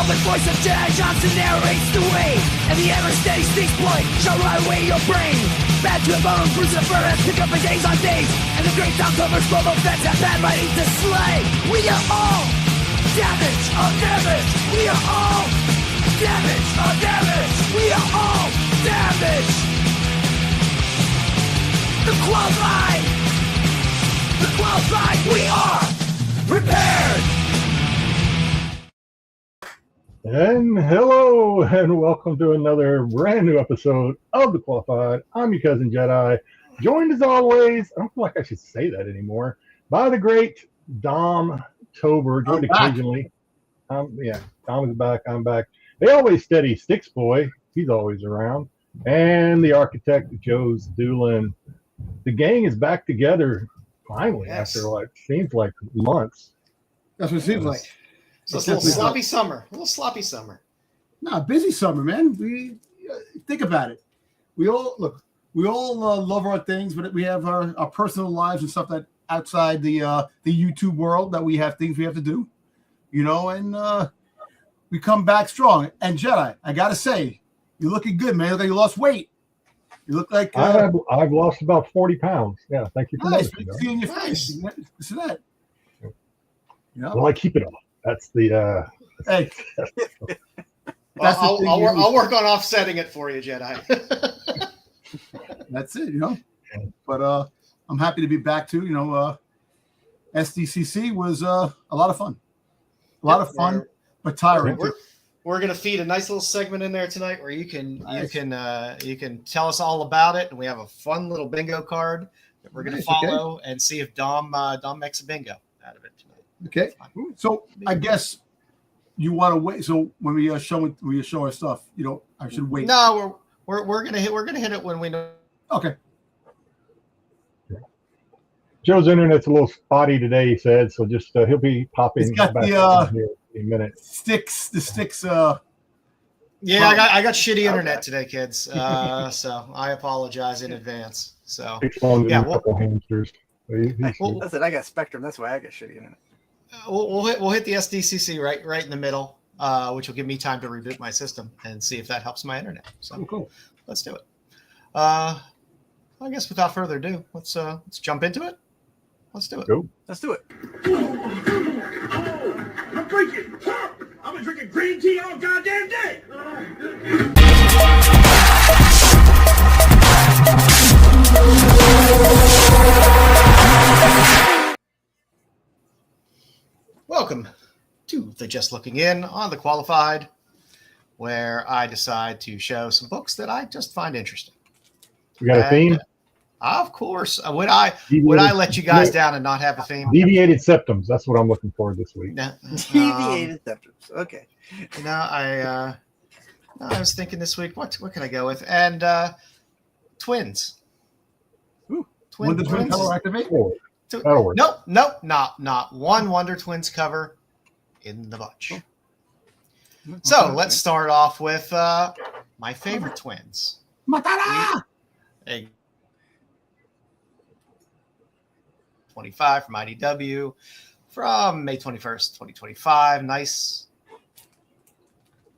velvet voice of Jedi Johnson narrates the way, and the ever-steady Styx boy shall ride away your brain. Bad to the bone, bruise the furnace, pick up the days on days, and the great Tom Clover's global feds have bad writing to slay. We are all damage on damage. We are all damage on damage. We are all damage. The qualified, we are prepared. And hello, and welcome to another brand new episode of The Qualified. I'm your cousin Jedi, joined as always, I don't feel like I should say that anymore, by the great Dom Tober, joined occasionally. Yeah, Dom is back, I'm back. The always steady Styx boy, he's always around. And the architect, joesduelin. The gang is back together finally after what seems like months. That's what it seems like. So it's a little sloppy summer. No, busy summer, man. We think about it. We all love our things, but we have our personal lives and stuff that outside the YouTube world that we have things we have to do, and we come back strong. And Jedi, I gotta say, you're looking good, man. Look like you lost weight. You look like I've lost about 40 pounds. Yeah, thank you for noticing. Seeing your face. This and that. Well, I keep it off. That's the hey. I'll work on offsetting it for you, Jedi. That's it, But I'm happy to be back too. SDCC was a lot of fun. But tiring. We're gonna feed a nice little segment in there tonight where you can tell us all about it, and we have a fun little bingo card that we're gonna follow and see if Dom makes a bingo out of it tonight. Okay, so I guess you want to wait. So when we show our stuff, I should wait. No, we're gonna hit it when we know. Okay. Joe's internet's a little spotty today, he said, so just he'll be popping back in here in a minute. The Styx. Yeah, I got shitty internet today, kids. So I apologize in advance. So yeah, a couple hamsters. Listen, I got Spectrum. That's why I got shitty internet. We'll hit the SDCC right in the middle, which will give me time to reboot my system and see if that helps my internet. So cool. Let's do it. I guess without further ado, let's jump into it. Let's do it. Go. Let's do it. I'm drinking. I've been drinking green tea all goddamn day. Welcome to the Just Looking In on the Qualified, where I decide to show some books that I just find interesting. We got a theme? Of course. Would I let you guys down and not have a theme? Deviated septums. That's what I'm looking for this week. Deviated septums. Okay. I was thinking this week, what can I go with? And twins. Ooh. Wonder Twin color activate? That'll work. Nope, not one Wonder Twins cover in the bunch. So let's start off with my favorite twins. Matara! 25 from IDW from May 21st, 2025. Nice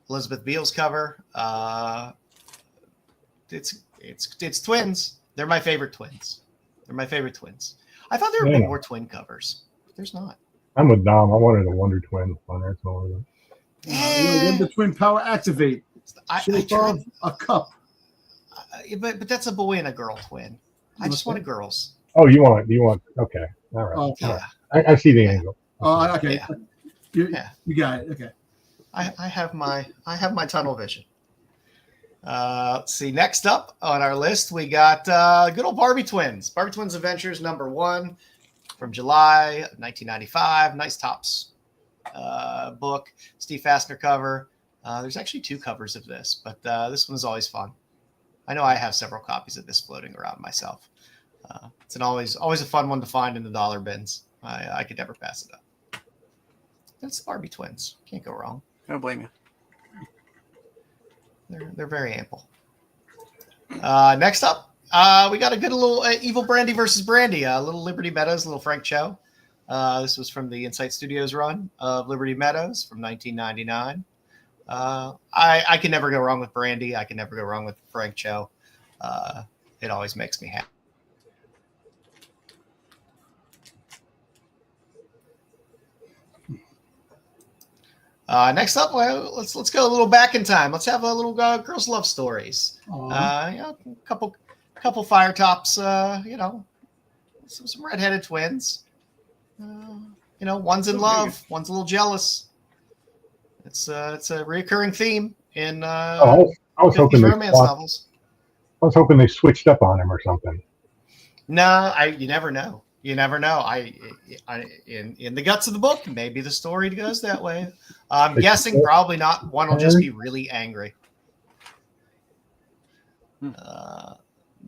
Elizabeth Beals cover. It's twins. They're my favorite twins. I thought there would be more twin covers. There's not. I'm with Dom. I wanted a Wonder Twin on there. Wonder Twin power activate. I tried a cup. But that's a boy and a girl twin. I just wanted girls. Oh, you want? Okay, all right. Okay. All right. I see the angle. Okay. Yeah. You got it. Okay. I have my tunnel vision. Let's see. Next up on our list, we got good old Barbie Twins. Barbie Twins Adventures #1 from July of 1995. Nice tops book. Steve Fassner cover. There's actually 2 covers of this, but this one is always fun. I know I have several copies of this floating around myself. It's always a fun one to find in the dollar bins. I could never pass it up. That's Barbie Twins. Can't go wrong. I don't blame you. They're very ample. Next up, we got a good little Evil Brandy versus Brandy. Little Liberty Meadows, little Frank Cho. This was from the Insight Studios run of Liberty Meadows from 1999. I can never go wrong with Brandy. I can never go wrong with Frank Cho. It always makes me happy. Next up, let's go a little back in time. Let's have a little girls' love stories. A couple fire tops. Some redheaded twins. One's in love, one's a little jealous. It's a reoccurring theme in I was hoping romance novels. I was hoping they switched up on him or something. No, you never know. You never know. In the guts of the book, maybe the story goes that way. I'm guessing probably not. One will just be really angry.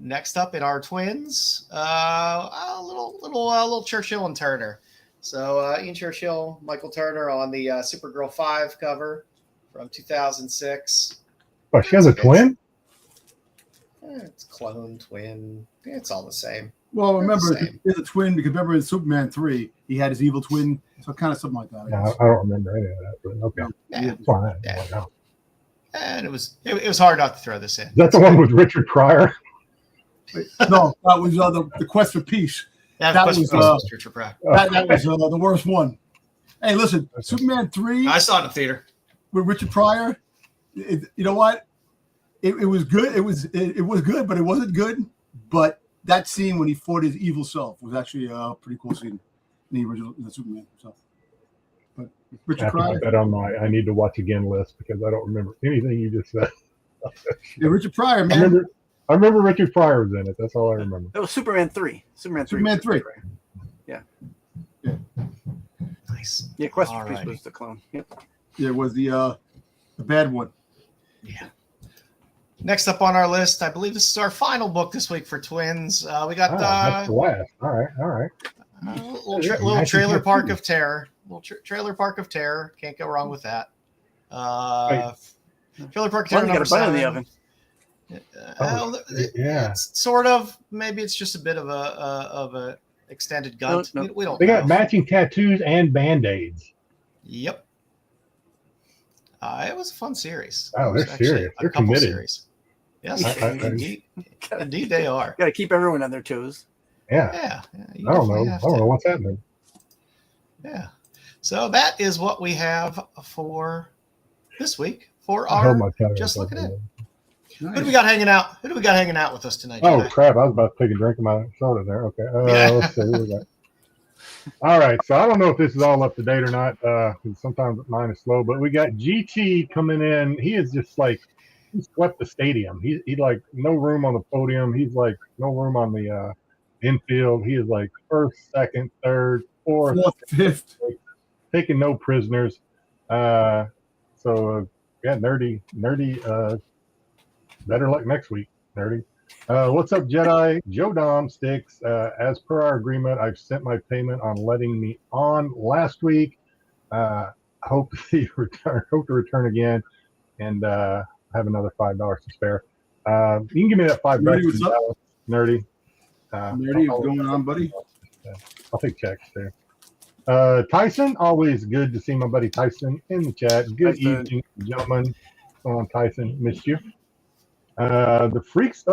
Next up in our twins, a little Churchill and Turner. So Ian Churchill, Michael Turner on the Supergirl 5 cover from 2006. Oh, she has a twin? It's clone, twin. It's all the same. Well, remember, there's a twin because remember in Superman 3, he had his evil twin. So kind of something like that. Yeah, I don't remember any of that, but okay. Yeah. It's fine. Yeah. And it was hard not to throw this in. Is that the one with Richard Pryor? No, that was the Quest for Peace. That was Richard Pryor. That was the worst one. Hey, listen, Superman 3. I saw it in the theater with Richard Pryor. You know what? It was good. It was good, but it wasn't good. But that scene when he fought his evil self was actually a pretty cool scene in the original Superman. So, but Richard Pryor. Put that on my I need to watch again list because I don't remember anything you just said. Yeah, Richard Pryor, man. I remember Richard Pryor was in it. That's all I remember. That was Superman 3. Superman 3. Yeah. Nice. Yeah, Quest for Peace was the clone. Yep. Yeah, it was the bad one. Yeah. Next up on our list, I believe this is our final book this week for twins. We got that's the last. All right. Little Trailer Park of Terror. Trailer Park of Terror. Can't go wrong with that. Trailer Park of Terror. Got a bun in the oven. It's sort of. Maybe it's just a bit of a extended gun. No. We don't. They know. got matching tattoos and band-aids. Yep. It was a fun series. Oh, they're serious. They're committed. Series. Yes, indeed they are. Got to keep everyone on their toes. Yeah. I don't know what's happening. Yeah. So that is what we have for this week for I our my Just Looking In. Nice. Who do we got hanging out? Who do we got hanging out with us tonight? Oh, Jedi? crap. I was about to take a drink of my soda there. Okay. Yeah. Let's see. What we got. All right. So I don't know if this is all up to date or not. Sometimes mine is slow, but we got GT coming in. He is just like, he swept the stadium. He like no room on the podium. He's like no room on the infield. He is like first, second, third, fourth, fifth, taking no prisoners. Nerdy. Better luck next week, Nerdy. What's up, Jedi? Joe Dom Styx. As per our agreement, I've sent my payment on letting me on last week. Hope to return again and have another $5 to spare. You can give me that $5. Nerdy, what's up? Nerdy. Nerdy, what's going on, buddy? I'll take checks too. Tyson, always good to see my buddy Tyson in the chat. Good evening, gentlemen. What's going on, Tyson? Missed you. The freaks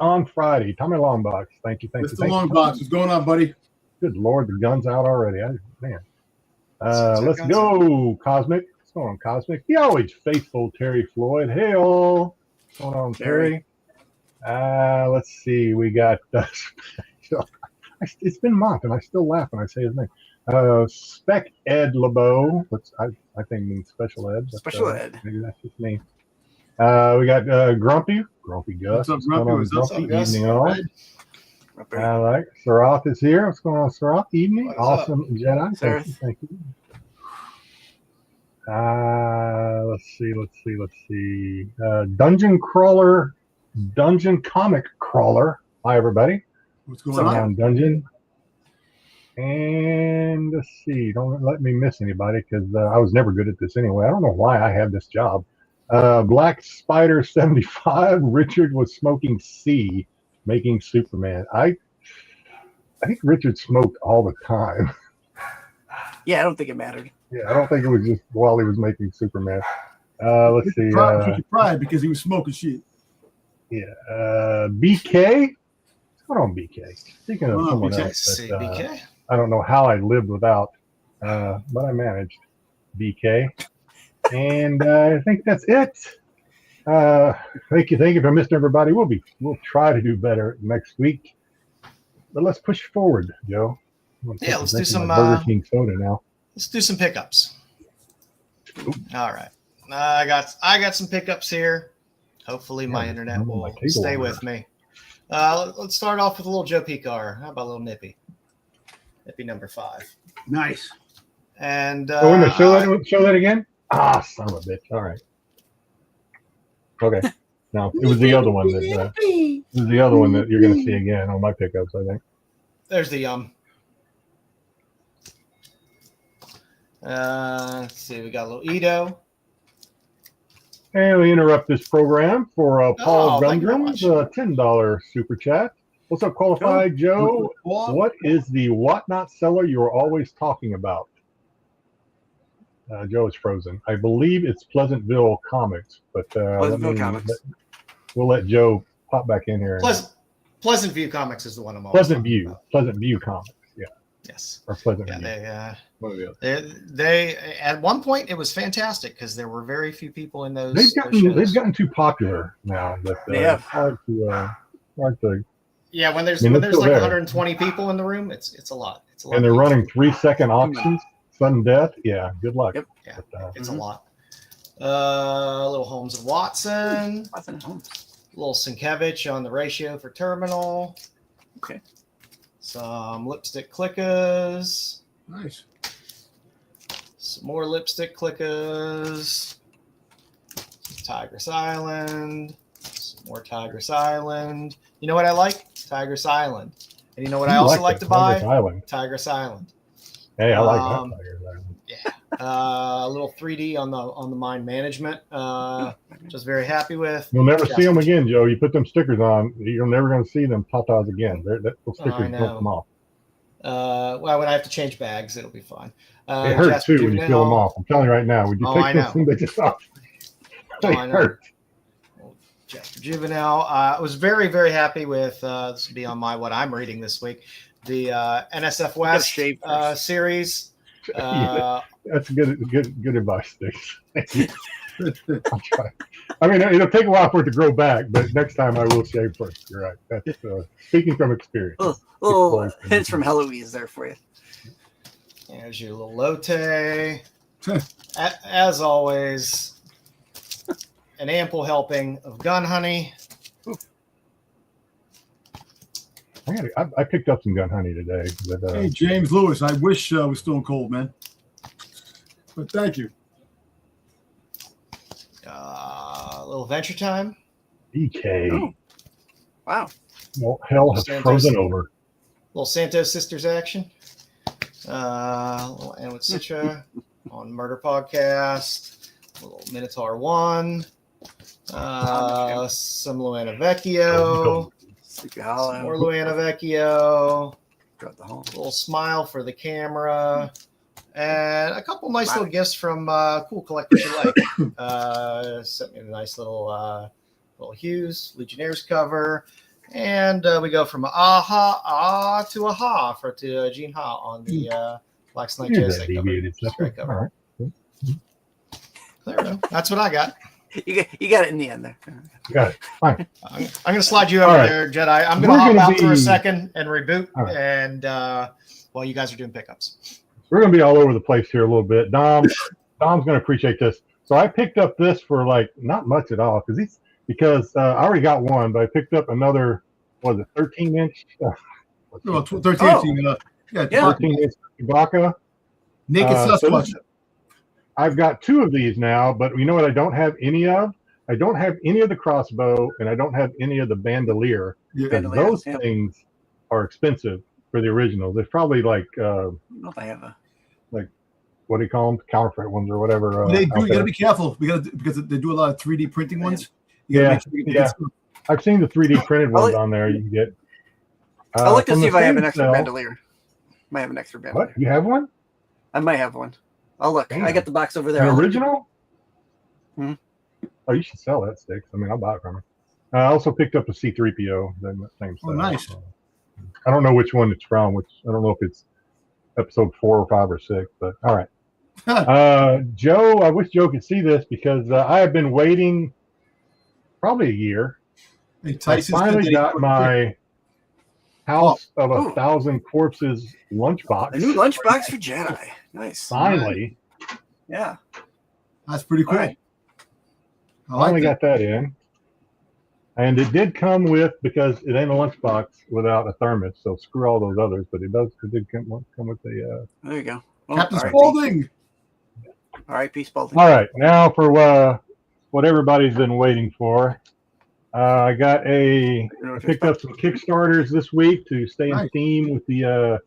on Friday. Tommy Longbox. Thank you. Mr. Longbox, what's going on, buddy? Good Lord, the gun's out already. Let's go, Cosmic. What's going on, Cosmic? The always faithful Terry Floyd. Hey, all. What's going on, Terry? Let's see. We got. It's been a month, and I still laugh when I say his name. Spec Ed LeBeau, which I think means special ed. But, special ed. Maybe that's just me. We got Grumpy Gus. What's up, Grumpy? What's up, Gus? Evening, all. All right. Sarath is here. What's going on, Sarath? Evening. What's awesome, up? Jedi. Thank you. Let's see. Dungeon Comic Crawler. Hi, everybody. What's going on? Dungeon. And let's see. Don't let me miss anybody because I was never good at this anyway. I don't know why I have this job. Black Spider 75. Richard was smoking C, making Superman. I think Richard smoked all the time. Yeah, I don't think it mattered. Yeah, I don't think it was just while he was making Superman. Let's see. Took your pride because he was smoking shit. Yeah. BK. What's going on, BK? Speaking of someone BK. else, that, BK. I don't know how I lived without, but I managed. BK. And I think that's it. Thank you if I missed everybody. We'll try to do better next week. But let's push forward, Joe. Yeah, let's do some Burger King soda now. Let's do some pickups. All right. I got some pickups here. Hopefully my internet will stay with me. Let's start off with a little Joe P car. How about a little Nippy? Nippy number 5. Nice. And wait a minute, show that again. Ah, son of a bitch. All right. Okay. No, it was the other one that you're going to see again on my pickups, I think. There's the let's see, we got a little Edo. And we interrupt this program for Paul Gundram's $10 super chat. What's up, Qualified Joe? What is the whatnot seller you're always talking about? Joe is frozen. I believe it's Pleasantville Comics, but Pleasantville Comics. We'll let Joe pop back in here. Pleasant View Comics is the one I'm always Pleasant View Comics. Yeah. Yes. Or Pleasant View. They at one point it was fantastic because there were very few people in those. They've gotten too popular now. That it's hard to. Yeah, when there's like 120 people in the room, it's a lot. It's a lot. And they're running 3-second auctions. Sudden death, yeah. Good luck. Yep. Yeah, it's a lot. A little Holmes and Watson. A little Sienkiewicz on the ratio for Terminal. Okay. Some lipstick clickers. Nice. Some more lipstick clickers. Tigress Island. Some more Tigress Island. You know what I like? Tigress Island. And you know what I also like to buy? Tigress Island. Hey, I like that Tigress Island. Yeah. A little 3D on the mind management. Just very happy with. You'll never see them again, Joe. You put them stickers on, you're never going to see them tatas again. Those stickers don't come off. Well, when I have to change bags, it'll be fine. It hurts too when you peel them off. I'm telling you right now. Would you take this and they just off? They hurt. Jasper Juvenile. I was very, very happy with this will be on what I'm reading this week. The NSF West series. That's good advice, Styx. I'll try. I mean, it'll take a while for it to grow back, but next time I will shave first. You're right. That's speaking from experience. Little hints from Heloise there for you. There's your little Lotte. As always, an ample helping of gun honey. I picked up some gun honey today. But, hey, James Lewis, I wish I was Stone Cold, man. But thank you. A little Venture Time. BK. Oh. Wow. Well, hell has frozen over. Little Santos Sisters action. Little Anwood Citra on Murder Podcast. A little Minotaur 1. Some Luana Vecchio. Some more Luana Vecchio. A little smile for the camera. And a couple nice little gifts from cool collectors you like. Sent me a nice little Hughes Legionnaires cover. And we go from to Gene Ha on the Black Snake Jose cover. Great cover. All right. There we go. That's what I got. You got it in the end there. Got it. Fine. I'm going to slide you over there, Jedi. I'm going to hop out for a second and reboot. Right. And while you guys are doing pickups. We're going to be all over the place here a little bit. Dom's going to appreciate this. So I picked up this for not much at all because I already got one, but I picked up another, 13-inch? 13-inch. 13-inch Chewbacca. Naked Sasquatch. I've got 2 of these now, but you know what I don't have any of? I don't have any of the crossbow, and I don't have any of the bandolier. Because those things are expensive for the original. There's probably I don't know if I have what do you call them? Counterfeit ones or whatever. They do. You got to be careful because they do a lot of 3D printing ones. Yeah. I've seen the 3D printed ones on there. You can get. I'll look to see if I have an extra bandolier. Might have an extra bandolier. What? You have one? I might have one. Oh, look. Damn. I got the box over there. An I'll look. original? Hmm. Oh, you should sell that, Styx. I mean, I'll buy it from her. I also picked up a C-3PO. Then that same Oh, size. nice. I don't know which one it's from. I don't know if it's episode 4 or 5 or 6. But all right. Joe, I wish Joe could see this because I have been waiting probably a year. Hey, I Tyson finally got my House of Ooh. 1,000 Corpses lunchbox. A new lunchbox for Jedi. Nice. Finally. Yeah. That's pretty cool. Right. I like Finally that. got that in. And it did come with, because it ain't a lunchbox without a thermos, so screw all those others, but it did come with the... There you go. Well, Captain R.I.P. Spaulding. R.I.P. Spaulding. All right, now for what everybody's been waiting for. I picked up some Kickstarters this week to stay in Nice. theme with the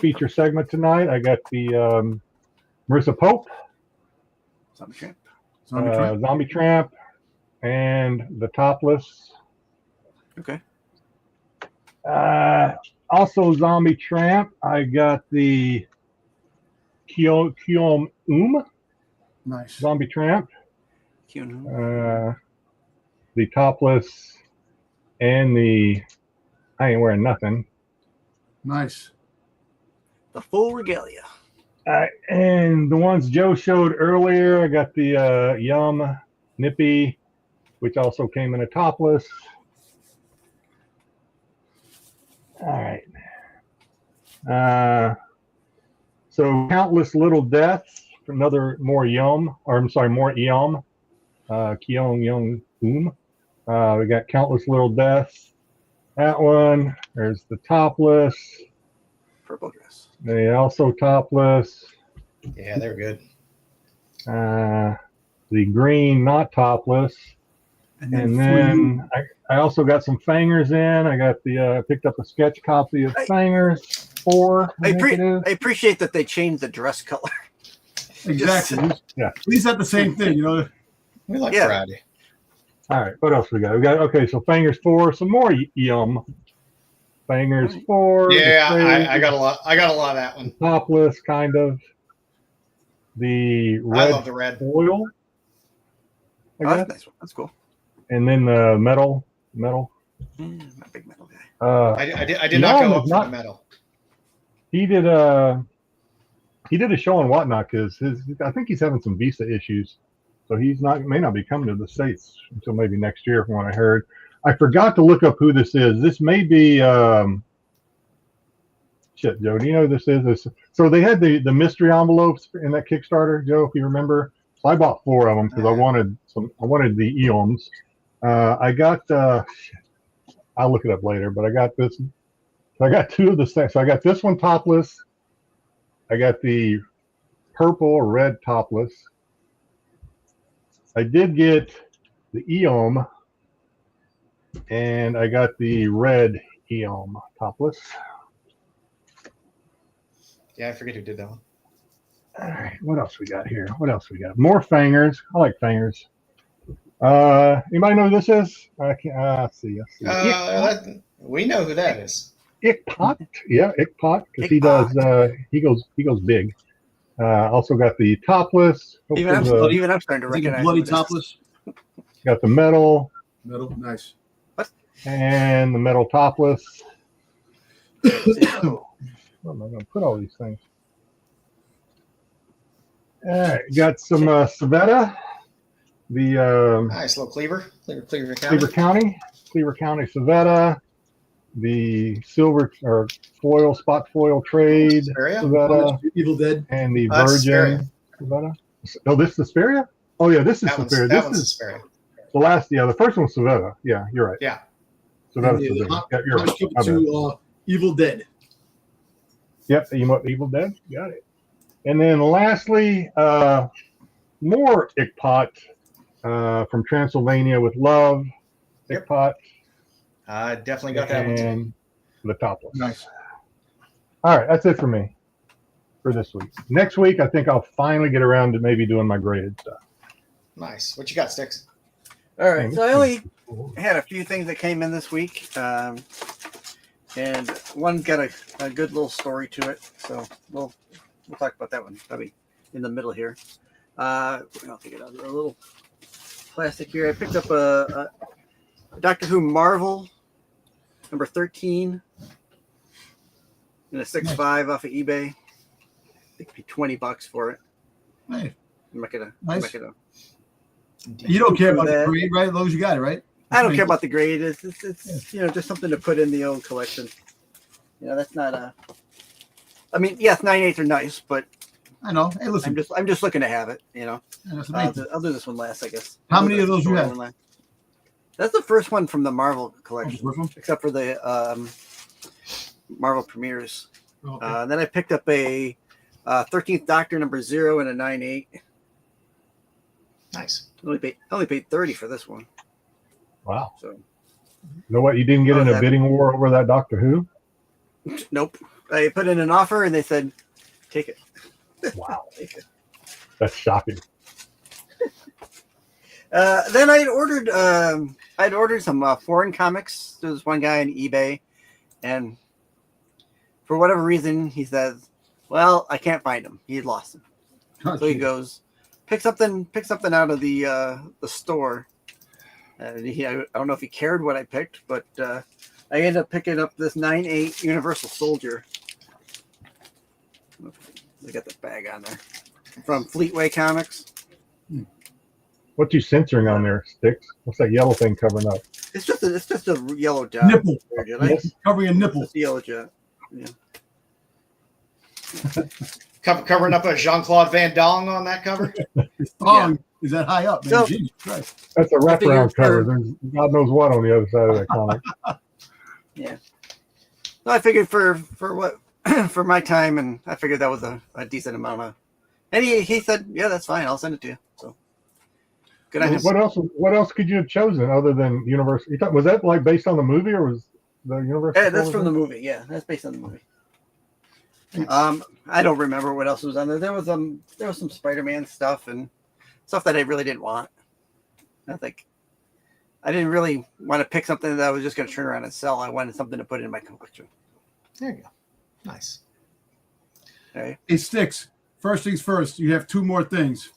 feature segment tonight. I got the Marissa Pope, Zombie Tramp. Zombie Tramp, and the Topless. Okay. Also Zombie Tramp. I got the Kiom Nice. Zombie Tramp. Cute. The Topless, and I ain't wearing nothing. Nice. The full regalia. And the ones Joe showed earlier, I got the Yum Nippy, which also came in a Topless. All right. So Countless Little Deaths, more Yum. Kion Young Boom. We got Countless Little Deaths. That one. There's the Topless. Purple dress. They also Topless. Yeah, they're good. The green not Topless. And then I also got some Fangers in. I got picked up a sketch copy of Fangers 4. I appreciate that they changed the dress color. Exactly. Yeah. At least at the same thing, you know. We like Yeah. Friday. All right, what else we got? So Fangers 4, some more Yum. Fangers 4. Yeah, I got a lot. I got a lot of that one. Topless, kind of. The red I love the red. foil. Oh, that's a nice one. That's cool. And then the metal. I'm a big metal guy. I did not go up for the metal. He did a show on Whatnot because I think he's having some visa issues, so may not be coming to the States until maybe next year, from what I heard. I forgot to look up who this is. This may be shit, Joe. Do you know who this is? So they had the mystery envelopes in that Kickstarter, Joe, if you remember. So I bought 4 of them because I wanted the Eoms. I got I'll look it up later, but I got this. So I got 2 of the same. So I got this one Topless. I got the purple or red Topless. I did get the Eom, and I got the red Eom Topless. Yeah, I forget who did that one. All right, what else we got here? More Fangers. I like Fangers. Anybody know who this is? I can't. Let's see. We know who that is. Ickpot. Yeah, Ickpot, because he goes big. Also got the Topless. Even I'm starting to recognize bloody Topless. Got the metal. Metal, nice. And the metal Topless. Where am I going to put all these things? All right, got some Savetta. The Nice little Cleaver County. Cleaver County Savetta. The silver or spot foil trade Savetta. Evil Dead. And the Virgin Savetta. Oh, this is Suspiria? Oh yeah, this is Suspiria. This is Suspiria. The last, the first one's Savetta. Yeah, you're right. Yeah. Savetta. Yeah, you're right. To Evil Dead. Yep, Evil Dead. Got it. And then lastly, more Ickpot from Transylvania with Love. Ickpot. I definitely got that one too. And the Topless. Nice. All right, that's it for me for this week. Next week, I think I'll finally get around to maybe doing my graded stuff. Nice. What you got, Styx? All right, so I only had a few things that came in this week. And one got a good little story to it, so we'll talk about that one. That'll be in the middle here. I'll take it out of a little plastic here. I picked up a Doctor Who Marvel number 13 in a 6.5 off of eBay. I think it'd be $20 for it. Hey, I'm not gonna. you don't care about that. the grade, right? As long as you got it, right? I don't care about the grade. It's just something to put in the old collection. That's not a. I mean, yes, 9/8 are nice, but I know. Hey, listen. I'm just looking to have it. That's I'll do this one last, I guess. How many of those you have? That's the first one from the Marvel Oh, collection, the first one? except for the Marvel premieres. Okay. Then I picked up a 13th Doctor number 0 and a 9/8. Nice. Only paid $30 for this one. Wow. So You know what? You didn't get in a that- bidding war over that Doctor Who? nope. I put in an offer and they said, "Take it." Wow. Take it. That's shocking. Then I'd ordered some foreign comics. There was one guy on eBay, and for whatever reason, he says, "Well, I can't find them. He lost them." Oh, So he geez. goes, pick something out of the store. And I don't know if he cared what I picked, but I ended up picking up this 9/8 Universal Soldier. They got the bag on there from Fleetway Comics. What you censoring on there, Styx? What's that yellow thing covering up? It's just a yellow dot. Nipple. Yes. Covering a nipple. It's the yellow dot. Yeah. Covering up a Jean-Claude Van Damme on that cover. His thong is that high up, man. So- Jesus Christ. That's a wraparound figured cover. for- There's God knows what on the other side of that comic. Yeah. So I figured for what for my time, and I figured that was a decent amount of. And he said, "Yeah, that's fine. I'll send it to you." So good on him. What else could you have chosen other than Universal? Was that like based on the movie, or was the Universal? Yeah, that's from the movie. Yeah, that's based on the movie. I don't remember what else was on there. There was some Spider-Man stuff and stuff that I really didn't want. I didn't really want to pick something that I was just going to turn around and sell. I wanted something to put in my collection. There you go. Nice. Okay. It sticks. First things first, you have two more things.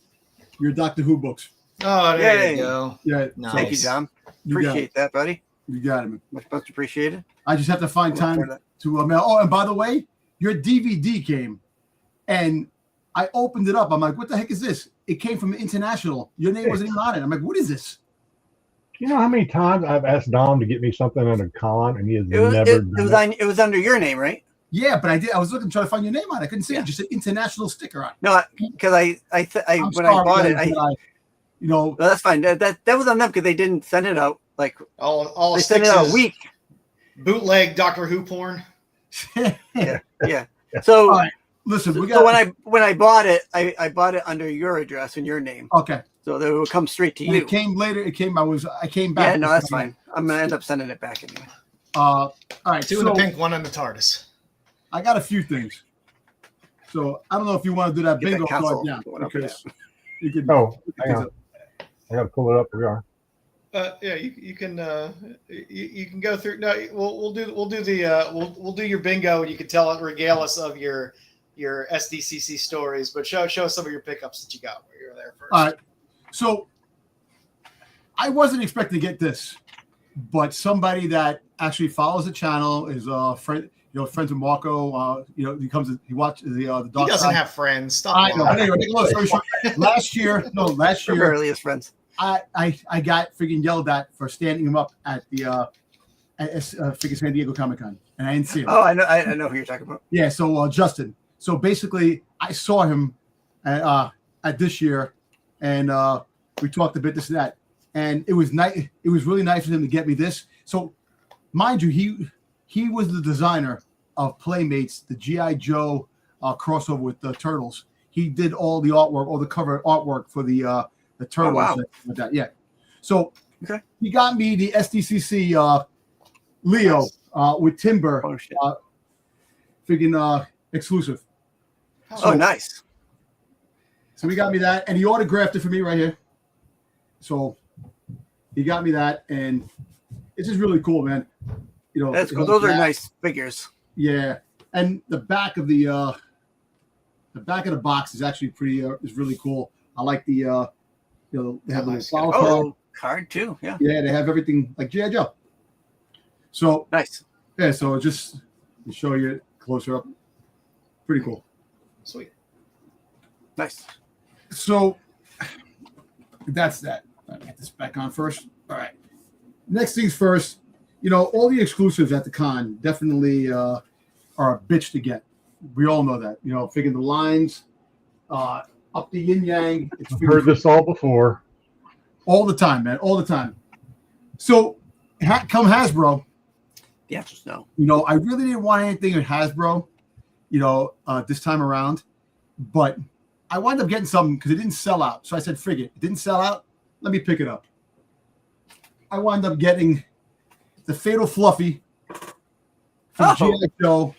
Your Doctor Who books. Oh, there Yay. you go. Yeah. Nice. Thank you, John. You got it. Appreciate that, buddy. You got it, man. Much appreciated. I just have to find time to mail. Oh, and by the way, your DVD came, and I opened it up. I'm like, what the heck is this? It came from International. Your name wasn't even on it. I'm like, what is this? You know how many times I've asked Dom to get me something at a con, and he has never done it? It was under your name, right? Yeah, but I did. I was looking trying to find your name on it. I couldn't see Yeah. it. Just an International sticker on it. No, because I I'm when I bought it, guys, but no, that's fine. That was on them because they didn't send it out. Like All they sent it out a week. Bootleg Doctor Who porn. Yeah. So, all right. Listen, we got. so when I bought it, I bought it under your address and your name, Okay. so that it would come straight to When you. it came later, I came back. Yeah, no, that's fine. I'm gonna end up sending it back anyway. All right. Two in the pink, one in the TARDIS. I got a few things. So I don't know if you want to do that Get that bingo console card now going up, because you can. Oh, hang on. I got to pull it up. We are. Yeah, you can go through. No, we'll do your bingo, and you can regale us of your SDCC stories, but show us some of your pickups that you got where you were there first. All right. So I wasn't expecting to get this, but somebody that actually follows the channel is a friend. Friends with Marco. He watches the Dark He doesn't Side. have friends. Stop. I know. lying. Anyway, long story short, last year, We're barely as friends. I got freaking yelled at for standing him up at the freaking San Diego Comic Con, and I didn't see him. Oh, I know who you're talking about. Yeah, so Justin. So basically, I saw him at this year, and we talked a bit this and that, and it was nice. It was really nice of him to get me this. So, mind you, he was the designer of Playmates, the GI Joe crossover with the Turtles. He did all the artwork, all the cover artwork for the Turtles. Oh, wow. Like that. Yeah. So Okay. he got me the SDCC Leo with Timber, Oh, shit. freaking exclusive. Oh, nice. So he got me that, and he autographed it for me right here. So he got me that, and it's just really cool, man. That's cool. Those are nice figures. Yeah, and the back of the The back of the box is actually pretty is really cool. I like the they have a Nice. little flower card. Card too. Yeah. Yeah, they have everything like G.I. Joe. So Nice. yeah, so just to show you closer up. Pretty cool. Sweet. Nice. So that's that. I'll get this back on first. All right. Next things first, all the exclusives at the con definitely are a bitch to get. We all know that. Figuring the lines, up the yin yang. I've heard this all before. All the time, man. All the time. So come Hasbro. The answer's no. I really didn't want anything at Hasbro, this time around. But I wound up getting something because it didn't sell out. So I said, frig it. It didn't sell out. Let me pick it up. I wound up getting the Fatal Fluffy from G.I. Joe.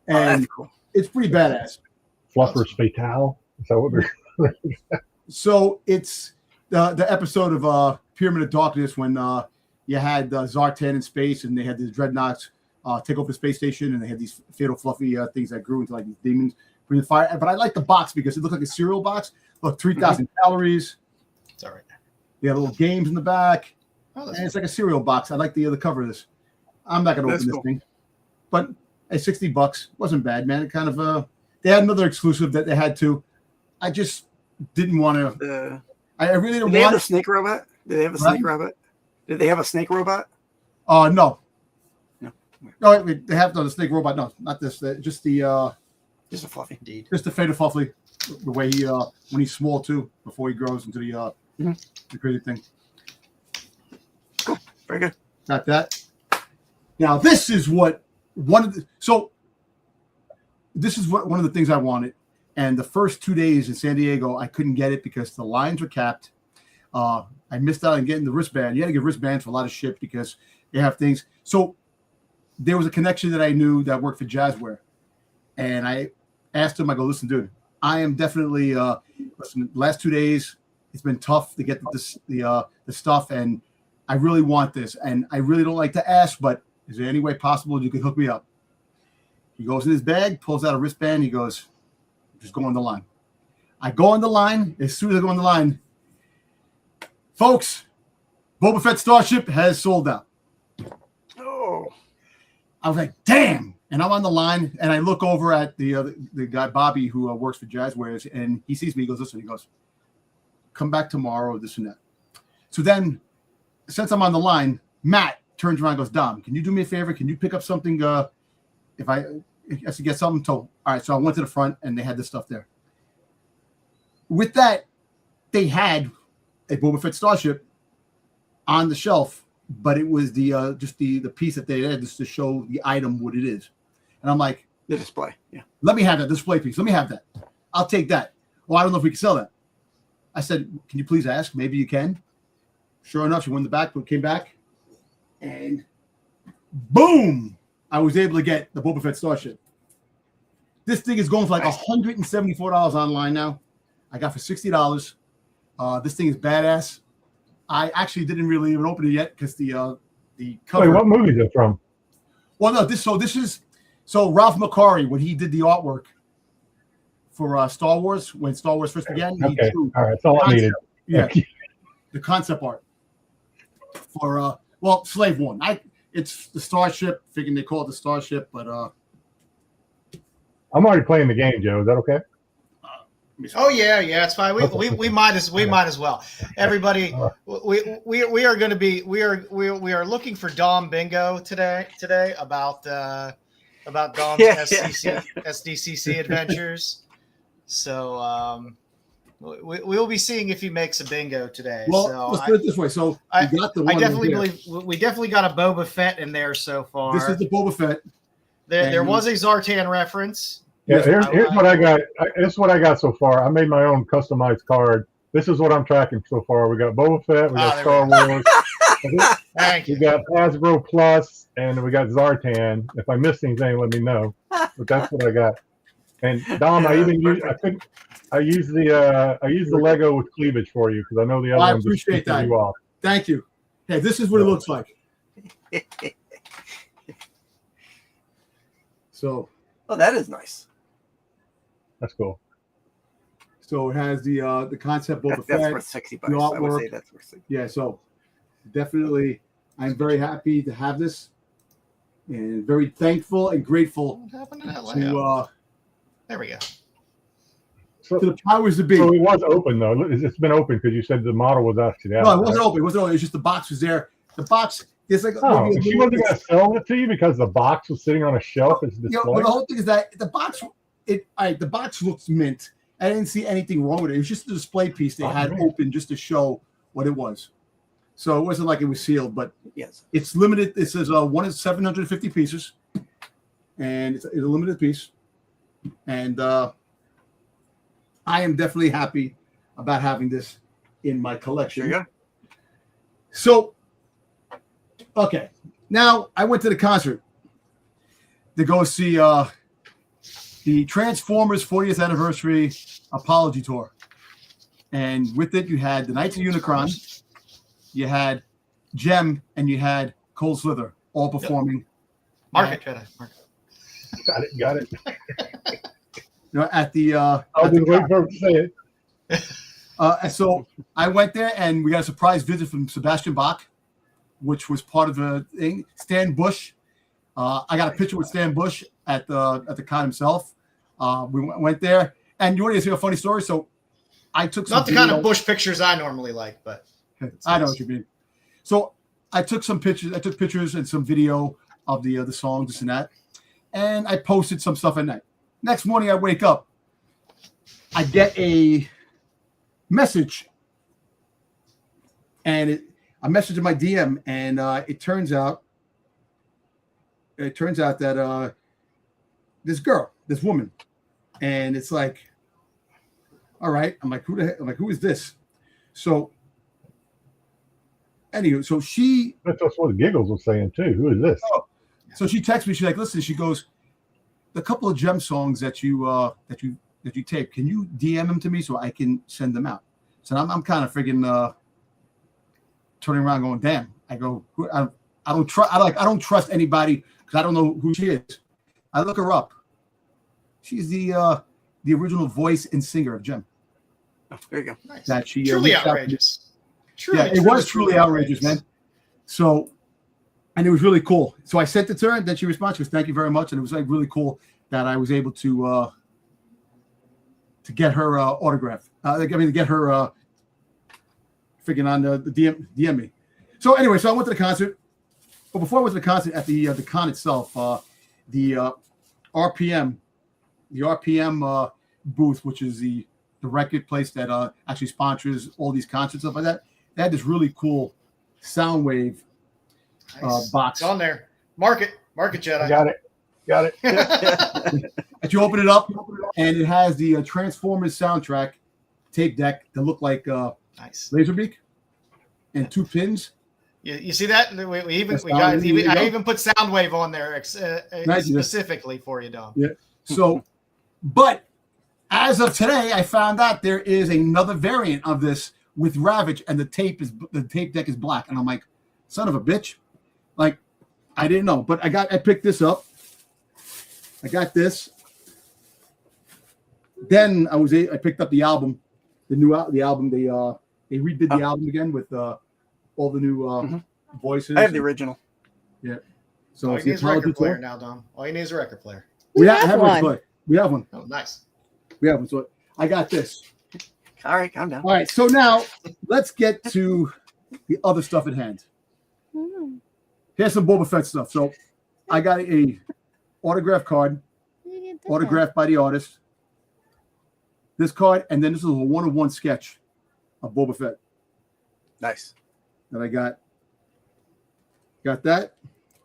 And that's cool. It's pretty badass. Fluffer's Fatale. Is that what we're So it's the episode of Pyramid of Darkness when you had Zartan in space and they had the dreadnoughts take over the space station and they had these fatal fluffy things that grew into like these demons from the fire. But I like the box because it looked like a cereal box. Look, 3,000 calories. It's all right. They have little games in the back. Oh, And it's like a cereal box. I like the other cover of this. I'm not going to open this thing. But at $60 wasn't bad, man. It kind of they had another exclusive that they had to. I just didn't want to. I really didn't Did they have want a snake robot? Did they have a snake robot? Did they have a snake robot? No. No. No, they have the snake robot. No, not this. Just the Just a fluffy. indeed. just the Fatal Fluffy. The way he when he's small too, before he grows into the crazy thing. Cool. Very good. Got that. Now this is what one of the one of the things I wanted. And the first 2 days in San Diego, I couldn't get it because the lines were capped. I missed out on getting the wristband. You had to get wristbands for a lot of shit because they have things. So there was a connection that I knew that worked for Jazzware. And I asked him, I go, listen, dude, I am definitely, listen, the last 2 days, it's been tough to get the stuff. And I really want this. And I really don't like to ask, but is there any way possible you could hook me up? He goes in his bag, pulls out a wristband. He goes, just go on the line. I go on the line. As soon as I go on the line, folks, Boba Fett Starship has sold out. Oh. I was like, damn. And I'm on the line, and I look over at the guy, Bobby, who works for Jazzwares, and he sees me. He goes, listen, he goes, come back tomorrow, this and that. So then, since I'm on the line, Matt turns around and goes, Dom, can you do me a favor? Can you pick up something if I have to get something? So, all right, so I went to the front, and they had this stuff there. With that, they had a Boba Fett Starship on the shelf, but it was the just the piece that they had just to show the item what it is. And I'm like, The display. Yeah. let me have that display piece. Let me have that. I'll take that. Well, I don't know if we can sell that. I said, can you please ask? Maybe you can. Sure enough, she went in the back, but came back, and boom, I was able to get the Boba Fett Starship. This thing is going for like $174 online now. I got for $60. This thing is badass. I actually didn't really even open it yet because the cover. Wait, what movie is it from? Well, no, this is Ralph McQuarrie, when he did the artwork for Star Wars, when Star Wars first began. He Okay, drew all right, that's all I needed. Yeah, the concept art for Slave One. It's the Starship. Figuring they call it the Starship, but I'm already playing the game, Joe. Is that okay? Oh yeah, it's fine. We might as well. Everybody, we are going to be we are looking for Dom Bingo today about Dom's SDCC adventures. So we will be seeing if he makes a bingo today. Well, so let's put it this way. So I got the one definitely over here. believe we definitely got a Boba Fett in there so far. This is the Boba Fett. There was a Zartan reference. Yeah, here's what I got. This is what I got so far. I made my own customized card. This is what I'm tracking so far. We got Boba Fett, we got Star Wars, Thank you. we got Hasbro Plus, and we got Zartan. If I missed anything, let me know. But that's what I got. And Dom, I use the Lego with cleavage for you because I know the other I ones appreciate that. you off. Thank you. Hey, this is what it looks like. So Oh, that is nice. That's cool. So it has the concept Boba That's Fett, worth $60. the I would artwork. say that's worth $60. Yeah, so definitely, I'm very happy to have this, and very thankful and grateful What happened to that layout? to There we go. So, the powers that be. so it was open though. It's been open because you said the model was actually out. No, it wasn't right? open. It wasn't open. It's just the box was there. The box is like Oh, maybe a she little wasn't going to sell it to you because the box was sitting on a shelf as a you display. know, but the whole thing is that the box, the box looks mint. I didn't see anything wrong with it. It was just a display piece they had open just to show what it was. So it wasn't like it was sealed, but Yes. it's limited. It says one is 750 pieces, and it's a limited piece. And I am definitely happy about having this in my collection. There you go. So, okay, now I went to the concert to go see the Transformers 40th Anniversary Apology Tour. And with it, you had the Knights of Unicron, you had Gem, and you had Cold Slither all performing. Mark it, Jedi. Mark it. Got it. You know, at the I was just waiting for him to say it. and so I went there, and we got a surprise visit from Sebastian Bach, which was part of the thing. Stan Bush. I got a picture with Stan Bush at the con himself. We went there, and you want to see a funny story? So I took some Not the kind of Bush pictures I normally like, but I know what you mean. So I took some pictures. I took pictures and some video of the songs, this and that, and I posted some stuff at night. Next morning, I wake up. I get a message, and a message in my DM, and it turns out that this woman, and it's like, all right. I'm like, who the heck? I'm like, who is this? So, anyway, so That's what Giggles was saying too. Who is this? So she texts me. She's like, listen. She goes, the couple of Gem songs that you tape. Can you DM them to me so I can send them out? So I'm kind of friggin' turning around, going, damn. I go, I don't trust anybody because I don't know who she is. I look her up. She's the original voice and singer of Gem. Oh, there you go. nice. That she Truly reached out to me. outrageous. Yeah, it was truly outrageous, man. So, and it was really cool. So I sent it to her, and then she responded. She goes, "Thank you very much." And it was like really cool that I was able to get her autograph. To get her freaking on the DM me. So anyway, so I went to the concert. But before I went to the concert, at the con itself, the RPM booth, which is the record place that actually sponsors all these concerts, stuff like that. They had this really cool Soundwave Nice. box. It's on there. Mark it, Jedi. I got it. And you open it up, and it has the Transformers soundtrack tape deck that look like Nice. Laserbeak, and 2 pins. You see that? I Soundwave, even put Soundwave on there Nice. specifically for you, Dom. Yeah. So, but as of today, I found out there is another variant of this with Ravage, and the tape deck is black, and I'm like, son of a bitch, like I didn't know, but I picked this up. I got this. Then I picked up the album, the album. They redid the album again with all the new voices. I have the original. Yeah. So All it's you the need is a record Apology player Tour. now, Dom. All you need is a record player. We have have one. one. We have one. Oh, nice. We have one. So I got this. All right, calm down. All right. So now let's get to the other stuff at hand. Hmm. Here's some Boba Fett stuff. So I got a autograph card, Where you get that? autographed by the artist. This card, and then this is a 1-of-1 sketch of Boba Fett Nice. that I got. Got that?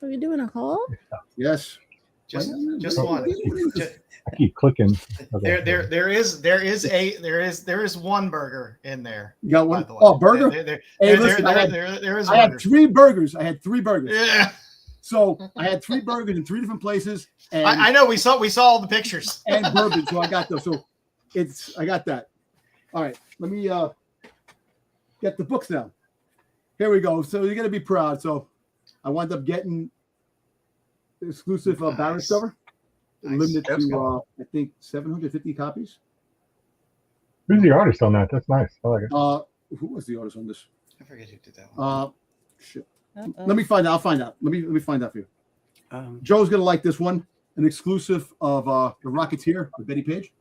Are you doing a haul? Yes. Just What- one. I keep clicking. Okay. There is one burger in there. You got by one? the way. Oh, burger? Hey, listen, There is I had burger. 3 burgers. I had 3 burgers. Yeah, So I had 3 burgers in 3 different places, and I know. We saw all the pictures. and bourbon. So I got those. So I got that. All right. Let me get the books now. Here we go. So you're gonna be proud. So I wound up getting the exclusive Baron Nice. cover. limited That's to I think 750 copies. Who's the artist on that? That's nice. I like it. Who was the artist on this? I forget who did that one. Shit. Uh-oh. Let me find out. I'll find out. Let me find out for you. Joe's gonna like this one, an exclusive of the Rocketeer with Betty Page.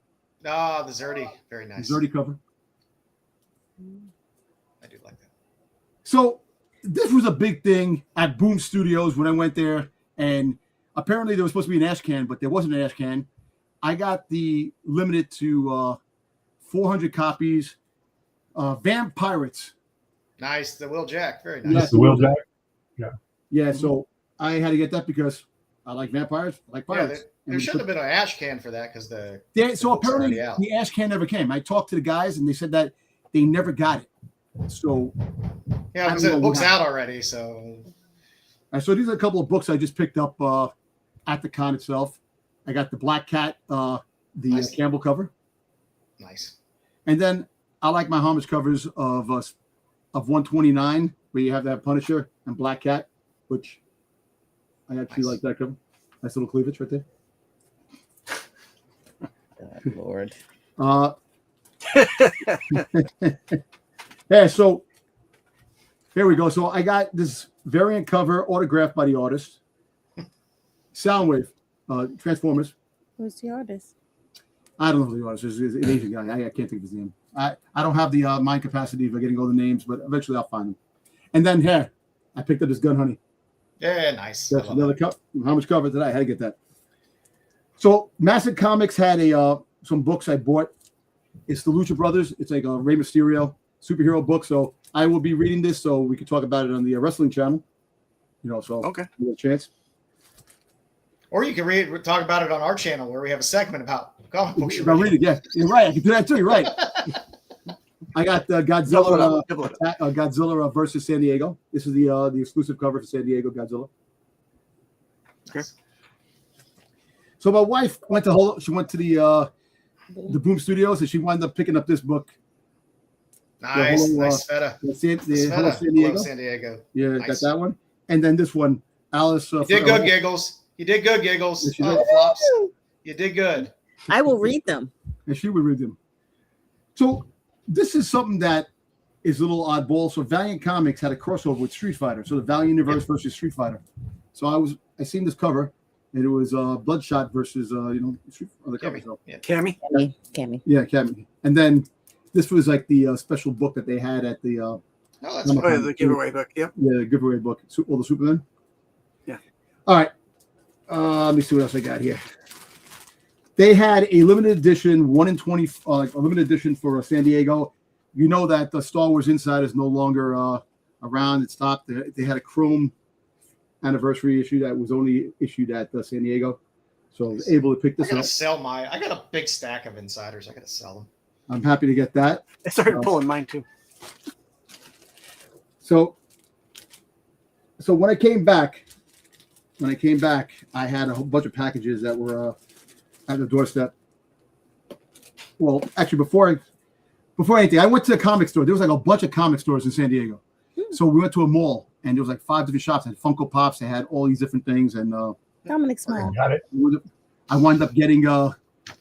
Ah, the Zerdy. Very nice. Zerdy cover. I do like that. So this was a big thing at Boom Studios when I went there, and apparently there was supposed to be an ash can, but there wasn't an ash can. I got the limited to 400 copies. Vampirates. Nice. The Will Jack. Very nice. Yes. The Will Jack. Yeah, so I had to get that because I like vampires. I like Yeah, pirates. there shouldn't have been an ash can for that because the So books are apparently already out. the ash can never came. I talked to the guys and they said that they never got it. So Yeah, I because don't the know book's what out already. So so these are a couple of books I just picked up at the con itself. I got the Black Cat, the Nice. Campbell cover, nice. and then I like my homage covers of 129, where you have that Punisher and Black Cat, which I actually Nice. like that cover. Nice little cleavage right there. Good Lord. Yeah, so here we go. So I got this variant cover autographed by the artist. Soundwave, Transformers. Who's the artist? I don't know who the artist is. He's an Asian guy. I can't think of his name. I don't have the mind capacity of getting all the names, but eventually I'll find them. And then here, I picked up this Gun Honey. Yeah, nice. I That's love another that. cup. How much cover did I? had to get that. So Massive Comics had some books I bought. It's the Lucha Brothers. It's like a Rey Mysterio superhero book. So I will be reading this so we can talk about it on the wrestling channel. So Okay. you get a chance. Or you can talk about it on our channel where we have a segment about comic books. you're I'll reading. read it. Yeah, you're right. I can do that too. You're right. I got Godzilla, Double it up. Godzilla versus San Diego. This is the exclusive cover for San Diego Godzilla. Okay. So my wife went to the Boom Studios and she wound up picking up this book. Nice, whole, nice feta. The San Feta. Diego. Hello, San Diego. Yeah, Nice. got that one. And then this one, Alice. You did good, Giggles. You did good, Giggles. Yes, you Oh, did. flops. You did good. I will read them. And she would read them. So this is something that is a little oddball. So Valiant Comics had a crossover with Street Fighter. So the Valiant Universe versus Street Fighter. So I seen this cover, and it was Bloodshot versus Street on the cover. Cammy. So, Yeah. Cammy. Cammy. yeah, Captain. And then this was like the special book that they had at the Oh, that's Number Oh, fine. yeah, the giveaway book. Yep. giveaway book. All the Supermen. Yeah. All right. Let me see what else I got here. They had a limited edition 1 in 20, like a limited edition for San Diego. You know that the Star Wars Inside is no longer around. It stopped. They had a Chrome anniversary issue that was only issued at San Diego, so I was able to pick I this gotta up. sell I got a big stack of insiders. I gotta sell them. I'm happy to get that. I started pulling mine too. So when I came back, I had a whole bunch of packages that were at the doorstep. Well, actually, before anything, I went to a comic store. There was like a bunch of comic stores in San Diego. So we went to a mall, and there was like 5 different shops. They had Funko Pops. They had all these different things, and Dominic Small. Got it. I wound up getting. I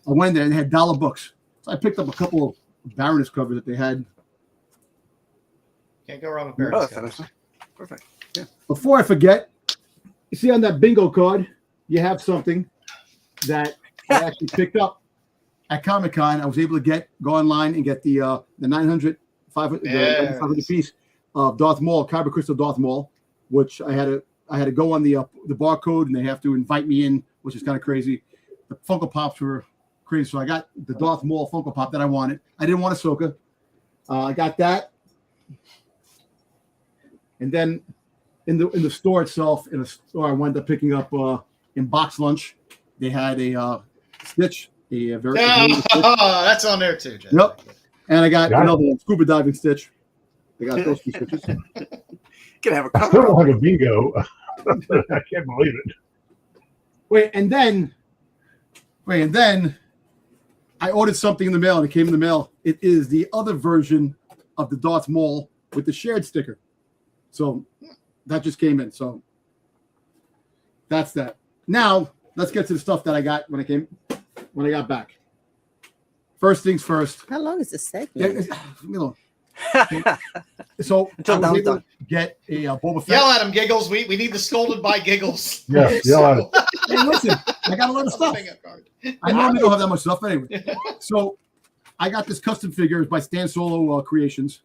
went there, and they had dollar books. So I picked up a couple of Baroness covers that they had. Can't go wrong with Oh, Barrett's that's covers. perfect. Before I forget, you see on that bingo card, you have something that I actually picked up at Comic-Con. I was able to go online and get the 900, 500, Yes. the 500 piece of Darth Maul, Kyber Crystal Darth Maul, which I had to go on the barcode and they have to invite me in, which is kind of crazy. The Funko Pops were crazy, so I got the Darth Maul Funko Pop that I wanted. I didn't want Ahsoka. I got that. And then in the store itself, I wound up picking up in box lunch. They had a Stitch, a very Stitch. That's on there too, Jeff. Yep. And I got Got it. another one, scuba diving Stitch. They got those 2 stitches. Can have a I cover. still don't have a bingo. I can't believe it. And then I ordered something in the mail, and it came in the mail. It is the other version of the Darth Maul with the shared sticker. So that just came in. So that's that. Now let's get to the stuff that I got when I got back. First things first. How long is this Yeah, segment? So Until I was Don's able done. to get a Boba Fett. Yell at him, Giggles. We need the scolded by Giggles. Yeah, yell at it. Hey, listen, I got a lot of stuff. Bingo card. I normally don't have that much stuff anyway. So I got this custom figure by Stan Solo Creations.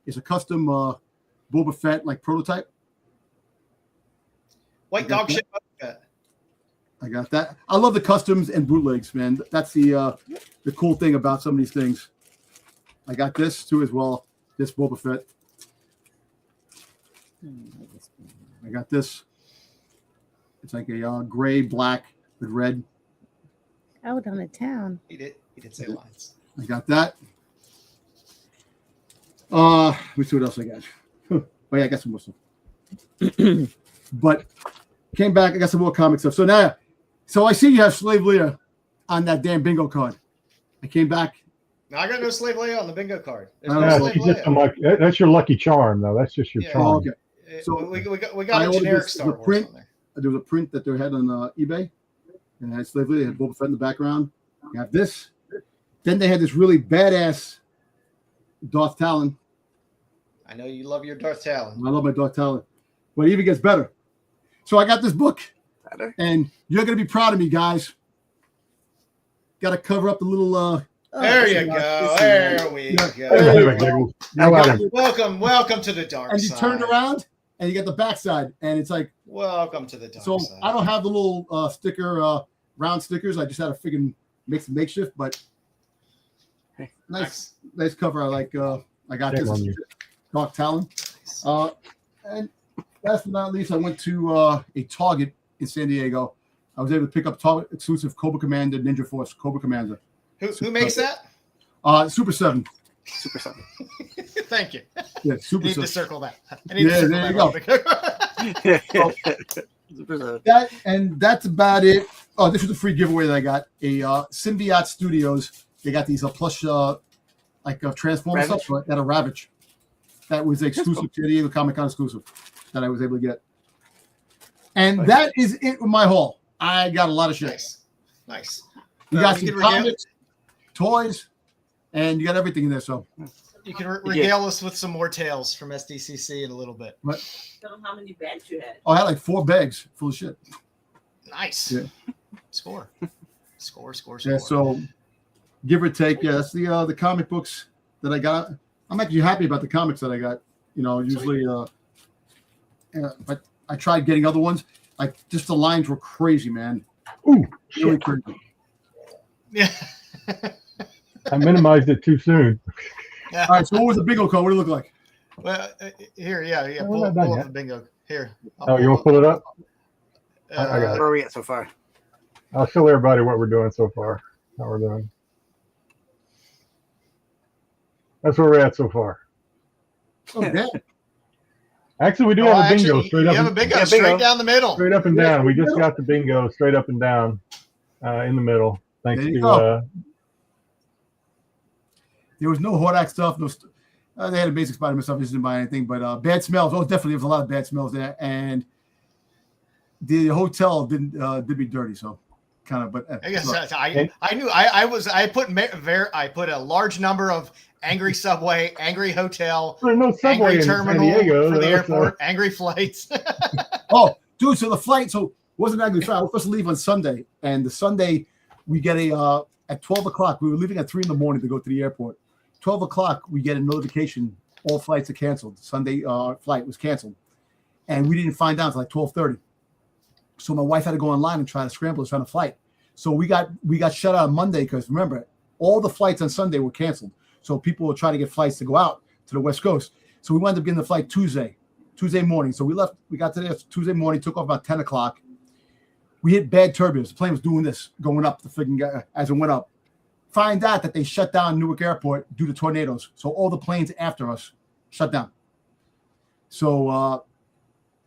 It's a custom Boba Fett like prototype. White dog shit. I got that. I love the customs and bootlegs, man. That's the cool thing about some of these things. I got this too as well. This Boba Fett. I got this. It's like a gray, black with red. Out on the town. He did say lines. I got that. Let me see what else I got. Oh yeah, I got some more stuff. But came back. I got some more comic stuff. So I see you have Slave Leia on that damn bingo card. I came back. No, I got no Slave Leia on the bingo card. There's Oh, no Yeah, Slave she's just Leia. that's your lucky charm, though. That's just your Yeah. charm. Oh, okay. So So we I got a ordered generic this- Star the Wars print. on there. There was a print that they had on eBay, and it had Slave Leia, it had Boba Fett in the background. You have this. Then they had this really badass Darth Talon. I know you love your Darth Talon. I love my Darth Talon, but it even gets better. So I got this book, Better. and you're gonna be proud of me, guys. Got to cover up the little. Oh, There you go. There we Yeah. go. There you go. Yell at him. Welcome to the dark And you side. turn around, and you get the backside, and it's like. Welcome to the dark So side. I don't have the little sticker, round stickers. I just had a freaking makeshift, but Hey, nice cover. I like. I got Shame this on you. Dark Talon. And last but not least, I went to a Target in San Diego. I was able to pick up Target exclusive Cobra Commander Ninja Force Cobra Commander. Who makes that? Super 7. Super something. Thank you. Yeah, I Super need to 7. circle that. I need to Yeah, circle there that you on Super something. That's about it. Oh, this was a free giveaway that I got. A Symbiote Studios. They got these plush Transformers Ravage? stuff that are Ravage. That was exclusive to the Diego Comic Con exclusive that I was able to get. And that is it with my haul. I got a lot of shit. Nice. You got you some can regale- comics, toys, and you got everything in there. So You can regale us with some more tales from SDCC in a little bit. Tell them how many bags you had. I had like 4 bags full of shit. Nice. Yeah. Score. Score. Yeah, so give or take, yeah, that's the comic books that I got. I'm actually happy about the comics that I got. You know, usually, but I tried getting other ones. Like, just the lines were crazy, man. Ooh, Really shit. crazy. Yeah. I minimized it too soon. All right, so what was the bingo code? What did it look like? Well, here, yeah. No, Pull, we're not done pull up yet. the bingo. Here. Oh, you want to pull it up? I got Where it. are we at so far? I'll show everybody what we're doing so far. How we're doing. That's where we're at so far. Oh, damn. Actually, we do have a bingo straight you up. have a and- bingo Yeah, straight bingo. down the middle. Straight up and down. We just got the bingo straight up and down in the middle. Thanks There you to go. There was no Hordak stuff. No, they had a basic Spider-Man stuff. Just didn't buy anything. But bad smells. Oh, definitely. There was a lot of bad smells there. And the hotel did me dirty. So kind of. But I guess look, I knew I put a large number of angry subway, angry hotel, There's no subway angry in San terminal Diego. for the That's, airport, angry flights. oh, dude. So the flight. So wasn't that good flight? I was supposed to leave on Sunday, and the Sunday we get a at 12 o'clock. We were leaving at 3 in the morning to go to the airport. 12 o'clock, we get a notification. All flights are canceled. Sunday flight was canceled, and we didn't find out until like 12:30. So my wife had to go online and try to scramble to find a flight. So we got shut out on Monday because remember, all the flights on Sunday were canceled. So people were trying to get flights to go out to the West Coast. So we wound up getting the flight Tuesday morning. So we got to there Tuesday morning, took off about 10 o'clock. We hit bad turbulence. The plane was doing this, going up the freaking as it went up. Find out that they shut down Newark Airport due to tornadoes. So all the planes after us shut down. So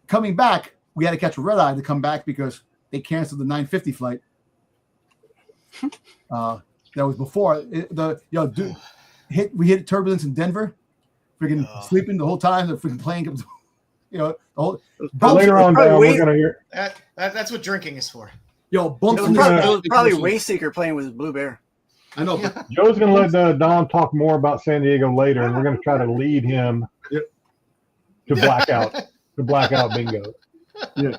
coming back, we had to catch a red eye to come back because they canceled the 9:50 flight. That was before we hit turbulence in Denver. Freaking sleeping the whole time. The freaking plane comes. The whole. But later on down, we're gonna hear. That's what drinking is for. Yo, bumps It in was the probably, sky. Wayseeker playing with his Blue Bear. I know, but Joe's going to let Dom talk more about San Diego later, and we're going to try to lead him Yep. to blackout bingo. Yeah.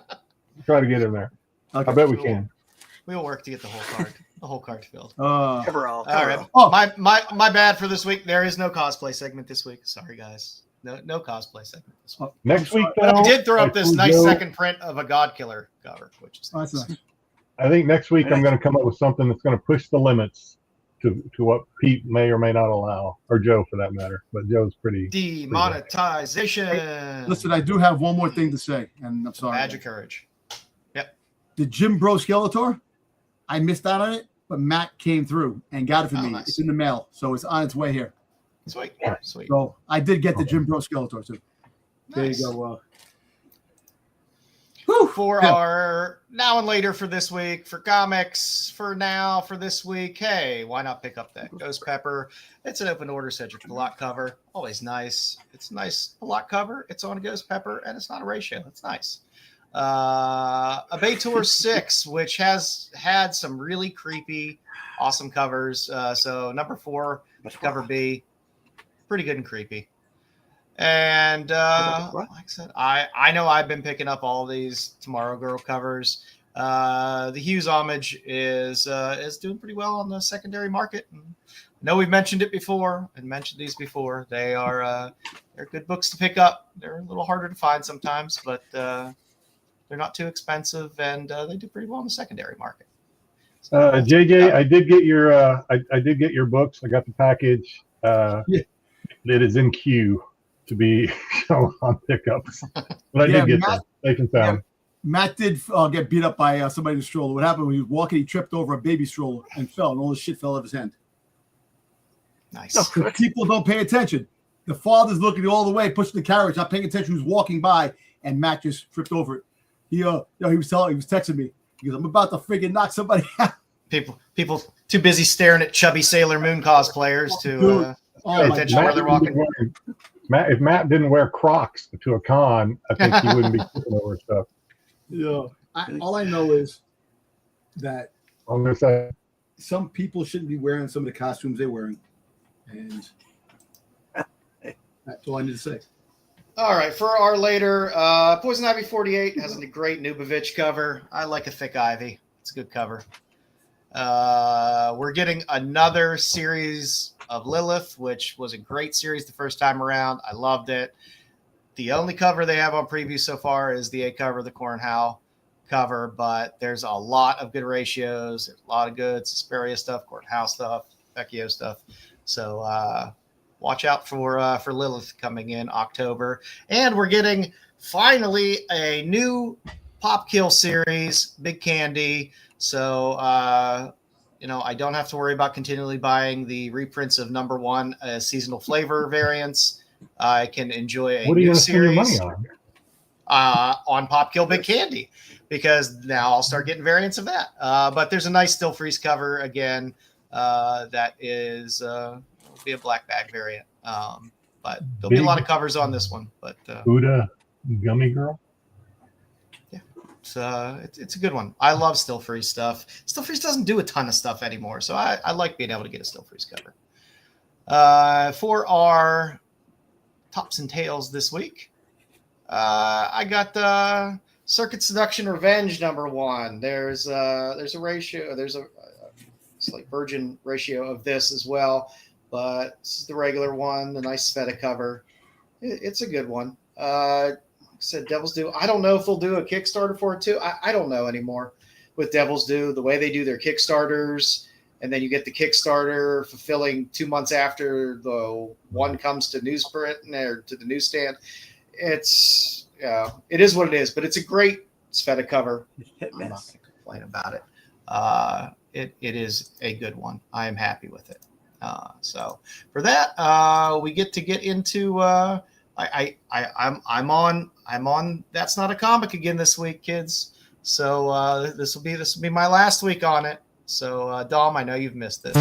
Try to get him there. okay. I bet we can. We'll work to get the whole card filled. Coverall. All right. Oh. My bad for this week. There is no cosplay segment this week. Sorry, guys. No cosplay segment this week. Next week, But though, I did throw up this told nice Joe, second print of a God Killer cover, which is That's nice. I think next week I'm going to come up with something that's going to push the limits to what Pete may or may not allow, or Joe for that matter. But Joe's pretty. demonetization. Listen, I do have one more thing to say, and I'm sorry. Badge of Courage. The Jim Bro Skeletor, I missed out on it, but Matt came through and got it for me. Nice. It's in the mail, so it's on its way here. Sweet. Sweet. So I did get the Jim Bro Skeletor too. There Nice. you go. For Yeah. our now and later for this week, for comics, for this week, hey, why not pick up that Ghost Pepper? It's an open order Cedric Pilot cover. Always nice. It's a nice Pilot cover. It's on a Ghost Pepper, and it's not a ratio. It's nice. A Baitor 6, which has had some really creepy, awesome covers. So number 4, cover B, pretty good and creepy. And like I said, I know I've been picking up all these Tomorrow Girl covers. The Hughes homage is doing pretty well on the secondary market. And I know we've mentioned it before and mentioned these before. They're good books to pick up. They're a little harder to find sometimes, but they're not too expensive, and they do pretty well in the secondary market. So, JJ, I did get your I did get your books. I got the package. It is in queue to be shown on pickups, but I did get them. Safe and sound. Matt did get beat up by somebody in the stroller. What happened when he was walking? He tripped over a baby stroller and fell, and all the shit fell out of his hand. nice. So people don't pay attention. The father's looking all the way, pushing the carriage, not paying attention. Who's walking by, and Matt just tripped over it. He was texting me. He goes, "I'm about to friggin' knock somebody out." People too busy staring at chubby Sailor Moon cosplayers to pay attention where they're walking. If Matt didn't wear Crocs to a con, I think he wouldn't be tripping over stuff. Yeah. All I know is that I'm gonna say some people shouldn't be wearing some of the costumes they're wearing, and that's all I need to say. All right, for our later, Poison Ivy 48 has a great Nubovich cover. I like a thick Ivy. It's a good cover. We're getting another series of Lilith, which was a great series the first time around. I loved it. The only cover they have on preview so far is the A cover, the Cornhow cover, but there's a lot of good ratios, a lot of good Suspiria stuff, Cornhow stuff, Vecchio stuff. So watch out for Lilith coming in October. And we're getting finally a new Pop Kill series, Big Candy. So, I don't have to worry about continually buying the reprints of number 1 seasonal flavor variants. I can enjoy a new series on Pop Kill Big Candy, because now I'll start getting variants of that. But there's a nice still freeze cover again that is be a black bag variant. But there'll be a lot of covers on this one. But Buddha Gummy Girl. It's a good one. I love Still Freeze stuff. Still Freeze doesn't do a ton of stuff anymore, so I like being able to get a Still Freeze cover. For our tops and tails this week, I got the Circuit Seduction Revenge number 1. There's a ratio. There's a slight virgin ratio of this as well, but this is the regular one, the nice Sveta cover. It's a good one. Said Devil's Due. I don't know if they'll do a Kickstarter for it too. I don't know anymore with Devil's Due, the way they do their Kickstarters, and then you get the Kickstarter fulfilling 2 months after the one comes to newsprint or to the newsstand. It is what it is, but it's a great Sveta cover. I'm not going to complain about it. It is a good one. I am happy with it. So for that, we get into I'm on That's Not a Comic again this week, kids. So this will be my last week on it. So Dom, I know you've missed this.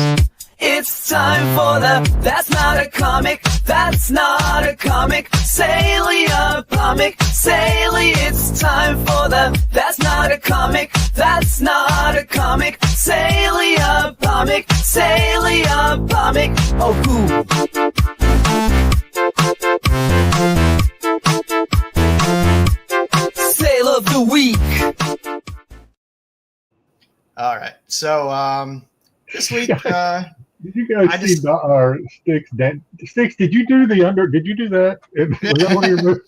It's time for the That's Not a Comic, That's It's not a comic, Salia, comic, Salia. It's time for the That's Not a Comic, That's Not a Comic, Salia, comic, Salia, comic. Oh, cool. Sale of the week. All right. So this week, Did you guys see Styx? Styx, did you do Did you do that? Was that one of your moves?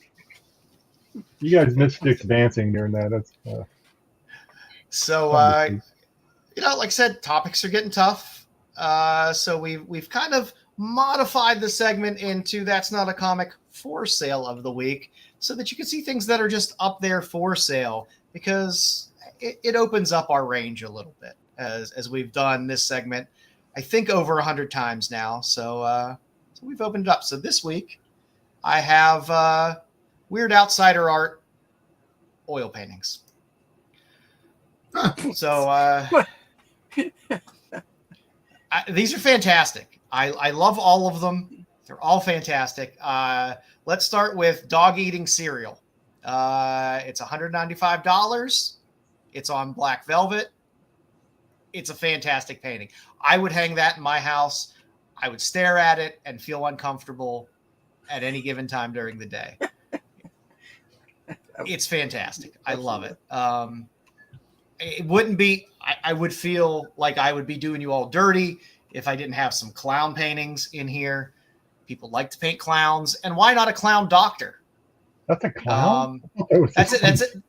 You guys missed Styx dancing during that. That's like I said, topics are getting tough. So we've kind of modified the segment into That's Not a Comic for Sale of the Week, so that you can see things that are just up there for sale, because it opens up our range a little bit as we've done this segment, I think, over 100 times now. So we've opened it up. So this week I have Weird Outsider Art oil paintings. So these are fantastic. I love all of them. They're all fantastic. Let's start with Dog Eating Cereal. It's $195. It's on black velvet. It's a fantastic painting. I would hang that in my house. I would stare at it and feel uncomfortable at any given time during the day. It's fantastic. I love it. It wouldn't be, I would feel like I would be doing you all dirty if I didn't have some clown paintings in here. People like to paint clowns, and why not a clown doctor? That's a clown? That's it.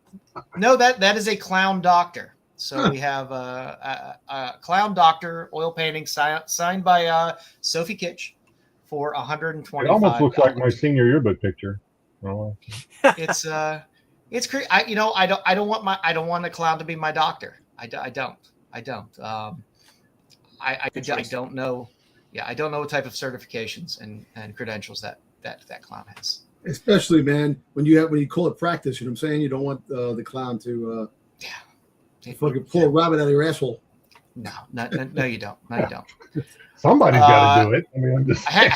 No, that is a clown doctor. So we have a clown doctor oil painting signed by Sophie Kitsch for $125. It almost looks like my senior yearbook picture. Oh. It's crazy. I don't want a clown to be my doctor. I don't. I don't know. Yeah, I don't know what type of certifications and credentials that clown has. Especially, man, when you call it practice, you know what I'm saying? You don't want the clown to fucking pull a rabbit out of your asshole. No, you don't. No, you don't. Somebody's got to do it. I mean, I'm just I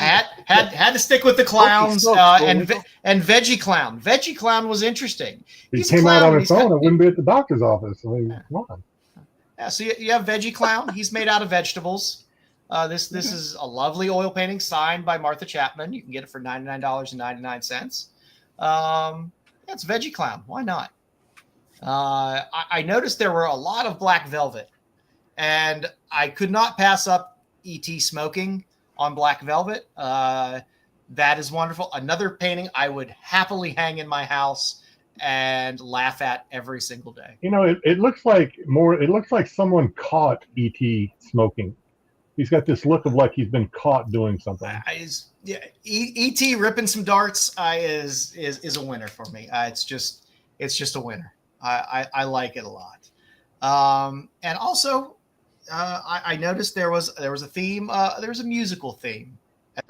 had to stick with the clowns and Veggie Clown. Veggie Clown was interesting. He came out on his own. I wouldn't be at the doctor's office. I mean, come on. Yeah, so you have Veggie Clown. He's made out of vegetables. This is a lovely oil painting signed by Martha Chapman. You can get it for $99.99. It's Veggie Clown. Why not? I noticed there were a lot of black velvet, and I could not pass up E.T. smoking on black velvet. That is wonderful. Another painting I would happily hang in my house and laugh at every single day. You know, it looks like someone caught E.T. smoking. He's got this look of like he's been caught doing something. E.T. ripping some darts is a winner for me. It's just a winner. I like it a lot. And also, I noticed there was a theme. There was a musical theme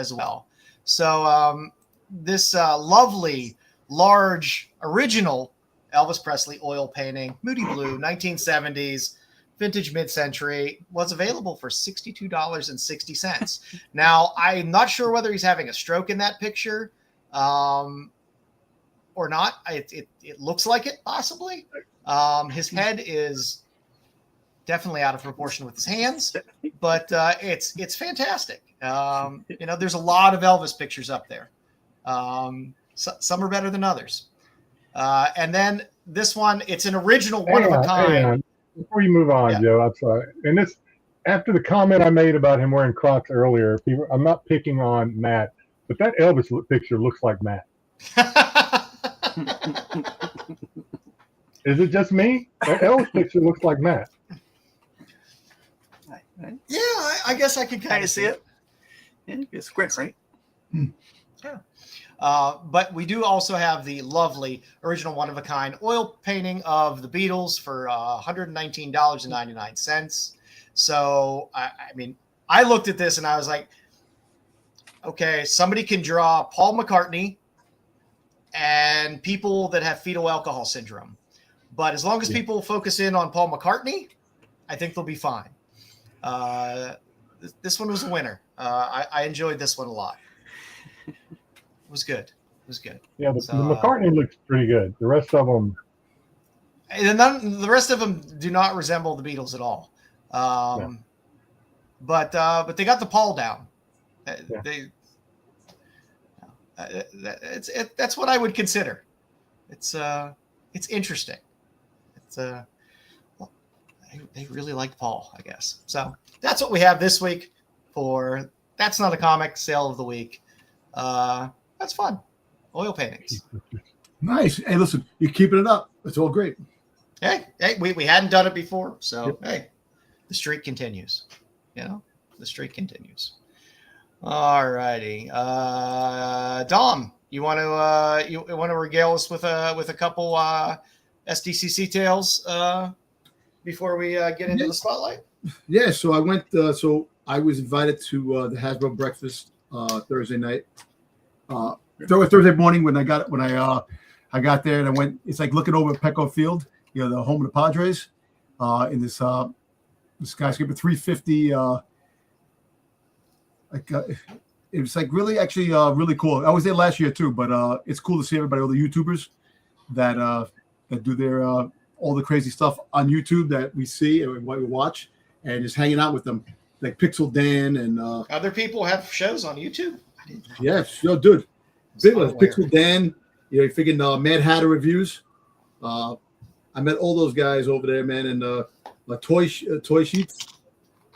as well. So this lovely, large, original Elvis Presley oil painting, Moody Blue, 1970s, vintage mid-century, was available for $62.60. Now, I'm not sure whether he's having a stroke in that picture or not. It looks like it, possibly. His head is definitely out of proportion with his hands, but it's fantastic. There's a lot of Elvis pictures up there. Some are better than others. And then this one, it's an original one of a kind. Before you move on, Joe, I'm sorry. And this, after the comment I made about him wearing Crocs earlier, I'm not picking on Matt, but that Elvis picture looks like Matt. Is it just me? That Elvis picture looks like Matt. Yeah, I guess I could kind of see it. Yeah, it's squint, right? Yeah. But we do also have the lovely original one-of-a-kind oil painting of the Beatles for $119.99. So, I mean, I looked at this and I was like, okay, somebody can draw Paul McCartney and people that have fetal alcohol syndrome. But as long as people focus in on Paul McCartney, I think they'll be fine. This one was a winner. I enjoyed this one a lot. was good. It was good. Yeah, the So, McCartney looks pretty good. The rest of them, and the rest of them do not resemble the Beatles at all. No. But they got the Paul down. Yeah. That's what I would consider. It's interesting. It's they really like Paul, I guess. So that's what we have this week for That's Not a Comic Sale of the Week. That's fun. Oil paintings. Nice. Hey, listen, you're keeping it up. It's all great. Hey, we hadn't done it before, so hey, the streak continues. The streak continues. All righty, Dom, you want to regale us with a couple SDCC tales before we get into the spotlight? Yeah. So I went. So I was invited to the Hasbro breakfast Thursday night. Thursday morning when I got there and I went. It's like looking over Petco Field, the home of the Padres, in this skyscraper 350. It was like really cool. I was there last year too, but it's cool to see everybody, all the YouTubers that do their all the crazy stuff on YouTube that we see and what we watch, and just hanging out with them, like Pixel Dan and other people have shows on YouTube. I didn't know. Yes, dude, big one. Pixel Dan, you're freaking Mad Hatter reviews. I met all those guys over there, man, and toy sheets.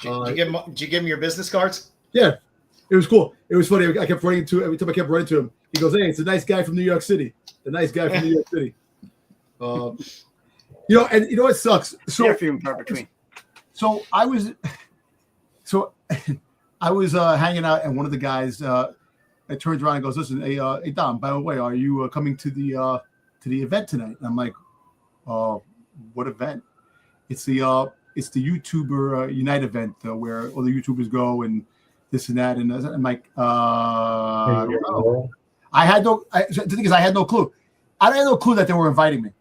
Did you give him your business cards? Yeah, it was cool. It was funny. I kept running to every time I kept running to him. He goes, "Hey, it's a nice guy from New York City. The nice guy from New York City." And you know what sucks? So few in between. So I was hanging out, and one of the guys turns around and goes, "Listen, hey Dom, by the way, are you coming to the event tonight?" And I'm like, "What event?" It's the YouTuber Unite event where all the YouTubers go and this and that. And I'm like, I don't know. The thing is, I had no clue. I had no clue that they were inviting me.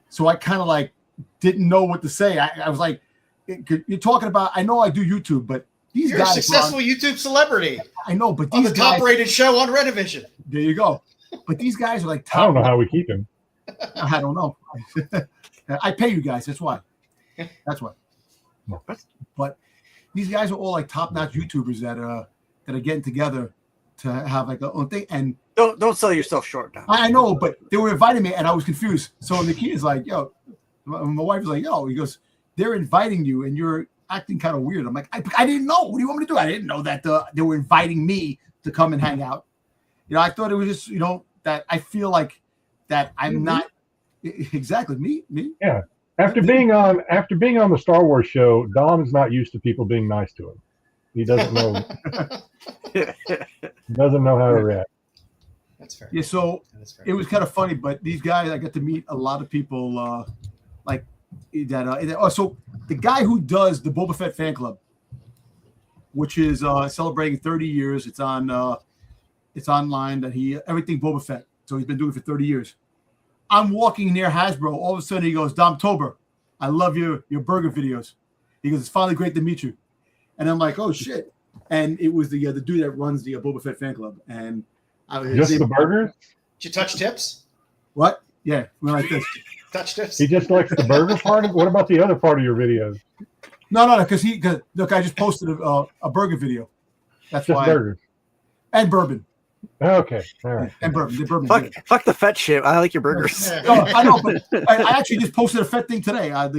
So I kind of like didn't know what to say. I was like, you're talking about, I know I do YouTube, but these You're guys. You're a successful YouTube celebrity. I know, but on these the top-rated show on Redivision. There you go. But these guys are like I don't know how we keep him. I don't know. I pay you guys. That's why. That's why. But these guys are all like top-notch YouTubers that are getting together to have like a own thing. And don't sell yourself short now. I know, but they were inviting me, and I was confused. So the kid is like, "Yo," my wife was like, "Yo," he goes, "They're inviting you, and you're acting kind of weird." I'm like, I didn't know. What do you want me to do? I didn't know that they were inviting me to come and hang out. I thought it was just that I feel like that I'm not exactly me. Yeah. After being on the Star Wars show, Dom is not used to people being nice to him. He doesn't know. Doesn't know how to react. That's fair. Yeah, so it was kind of funny, but these guys, I got to meet a lot of people like that. So the guy who does the Boba Fett fan club, which is celebrating 30 years, it's online. That everything Boba Fett. So he's been doing it for 30 years. I'm walking near Hasbro. All of a sudden, he goes, "Dom Tober, I love your burger videos." He goes, "It's finally great to meet you." And I'm like, "Oh shit!" And it was the dude that runs the Boba Fett fan club. And I was just the burgers. Did you touch tips? What? Yeah, we're like this. Touch tips. He just likes the burger part. What about the other part of your videos? No, because look, I just posted a burger video. That's just why. Burgers And bourbon. Okay, all right. And bourbon. Fuck the Fett shit. I like your burgers. No, I know, but I actually just posted a Fett thing today. I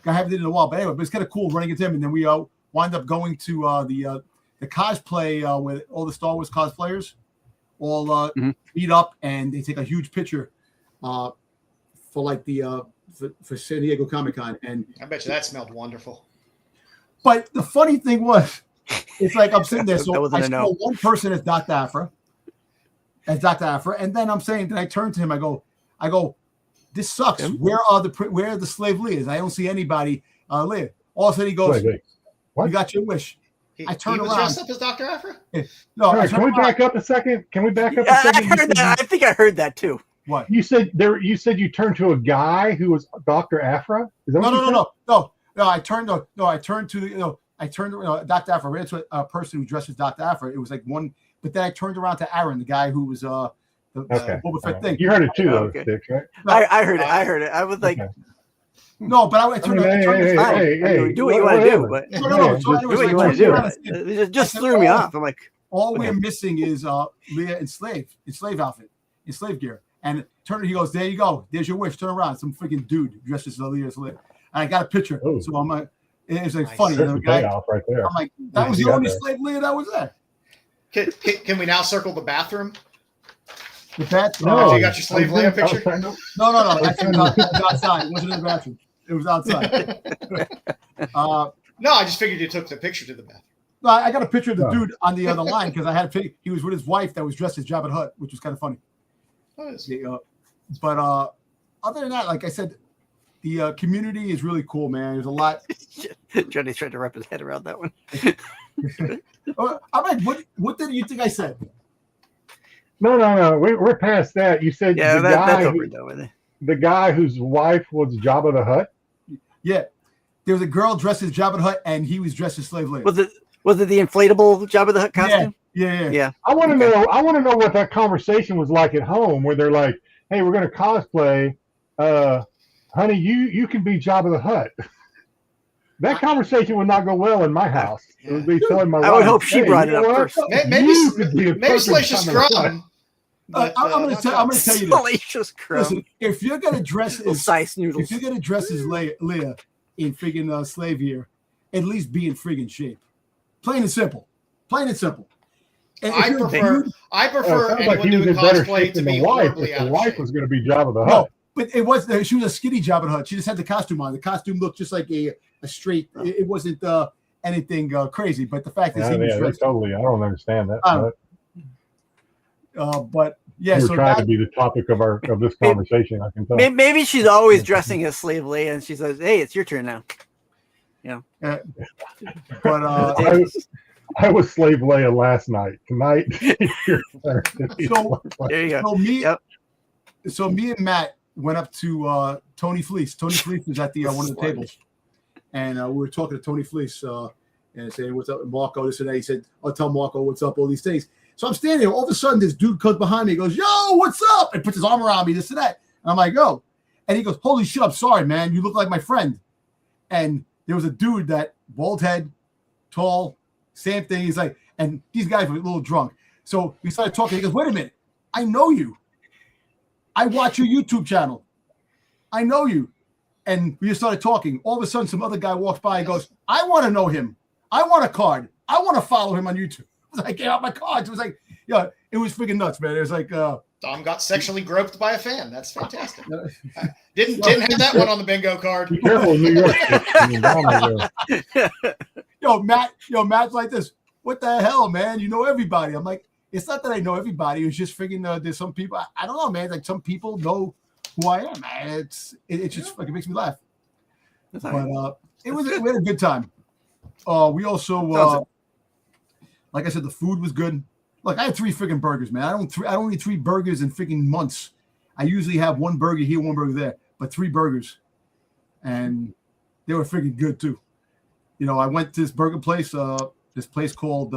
haven't did it in a while, but anyway, but it's kind of cool running into him. And then we wind up going to the cosplay with all the Star Wars cosplayers, all meet up, and they take a huge picture for like the for San Diego Comic-Con. And I bet you that smelled wonderful. But the funny thing was, it's like I'm sitting there, so I saw one person as Dr. Afra. And then I'm saying, then I turn to him, I go, "This sucks. Where are the slave Leahs? I don't see anybody Leah." All of a sudden he goes, "What? You got your wish." I turned around. Dressed up as Dr. Afra? No, right, can we back up a second? I heard that. I think I heard that too. What? You said you turned to a guy who was Dr. Afra? Is that No. I turned to Dr. Afra. I ran into a person who dresses Dr. Afra. It was like one, but then I turned around to Aaron, the guy who was the Boba Fett thing. You heard it too, though, Okay. Styx, right? I heard it. I heard it. I was like, Okay. No, but I turned around. Hey, do what you want to do, but No. So do what you want to do. It just threw me off. I'm like, all we're missing is Leia in slave outfit, in slave gear. And he goes, there you go. There's your wish. Turn around. Some freaking dude dressed as Leia. And I got a picture. Oh. So I'm like, it's like Nice. funny. There's The the guy, payoff right there. I'm like, that was You the got only there. slave Leia that was there. Can we now circle the bathroom? The bat? No, you got your slave Leia picture? No. I think it was outside. It wasn't in the bathroom. It was outside. No, I just figured you took the picture to the bathroom. No, I got a picture of the Oh. dude on the other line because I had a picture. He was with his wife that was dressed as Jabba the Hutt, which was kind of funny. But other than that, like I said, the community is really cool, man. There's a lot. Johnny's trying to wrap his head around that one. I'm like, what did you think I said? No. We're past that. You said Yeah, the that's guy over though. Isn't it? the guy whose wife was Jabba the Hutt. Yeah, there was a girl dressed as Jabba the Hutt, and he was dressed as Slave Leia. Was it the inflatable Jabba the Hutt costume? Yeah. I want to know. I want to know what that conversation was like at home, where they're like, "Hey, we're going to cosplay. Honey, you can be Jabba the Hutt." That conversation would not go well in my house. It would be telling my wife. I would hope she brought it up first. Maybe Salacious Crumb. I'm going to tell you this. Salacious crumb. Listen, if you're going to dress as Size noodles. if you're going to dress as Leia in friggin' slave gear, at least be in friggin' shape. Plain and simple. And I if you're a prefer dude- Sounds anyone like he was doing in better cosplay shape to than be the wife. horribly If out the of wife shape. was going to be Jabba the No, Hutt. but it was she was a skinny Jabba the Hutt. She just had the costume on. The costume looked just like a straight. It wasn't anything crazy. But the fact is, he was dressed. Totally. I don't understand that. But yeah, You're so trying that, to be the topic of this conversation. I can tell. Maybe she's always dressing as Slave Leia, and she says, "Hey, it's your turn now." but I was Slave Leia last night. Tonight, you're There you go. so me and Matt went up to Tony Fleece. Tony Fleece was at the one of the tables, and we were talking to Tony Fleece and saying, "What's up, Marco?" This and that. He said, "I'll tell Marco what's up." All these things. So I'm standing there. All of a sudden, this dude comes behind me. He goes, "Yo, what's up?" And puts his arm around me. This and that. And I'm like, "Yo," and he goes, "Holy shit! I'm sorry, man. You look like my friend." And there was a dude that bald head, tall, same thing. He's like, and these guys were a little drunk. So we started talking. He goes, "Wait a minute. I know you. I watch your YouTube channel. I know you." And we just started talking. All of a sudden, some other guy walks by and goes, "I want to know him. I want a card. I want to follow him on YouTube." I gave out my cards. It was like, yeah, it was freaking nuts, man. It was like, Tom got sexually groped by a fan. That's fantastic. Didn't have that one on the bingo card. Be careful in New York. Matt's like this. What the hell, man? You know everybody. I'm like, it's not that I know everybody. It's just freaking there's some people. I don't know, man. Like some people know who I am, man. It just like it makes me laugh. But we had a good time. We also like I said, the food was good. Look, I had 3 freaking burgers, man. I don't eat 3 burgers in freaking months. I usually have 1 burger here, 1 burger there, but 3 burgers, and they were freaking good too. You know, I went to this burger place, this place called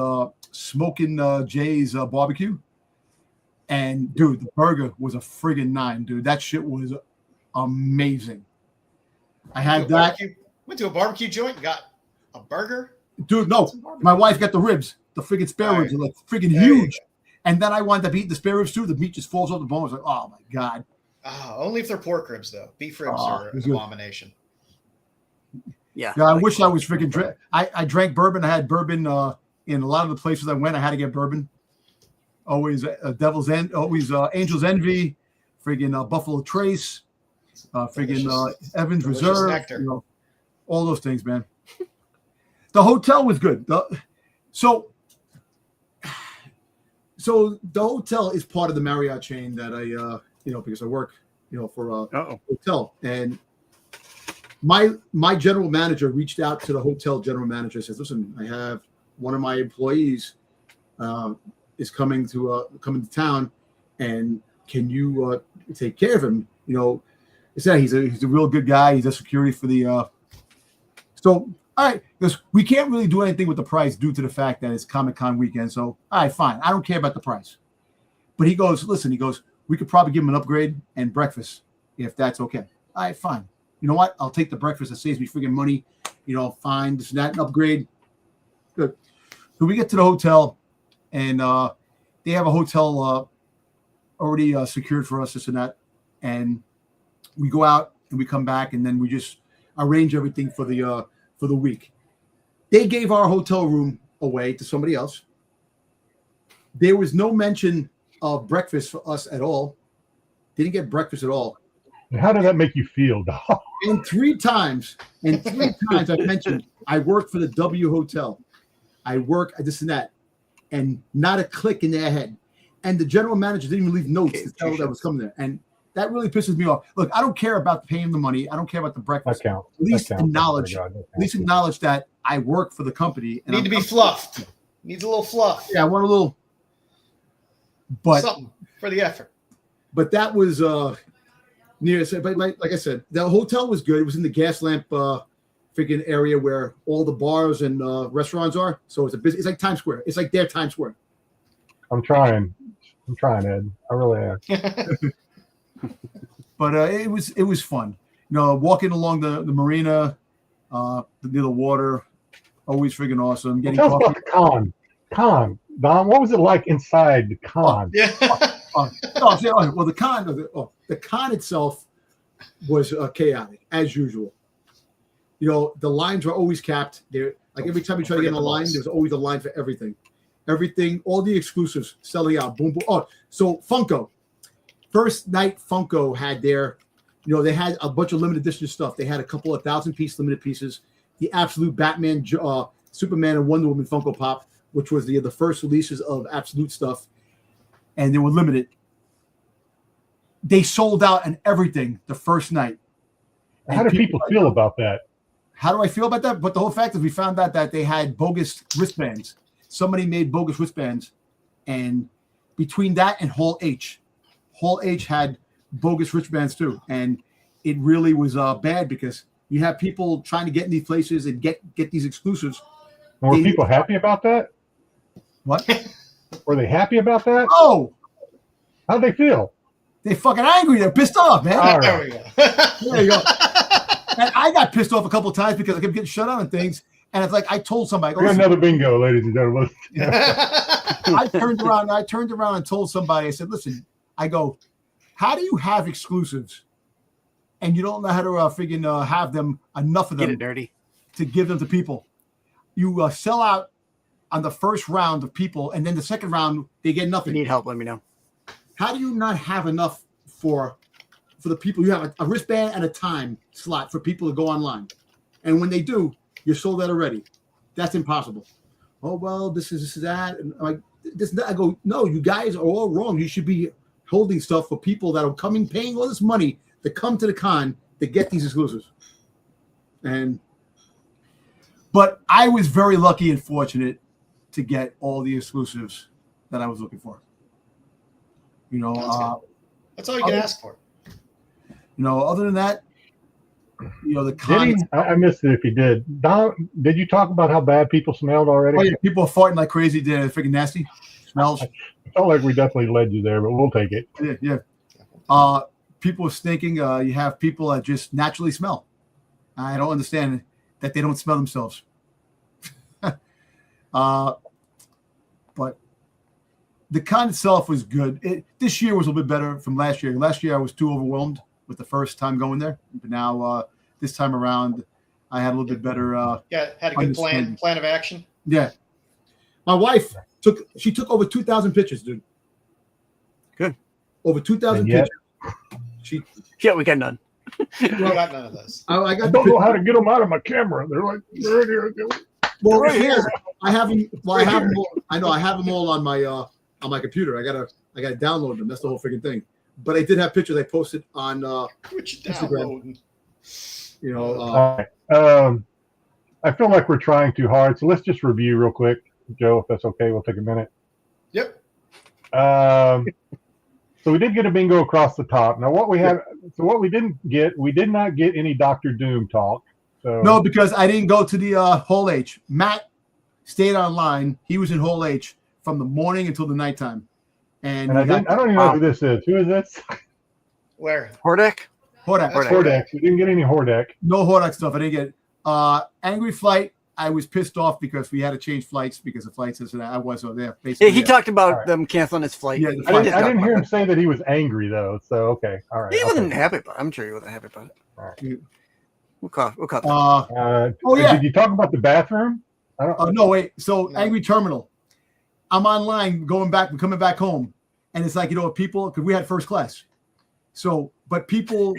Smoking Jay's Barbecue, and dude, the burger was a friggin' 9, dude. That shit was amazing. I had that. Went to a barbecue joint, got a burger. Dude, no, my wife got the ribs. The friggin' spare ribs are like friggin' huge. And then I wound up eating the spare ribs too. The meat just falls off the bone. I was like, oh my God. Only if they're pork ribs, though. Beef ribs are an abomination. Yeah. I wish I was freaking I drank bourbon. I had bourbon in a lot of the places I went. I had to get bourbon. Always Devil's End, always Angel's Envy, friggin' Buffalo Trace, friggin' Evans Reserve. You know, all those things, man. The hotel was good. So the hotel is part of the Marriott chain that I, because I work, for a hotel. And my general manager reached out to the hotel general manager and says, "Listen, I have one of my employees is coming to town, and can you take care of him?" He said he's a real good guy. He's a security for the. So all right, because we can't really do anything with the price due to the fact that it's Comic-Con weekend. So, all right, fine. I don't care about the price. But he goes, listen, we could probably give him an upgrade and breakfast if that's okay. All right, fine. You know what? I'll take the breakfast. It saves me freaking money. Fine. This and that, an upgrade. Good. So we get to the hotel, and they have a hotel already secured for us, this and that. And we go out and we come back, and then we just arrange everything for the week. They gave our hotel room away to somebody else. There was no mention of breakfast for us at all. Didn't get breakfast at all. And how did that make you feel, dog? And three times I mentioned I work for the W Hotel. I work at this and that. And not a click in their head. And the general manager didn't even leave notes to tell that was coming there. And that really pisses me off. Look, I don't care about paying the money. I don't care about the breakfast. At least acknowledge that I work for the company. And Need to be fluffed. Needs a little fluff. Yeah, I want a little. But something for the effort. But that was near. But like I said, the hotel was good. It was in the gas lamp freaking area where all the bars and restaurants are. So it's like Times Square. It's like their Times Square. I'm trying, Ed. I really am. But it was fun. Walking along the marina, near the water, always freaking awesome. Getting Tell us coffee. about the con. Don, what was it like inside the con? Well, the con itself was chaotic as usual. The lines were always capped. There, like every time you try to get in a line, there's always a line for everything. Everything, all the exclusives selling out. Boom, boom. Oh, so Funko. First night, Funko had their, they had a bunch of limited edition stuff. They had a couple of 1,000-piece limited pieces. The absolute Batman, Superman, and Wonder Woman Funko Pop, which was the first releases of absolute stuff, and they were limited. They sold out and everything the first night. And how do people feel about that? How do I feel about that? But the whole fact is we found out that they had bogus wristbands. Somebody made bogus wristbands, and between that and Hall H had bogus wristbands too, and it really was bad because you have people trying to get in these places and get these exclusives. Were people happy about that? What? Were they happy about that? Oh, how'd they feel? They fucking angry. They're pissed off, man. All right. There we go. There you go. And I got pissed off a couple of times because I kept getting shut out on things. And it's like I told somebody, We got another bingo, ladies and gentlemen. I turned around and told somebody, I said, listen, I go, how do you have exclusives and you don't know how to have them, enough of them Get it dirty. to give them to people? You sell out on the first round of people, and then the second round, they get If nothing. you need help, let me know. How do you not have enough for the people? You have a wristband and a time slot for people to go online. And when they do, you're sold out already. That's impossible. Oh, well, this is that. And I'm like, I go, no, you guys are all wrong. You should be holding stuff for people that are coming, paying all this money to come to the con to get these exclusives. But I was very lucky and fortunate to get all the exclusives that I was looking for. That's all you can ask for. Other than that, the con. Did he? I missed it if he did. Don, did you talk about how bad people smelled already? Oh, yeah, people are farting like crazy. They're freaking nasty. Smells. I felt like we definitely led you there, but we'll take it. Yeah. People are stinking. You have people that just naturally smell. I don't understand that they don't smell themselves. But the con itself was good. This year was a little bit better from last year. Last year I was too overwhelmed with the first time going there. But now this time around, I had a little bit better. Had a good plan of action. Yeah. My wife took over 2,000 pictures, dude. Good. Over 2,000 pictures. We got none. We got none of those. I don't know how to get them out of my camera. They're like, right here. Well, right here. I have them. Well, I have them. I know. I have them all on my computer. I gotta download them. That's the whole freaking thing. But I did have pictures I posted on Instagram. All right. I feel like we're trying too hard, so let's just review real quick, Joe. If that's okay, we'll take a minute. Yep. So we did get a bingo across the top. Now, what we did not get any Dr. Doom talk. So No, because I didn't go to the Hall H. Matt stayed online. He was in Hall H from the morning until the nighttime. And I don't even know who this is. Who is this? Where? Hordak? Hordak. That's Hordak. We didn't get any Hordak. No Hordak stuff. I didn't get it. Angry Flight. I was pissed off because we had to change flights because of flights. And I was over there. Basically, Yeah, he talked about Right. them canceling his flight. Yeah, He I did I talk didn't about hear him that. say that he was angry though. So okay, all right. He I'll wasn't take happy about it. I'm sure he wasn't happy about it. it. We'll cut that. Oh, yeah. Did you talk about the bathroom? I don't. No, wait. So No. Angry Terminal. I'm online coming back home. And it's like, people, because we had first class. So, but people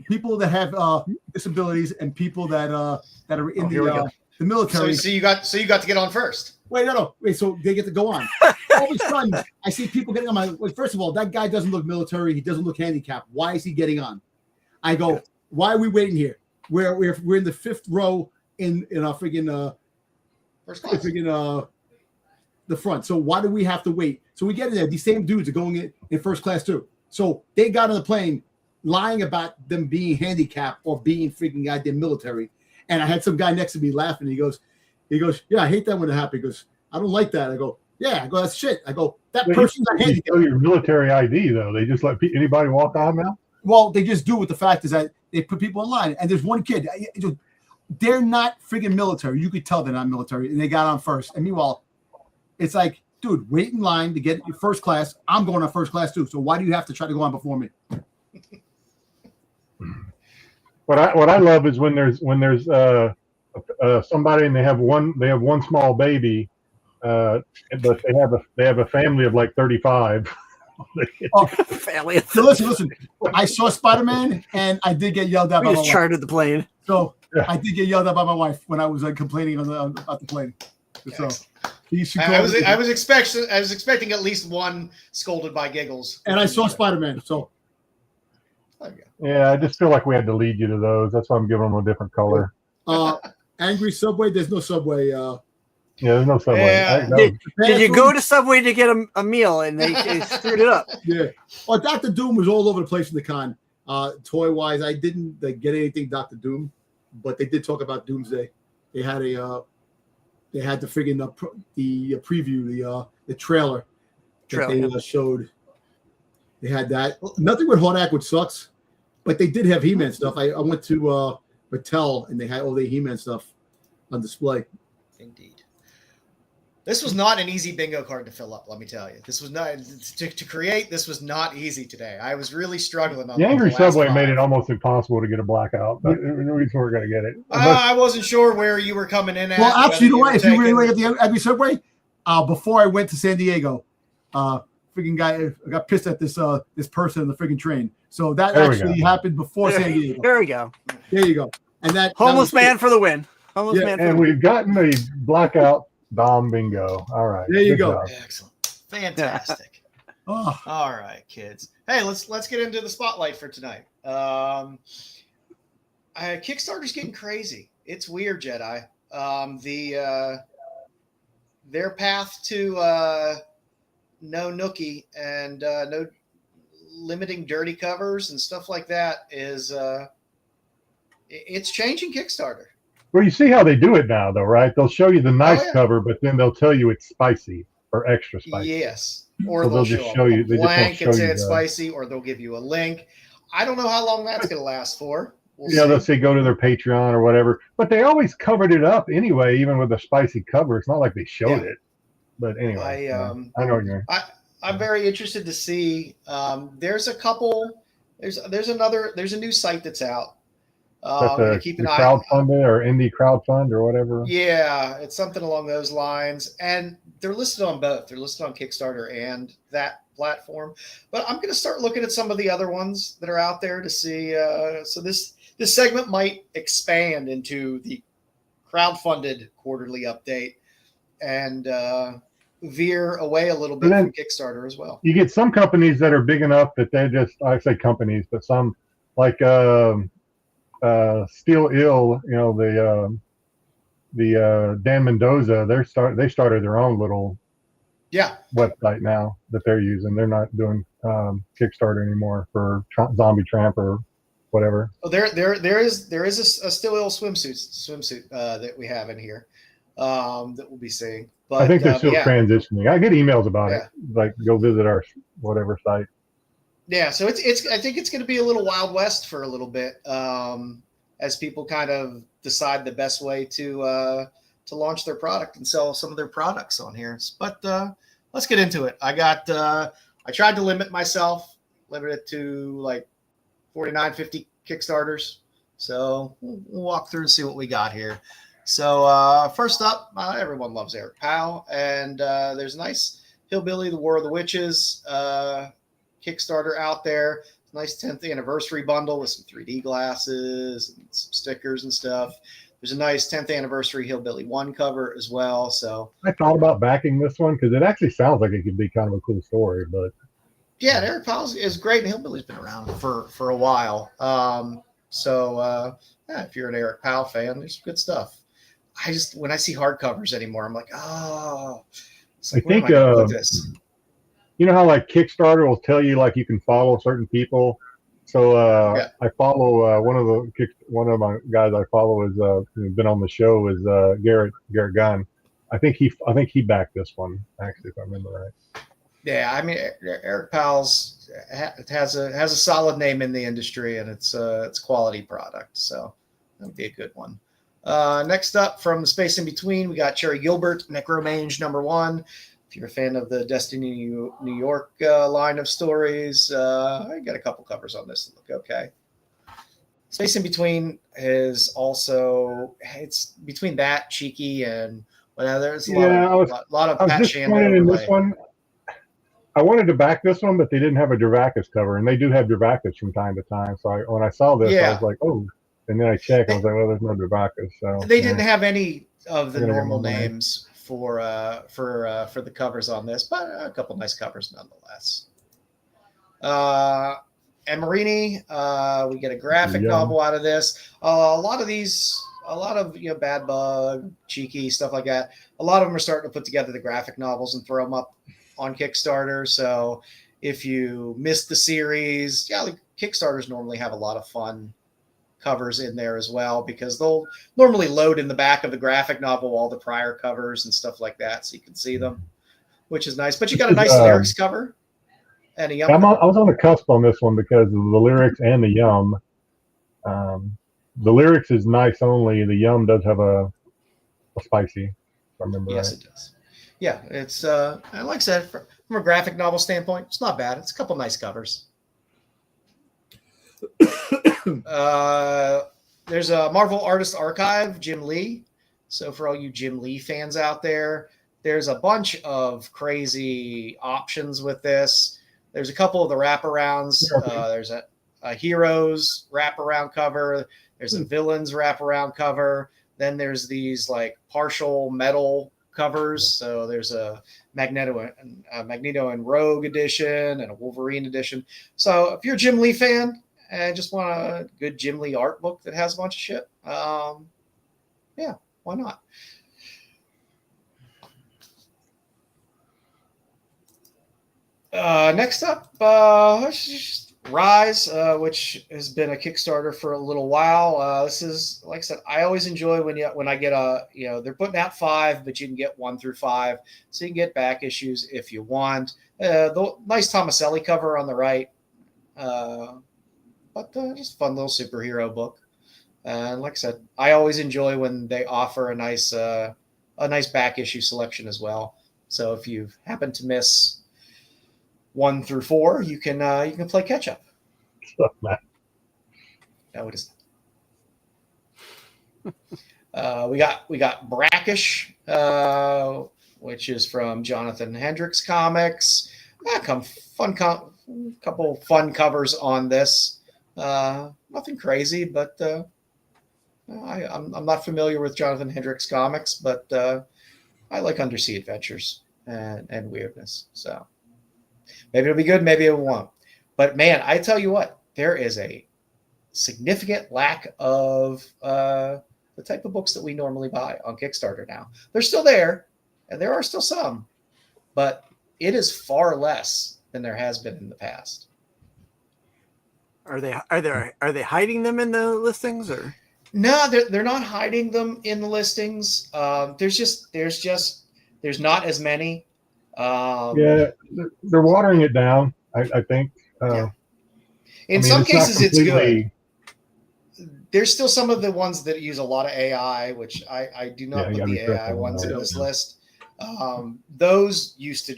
that have disabilities and people that are in here we go. the military. So you got to get on first. Wait, no. Wait, so they get to go on. All of a sudden, I see people getting on my. Well, first of all, that guy doesn't look military. He doesn't look handicapped. Why is he getting on? I go, why are we waiting here? We're in the fifth row in our freaking First class. the front. So why do we have to wait? So we get in there. These same dudes are going in first class too. So they got on the plane lying about them being handicapped or being freaking goddamn military. And I had some guy next to me laughing. He goes, yeah, I hate that when it happens. He goes, I don't like that. I go, yeah. I go, that's shit. I go, that But person's not you handicapped. show your military ID though. They just let anybody walk on now. Well, they just do it. The fact is that they put people in line. And there's one kid. They're not freaking military. You could tell they're not military. And they got on first. And meanwhile, it's like, dude, wait in line to get your first class. I'm going on first class too. So why do you have to try to go on before me? What I love is when there's somebody and they have one small baby, but they have a family of like 35. Family. So listen. I saw Spider-Man and I did get yelled at We by my just wife. chartered the plane. So Yeah. I did get yelled at by my wife when I was complaining about the plane. So I was expecting at least one scolded by giggles. and I saw Spider-Man. So There you go. Yeah, I just feel like we had to lead you to those. That's why I'm giving them a different color. Angry Subway. There's no Subway. Yeah, there's no Subway. Yeah. Did you go to Subway to get a meal and they screwed it up? Yeah. Well, Dr. Doom was all over the place in the con. Toy wise, I didn't get anything Dr. Doom, but they did talk about Doomsday. They had the friggin' the preview, the trailer that they showed. They had that. Nothing with Hordak, which sucks, but they did have He-Man stuff. I went to Mattel and they had all the He-Man stuff on display. Indeed. This was not an easy bingo card to fill up, let me tell you. This was not to create. This was not easy today. I was really struggling on The Angry the last Subway five. made it almost impossible to get a blackout. But we weren't going to get it. I wasn't sure where you were coming in at. Well, actually, you know what? If you really taking- like at the Angry Subway, before I went to San Diego, freaking guy got pissed at this person in the freaking train. So that There we actually go. happened before San Diego. There we go. There you go. And that Homeless that was man for the win. Homeless Yeah, man for And the win. we've gotten a blackout Dom bingo. All right. There you Good go. job. Excellent. Fantastic. Oh, All right, kids. Hey, let's get into the spotlight for tonight. Kickstarter's getting crazy. It's weird, Jedi. Their path to no nookie and no limiting dirty covers and stuff like that is it's changing Kickstarter. Well, you see how they do it now, though, right? They'll show you the nice yeah. cover, but then they'll tell you it's spicy or extra spicy. Yes. Or So they'll they'll show, just show you- a they just won't blank show and you say it's the- spicy, or they'll give you a link. I don't know how long that's going to last for. We'll You know, they'll see. say go to their Patreon or whatever, but they always covered it up anyway, even with a spicy cover. It's not like they showed Yeah. it. But anyway, I know what you're. I'm very interested to see. There's a couple. There's a new site that's out. That's I'm gonna the keep an eye. crowdfunded or indie crowdfund or whatever. Yeah, it's something along those lines, and they're listed on both. They're listed on Kickstarter and that platform. But I'm going to start looking at some of the other ones that are out there to see. So this segment might expand into the crowdfunded quarterly update and veer away a little bit And then- from Kickstarter as well. You get some companies that are big enough that they just, I say companies, but some like Steel Ill, you know, the Dan Mendoza, they started their own little Yeah, website now that they're using. They're not doing Kickstarter anymore for Zombie Tramp or whatever. Oh, there is a still ill swimsuit that we have in here that we'll be seeing. But I think they're still yeah, transitioning. I get emails about yeah. it, like go visit our whatever site. Yeah, so it's I think it's going to be a little Wild West for a little bit as people kind of decide the best way to launch their product and sell some of their products on here. But let's get into it. I tried to limit it to like 49, 50 Kickstarters. So we'll walk through and see what we got here. So first up, everyone loves Eric Powell, and there's a nice Hillbilly, the War of the Witches Kickstarter out there. Nice 10th anniversary bundle with some 3D glasses and some stickers and stuff. There's a nice 10th anniversary Hillbilly 1 cover as well. So I thought about backing this one because it actually sounds like it could be kind of a cool story. But yeah, Eric Powell is great, and Hillbilly's been around for a while. Yeah, if you're an Eric Powell fan, there's good stuff. When I see hardcovers anymore, I'm like, oh, it's like, I think where am I gonna put this? You know how like Kickstarter will tell you like you can follow certain people. So Yeah. I follow one of my guys I follow is who's been on the show is Garrett Gunn. I think he backed this one actually, if I remember right. Yeah, I mean Eric Powell's has a solid name in the industry, and it's quality product, so that would be a good one. Next up from the space in between, we got Cherry Gilbert, Necromange #1. If you're a fan of the Destiny New York line of stories, I got a couple covers on this that look okay. Space in between is also, it's between that Cheeky and whatever. There's a lot of I was Pat disappointed in this Shanda. one. I wanted to back this one, but they didn't have a Dravacus cover, and they do have Dravacus from time to time. So when I saw this, I was like, oh. And then I checked, I was like, well, there's no Dravacus. So they didn't have any of the They're gonna normal get more names for the covers on this, but a couple nice covers nonetheless. And Marini, we get a graphic novel out of this. A lot of Bad Bug, Cheeky, stuff like that. A lot of them are starting to put together the graphic novels and throw them up on Kickstarter. So if you missed the series, the Kickstarters normally have a lot of fun covers in there as well, because they'll normally load in the back of the graphic novel all the prior covers and stuff like that, so you can see them, which is nice. But you got a nice lyrics cover and a Yum. I was on the cusp on this one because of the lyrics and the Yum. The lyrics is nice only. The Yum does have a spicy, if I remember Yes, right. it does. Yeah, it's like I said, from a graphic novel standpoint, it's not bad. It's a couple nice covers. There's a Marvel Artist Archive, Jim Lee. So for all you Jim Lee fans out there, there's a bunch of crazy options with this. There's a couple of the wraparounds. There's a Heroes wraparound cover. There's a Villains wraparound cover. Then there's these like partial metal covers. So there's a Magneto and Rogue edition and a Wolverine edition. So if you're a Jim Lee fan and just want a good Jim Lee art book that has a bunch of shit, yeah, why not? Next up, Rise, which has been a Kickstarter for a little while. This is, like I said, I always enjoy when I get they're putting out 5, but you can get 1 through 5, so you can get back issues if you want. The nice Tomaselli cover on the right, but just a fun little superhero book. And like I said, I always enjoy when they offer a nice back issue selection as well. So if you happen to miss 1 through 4, you can play catch up. Matt. No, what is that? We got Brackish, which is from Jonathan Hendricks Comics. Couple fun covers on this. Nothing crazy, but I'm not familiar with Jonathan Hendricks Comics, but I like undersea adventures and weirdness. So maybe it'll be good, maybe it won't. But man, I tell you what, there is a significant lack of the type of books that we normally buy on Kickstarter now. They're still there, and there are still some, but it is far less than there has been in the past. Are they hiding them in the listings or? No, they're not hiding them in the listings. There's not as many. Yeah, they're watering it down. I think. Yeah. In I mean, some cases, it's good. completely- There's still some of the ones that use a lot of AI, which I do not Yeah, you put gotta the be careful AI on ones in those. this list. Those used to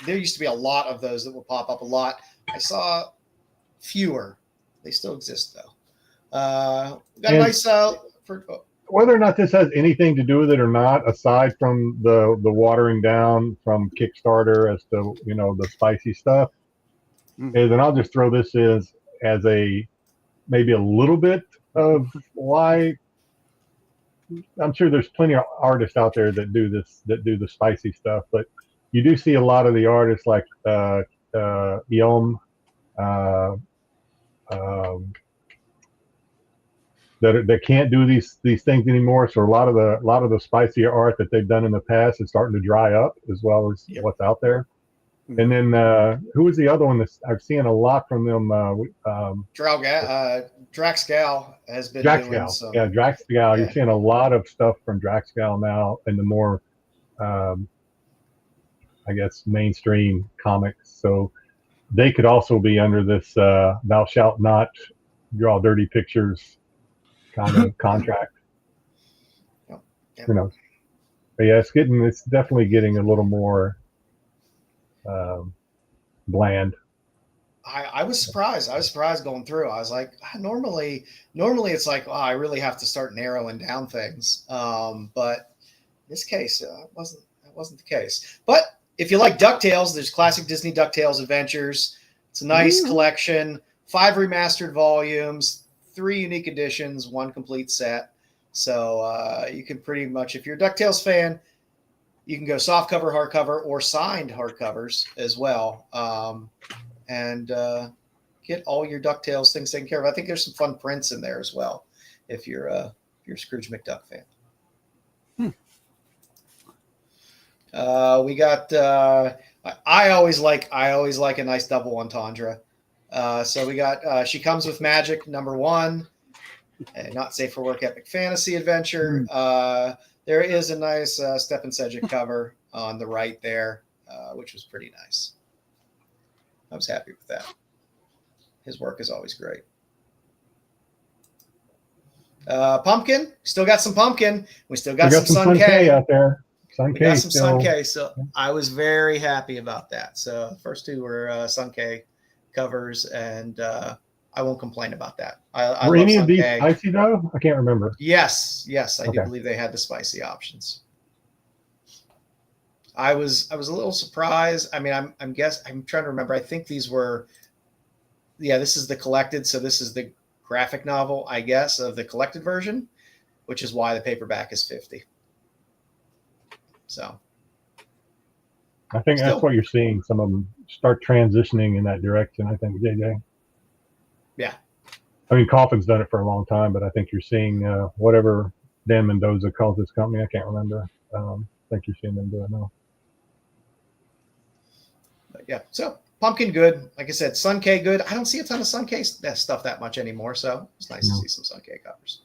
there used to be a lot of those that would pop up a lot. I saw fewer. They still exist though. Got a And- nice Whether or not this has anything to do with it or not, aside from the watering down from Kickstarter as to the spicy stuff, is, and I'll just throw this as a maybe a little bit of why. I'm sure there's plenty of artists out there that do the spicy stuff, but you do see a lot of the artists like Yom, that can't do these things anymore. So a lot of the spicier art that they've done in the past is starting to dry up, as well as what's out there. And then who was the other one that I've seen a lot from them? Draxgal has been doing some. Yeah, Draxgal. Yeah. You're seeing a lot of stuff from Draxgal now in the more, I guess, mainstream comics. So they could also be under this "thou shalt not draw dirty pictures" kind of contract. Yep. But yeah, it's definitely getting a little more bland. I was surprised. I was surprised going through. I was like, normally it's like, oh, I really have to start narrowing down things. But in this case, that wasn't the case. But if you like DuckTales, there's classic Disney DuckTales adventures. It's a nice collection, 5 remastered volumes, 3 unique editions, 1 complete set. So you can pretty much, if you're a DuckTales fan, you can go softcover, hardcover, or signed hardcovers as well, and get all your DuckTales things taken care of. I think there's some fun prints in there as well, if you're a Scrooge McDuck fan. We got. I always like a nice double entendre. So we got. She Comes with Magic #1, Not Safe for Work epic fantasy adventure. There is a nice Stephen Sedgwick cover on the right there, which was pretty nice. I was happy with that. His work is always great. Pumpkin, still got some Pumpkin. We still got some Sun K out there. We got some Sun K, so I was very happy about that. So first 2 were Sun K covers, and I won't complain about that. I Were love any Sun of these K. spicy though? I can't remember. Yes, I do Okay. believe they had the spicy options. I was a little surprised. I mean, I'm trying to remember. I think these were, this is the collected. So this is the graphic novel, I guess, of the collected version, which is why the paperback is $50. So I think that's what you're seeing. Some of them start transitioning in that direction. I think, JJ. Yeah. I mean, Coffin's done it for a long time, but I think you're seeing whatever Dan Mendoza calls this company. I can't remember. I think you're seeing them do it now. But yeah, so Pumpkin good. Like I said, Sun K good. I don't see a ton of Sun K stuff that much anymore, so it's nice to see some Sun K covers.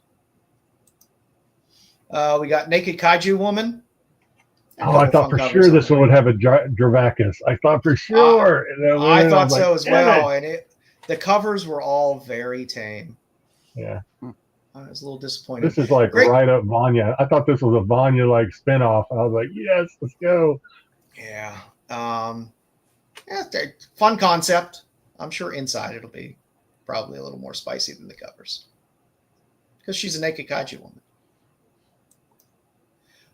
We got Naked Kaiju Woman. Oh, I thought for sure this one would have a Dravacus. I thought for sure. I thought so as well, and the covers were all very tame. Yeah. I was a little disappointed. This is like right up Vanya. I thought this was a Vanya like spinoff. I was like, yes, let's go. Yeah. Fun concept. I'm sure inside it'll be probably a little more spicy than the covers, because she's a naked kaiju woman.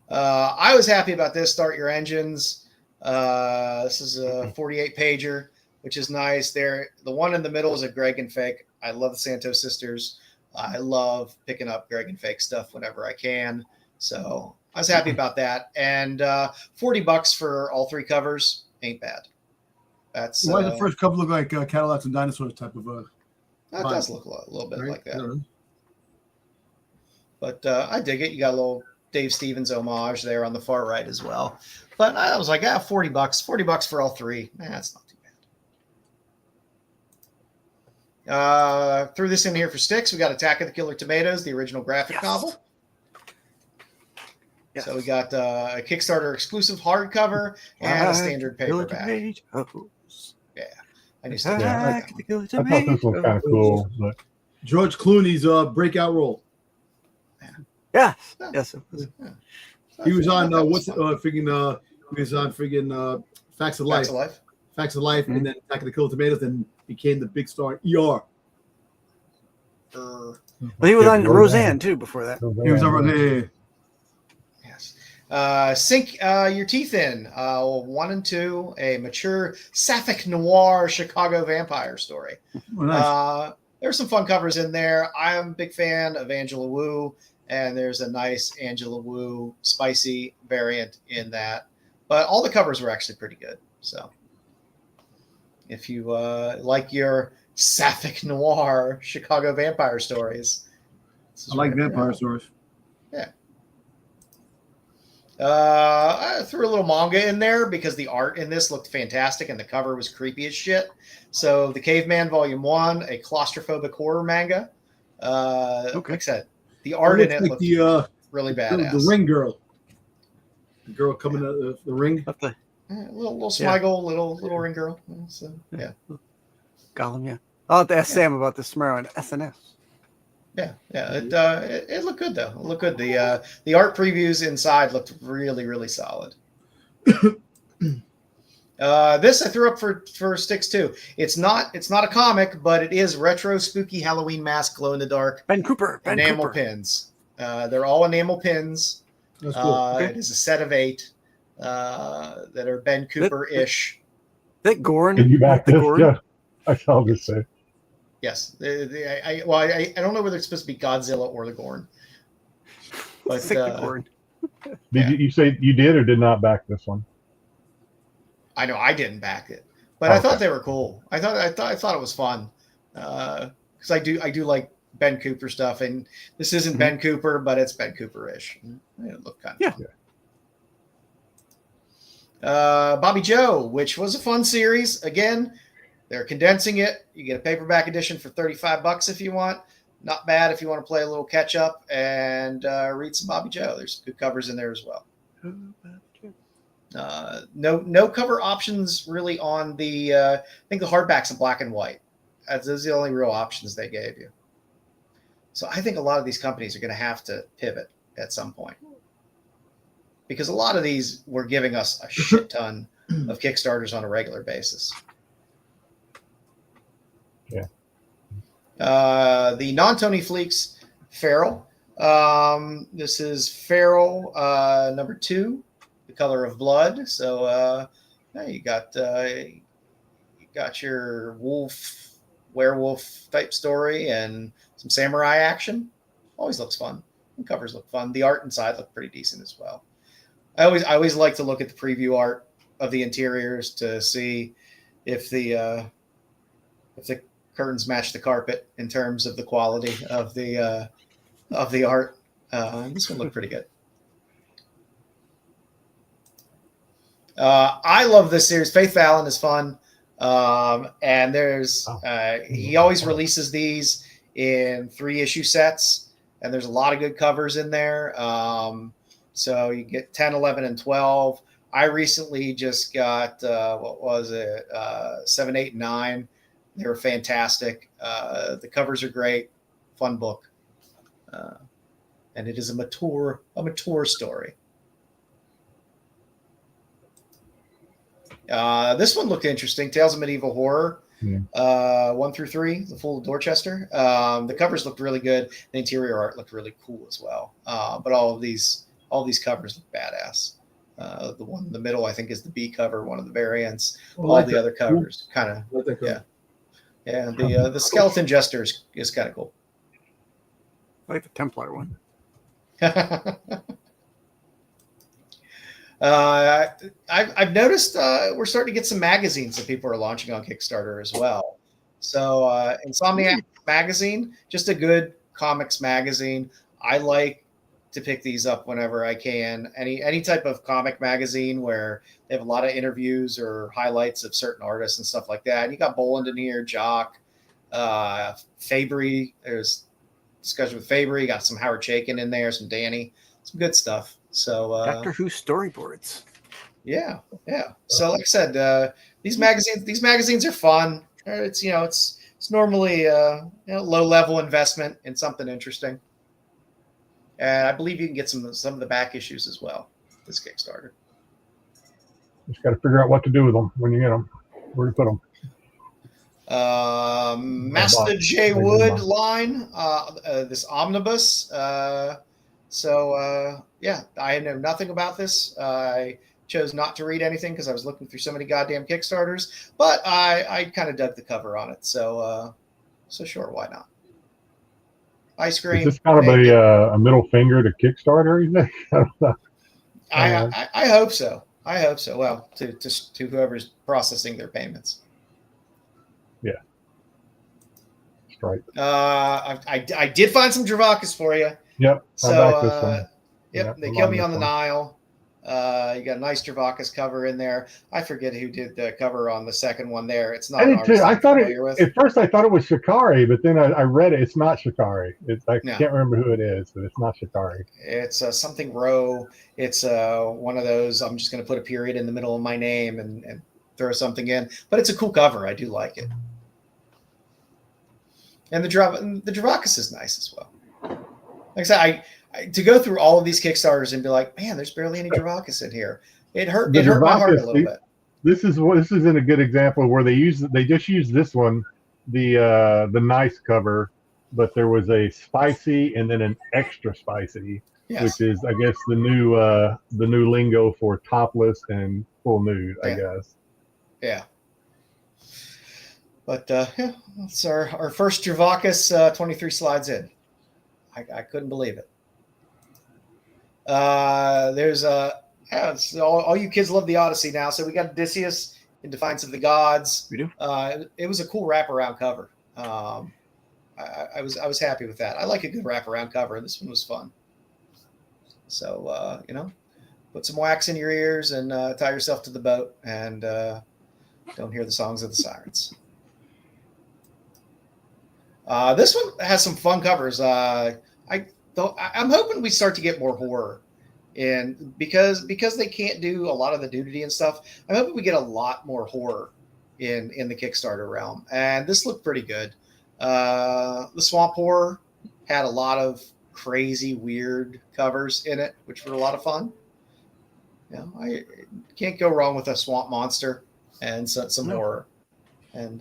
I was happy about this. Start Your Engines. This is a 48 pager, which is nice. The one in the middle is a Greg and Fake. I love the Santos sisters. I love picking up Greg and Fake stuff whenever I can. So I was happy about that. And $40 for all 3 covers ain't bad. That's why does the first cover look like Cadillacs and Dinosaurs type of that does look a little bit like that. But I dig it. You got a little Dave Stevens homage there on the far right as well. But I was like, $40 for all 3. That's not too Threw this in here for Styx. We got Attack of the Killer Tomatoes, the original graphic novel. Yes. So we got a Kickstarter exclusive hardcover and a standard paperback. Yeah, I need to Yeah, Attack the Killer I thought this was kind of cool, but George Clooney's breakout role. Yes. Yes. It was. He was on That what's fun. he was on friggin' Facts of Facts Life. of Life. Facts of Life, and then Attack of the Killer Tomatoes, and became the big star ER. Uh, Well, he was Yeah, on Roseanne too before that. He was over there. Yes. Sink your teeth in. 1 and 2, a mature sapphic noir Chicago vampire story. Oh, nice. There's some fun covers in there. I'm a big fan of Angela Wu, and there's a nice Angela Wu spicy variant in that. But all the covers were actually pretty good. So if you like your sapphic noir Chicago vampire stories, I like vampire stories. Yeah. I threw a little manga in there because the art in this looked fantastic and the cover was creepy as shit. So The Caveman Volume 1, a claustrophobic horror manga. Like I said, the art in it like looked really badass. The ring girl. The girl coming out of the ring. Little Smigel, little ring girl. So, yeah. Gollum, yeah. I'll have to ask Sam about this tomorrow on SNS. Yeah. It looked good though. It looked good. The art previews inside looked really, really solid. This I threw up for Styx too. It's not a comic, but it is retro spooky Halloween mask glow in the dark. Ben Cooper. Enamel pins. They're all enamel pins. That's cool. It is a set of 8 that are Ben Cooper-ish. That Gorn. can you back the this? Gorn? Yeah, I shall just say. Yes. I don't know whether it's supposed to be Godzilla or the Gorn. But The Gorn. Did you say you did or did not back this one? I know I didn't back it, but I thought they were cool. I thought it was fun because I do like Ben Cooper stuff, and this isn't Ben Cooper, but it's Ben Cooper-ish. It looked kind of fun. Bobby Joe, which was a fun series. Again, they're condensing it. You get a paperback edition for $35 if you want. Not bad if you want to play a little catch up and read some Bobby Joe. There's good covers in there as well. No cover options really on the. I think the hardbacks are black and white. Those are the only real options they gave you. So I think a lot of these companies are going to have to pivot at some point, because a lot of these were giving us a shit ton of Kickstarters on a regular basis. Yeah. The non-Tony Fleeks Feral. This is Feral number 2, The Color of Blood. So you got your werewolf type story and some samurai action. Always looks fun. The covers look fun. The art inside look pretty decent as well. I always like to look at the preview art of the interiors to see if the curtains match the carpet in terms of the quality of the art. This one looked pretty good. I love this series. Faith Fallon is fun. And there's he always releases these in 3-issue sets, and there's a lot of good covers in there. So you get 10, 11, and 12. I recently just got 7, 8, and 9. They were fantastic. The covers are great. Fun book. And it is a mature story. This one looked interesting. Tales of Medieval Horror, 1 through 3, the full Dorchester. The covers looked really good. The interior art looked really cool as well. But all these covers look badass. The one in the middle, I think, is the B cover, one of the variants. All the other covers, kind of, yeah. The Skeleton Jester is kind of cool. I like the Templar one. I've noticed we're starting to get some magazines that people are launching on Kickstarter as well. So Insomniac Magazine, just a good comics magazine. I like to pick these up whenever I can. Any type of comic magazine where they have a lot of interviews or highlights of certain artists and stuff like that. And you got Boland in here, Jock, Fabry, there's discussion with Fabry. Got some Howard Chaykin in there, some Danny, some good stuff. So Doctor Who storyboards. Yeah. So like I said, these magazines are fun. It's it's normally low level investment in something interesting, and I believe you can get some of the back issues as well. This Kickstarter. Just got to figure out what to do with them when you get them. Where to put them. Master J Wood line, this omnibus. Yeah, I know nothing about this. I chose not to read anything because I was looking through so many goddamn Kickstarters, but I kind of dug the cover on it. So sure, why not? Ice cream. Is this kind of a middle finger to Kickstarter, you think? I don't know. I hope so. I hope so. Well, to whoever's processing their payments. Yeah. Right. I did find some Dravakis for you. Yep. So they killed me on the Nile. You got a nice Dravakis cover in there. I forget who did the cover on the second one there. It's not. I thought at first I thought it was Shikari, but then I read it. It's not Shikari. I can't remember who it is, but it's not Shikari. It's something row. It's one of those. I'm just going to put a period in the middle of my name and throw something in. But it's a cool cover. I do like it. And the Dravakis is nice as well. Like I said, to go through all of these Kickstarters and be like, man, there's barely any Dravakis in here. It hurt my heart a little bit. This is a good example where they just used this one, the nice cover, but there was a spicy and then an extra spicy, which is I guess the new lingo for topless and full nude, I guess. Yeah. But it's our first Dravakis 23 slides in. I couldn't believe it. There's all you kids love the Odyssey now. So we got Odysseus in Defiance of the Gods. We do. It was a cool wraparound cover. I was happy with that. I like a good wraparound cover, and this one was fun. So put some wax in your ears and tie yourself to the boat, and don't hear the songs of the sirens. This one has some fun covers. I'm hoping we start to get more horror, and because they can't do a lot of the nudity and stuff, I'm hoping we get a lot more horror in the Kickstarter realm. And this looked pretty good. The Swamp Horror had a lot of crazy, weird covers in it, which were a lot of fun. I can't go wrong with a swamp monster and some horror. And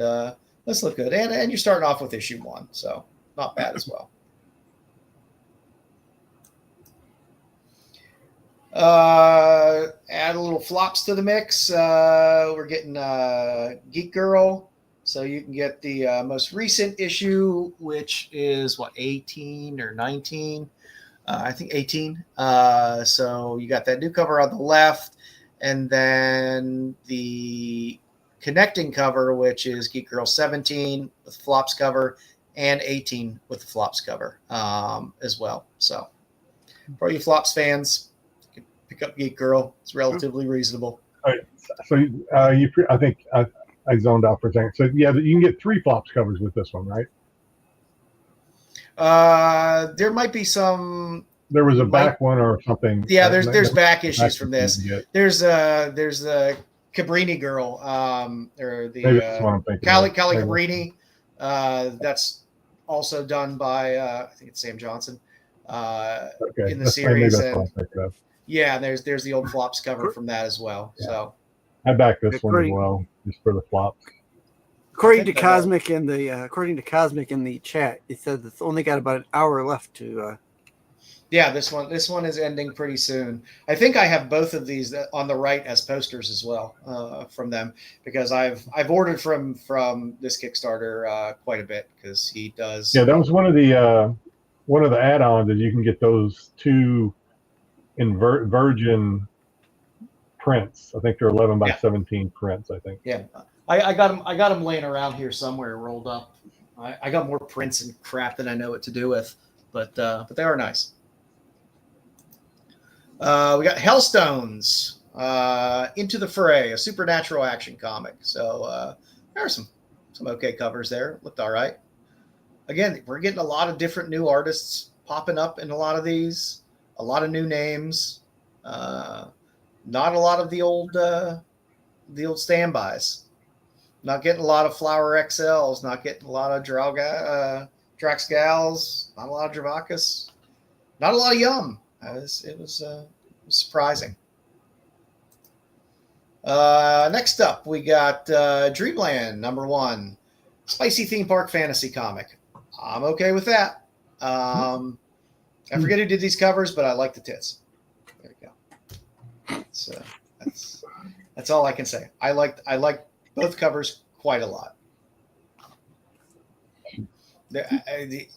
this looked good. And you're starting off with issue 1, so not bad as well. Add a little flops to the mix. We're getting Geek Girl, so you can get the most recent issue, which is 18 or 19? I think 18. So you got that new cover on the left, and then the connecting cover, which is Geek Girl 17 with flops cover, and 18 with the flops cover as well. So for you flops fans, pick up Geek Girl. It's relatively reasonable. All right. So I think I zoned out for a second. So yeah, you can get 3 flops covers with this one, right? There might be some. There was a back one or something. Yeah, there's back issues from this. There's the Cabrini Girl, or the Callie Cabrini. That's also done by I think it's Sam Johnson in the series. And yeah, there's the old flops cover from that as well. Yeah. So I back this one as well, just for the flops. According to Cosmic in the chat, it says it's only got about an hour left to. Yeah, this one is ending pretty soon. I think I have both of these on the right as posters as well from them, because I've ordered from this Kickstarter quite a bit, because he does. Yeah, that was one of the add-ons, is you can get those 2 in virgin prints. I think they're 11 by 17 prints. I think. Yeah, I got them laying around here somewhere rolled up. I got more prints and crap than I know what to do with, but they are nice. We got Hellstones, Into the Fray, a supernatural action comic. So there are some okay covers there. Looked all right. Again, we're getting a lot of different new artists popping up in a lot of these. A lot of new names. Not a lot of the old standbys. Not getting a lot of Flower XLs. Not getting a lot of Draxgals. Not a lot of Dravacus. Not a lot of Yum. It was surprising. Next up, we got Dreamland #1, spicy theme park fantasy comic. I'm okay with that. I forget who did these covers, but I like the tits. There you go. So that's all I can say. I like both covers quite a lot. Like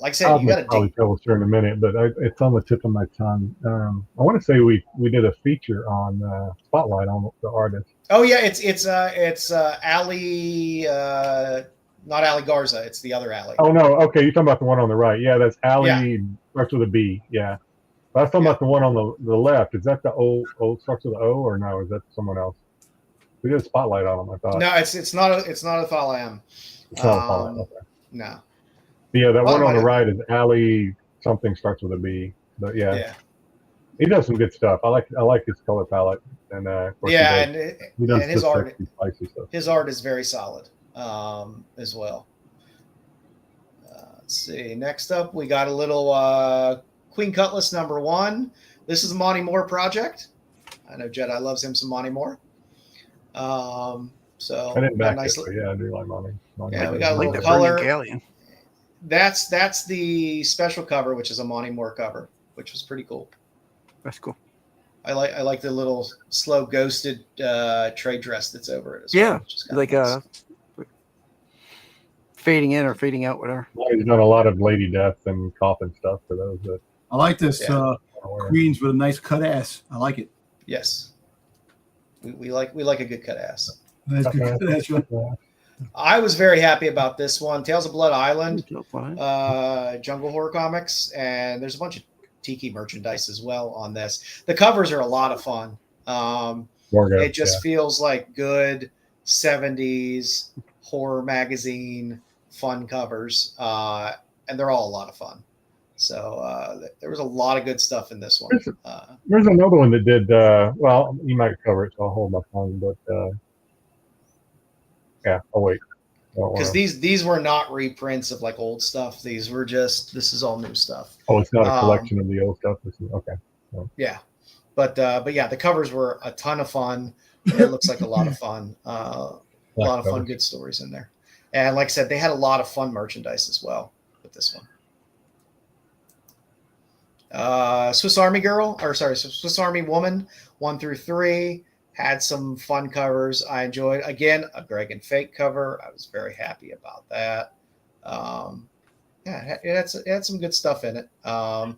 I said, you got to probably tell us here in a minute, but it's on the tip of my tongue. I want to say we did a feature on Spotlight on the artist. Oh yeah, it's Ali, not Ali Garza. It's the other Ali. Oh no, okay, you're talking about the one on the right. Yeah, that's Ali. Yeah. Starts with a B. Yeah, but I was talking about the one on the left. Is that the old starts with an O, or no? Is that someone else? We did a Spotlight on him. I thought. No, it's not a Thal M. It's not a Spotlight. Okay. No. Yeah, that one on the right is Ali. Something starts with a B. But yeah. He does some good stuff. I like his color palette, and his art. His art is very solid as well. Let's see. Next up, we got a little Queen Cutlass #1. This is a Monty Moore project. I know Jedi loves him some Monty Moore. So I didn't back it, but yeah, I do like Monty. Yeah, we got a little color. That's the special cover, which is a Monty Moore cover, which was pretty cool. That's cool. I like the little slow ghosted trade dress that's over it as well. Yeah, like nice. Fading in or fading out, whatever. Well, he's done a lot of Lady Death and coffin stuff for those that. I like this Queens with a nice cut ass. I like it. Yes, we like a good cut ass. That's good cut ass. Right? I was very happy about this one, Tales of Blood Island, Jungle Horror Comics, and there's a bunch of Tiki merchandise as well on this. The covers are a lot of fun. It just feels like good 70s horror magazine fun covers, and they're all a lot of fun. So there was a lot of good stuff in this one. There's another one that did, well, you might cover it, so I'll hold my tongue, but yeah, I'll wait. Because these were not reprints of like old stuff. These were this is all new stuff. Oh, it's not a collection of the old stuff. Okay. Yeah, but yeah, the covers were a ton of fun. It looks like a lot of fun. A lot of fun, good stories in there. And like I said, they had a lot of fun merchandise as well with this one. Swiss Army Woman 1 through 3. Had some fun covers. I enjoyed, again, a Greg and Fake cover. I was very happy about that. It had some good stuff in it.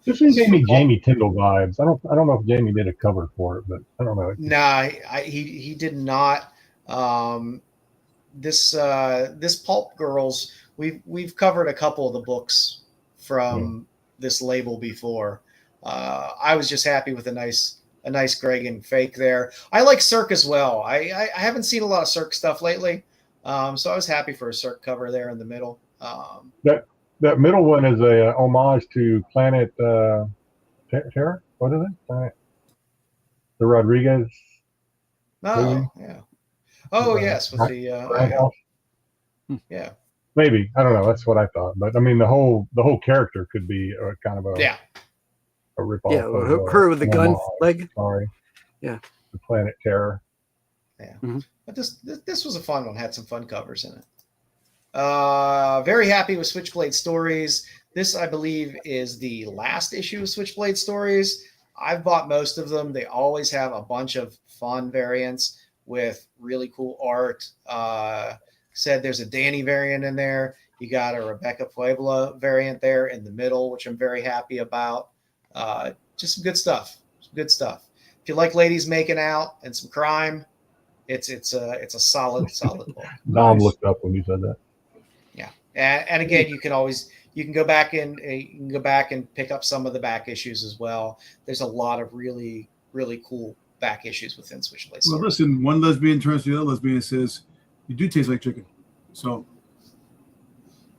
This one gave me Jamie Tyndall vibes. I don't know if Jamie did a cover for it, but I don't know. Nah, he did not. This Pulp Girls, we've covered a couple of the books from this label before. I was just happy with a nice Greg and Fake there. I like Cirque as well. I haven't seen a lot of Cirque stuff lately, so I was happy for a Cirque cover there in the middle. That middle one is a homage to Planet Terror. What is it? The Rodriguez. Oh yeah. Oh yes, with the yeah. Maybe, I don't know. That's what I thought. But I mean, the whole character could be a kind of a rip-off. Yeah, her with the gun leg. Sorry. Yeah. The Planet Terror. Yeah. Mm-hmm. But this was a fun one. Had some fun covers in it. Very happy with Switchblade Stories. This, I believe, is the last issue of Switchblade Stories. I've bought most of them. They always have a bunch of fun variants with really cool art. Said there's a Danny variant in there. You got a Rebecca Puebla variant there in the middle, which I'm very happy about. Just some good stuff. If you like ladies making out and some crime, it's a solid book. Dom looked up when you said that. Yeah, and again, you can go back and pick up some of the back issues as well. There's a lot of really, really cool back issues within Switchblade Stories. Well, listen, one lesbian turns to the other lesbian and says, "You do taste like chicken." So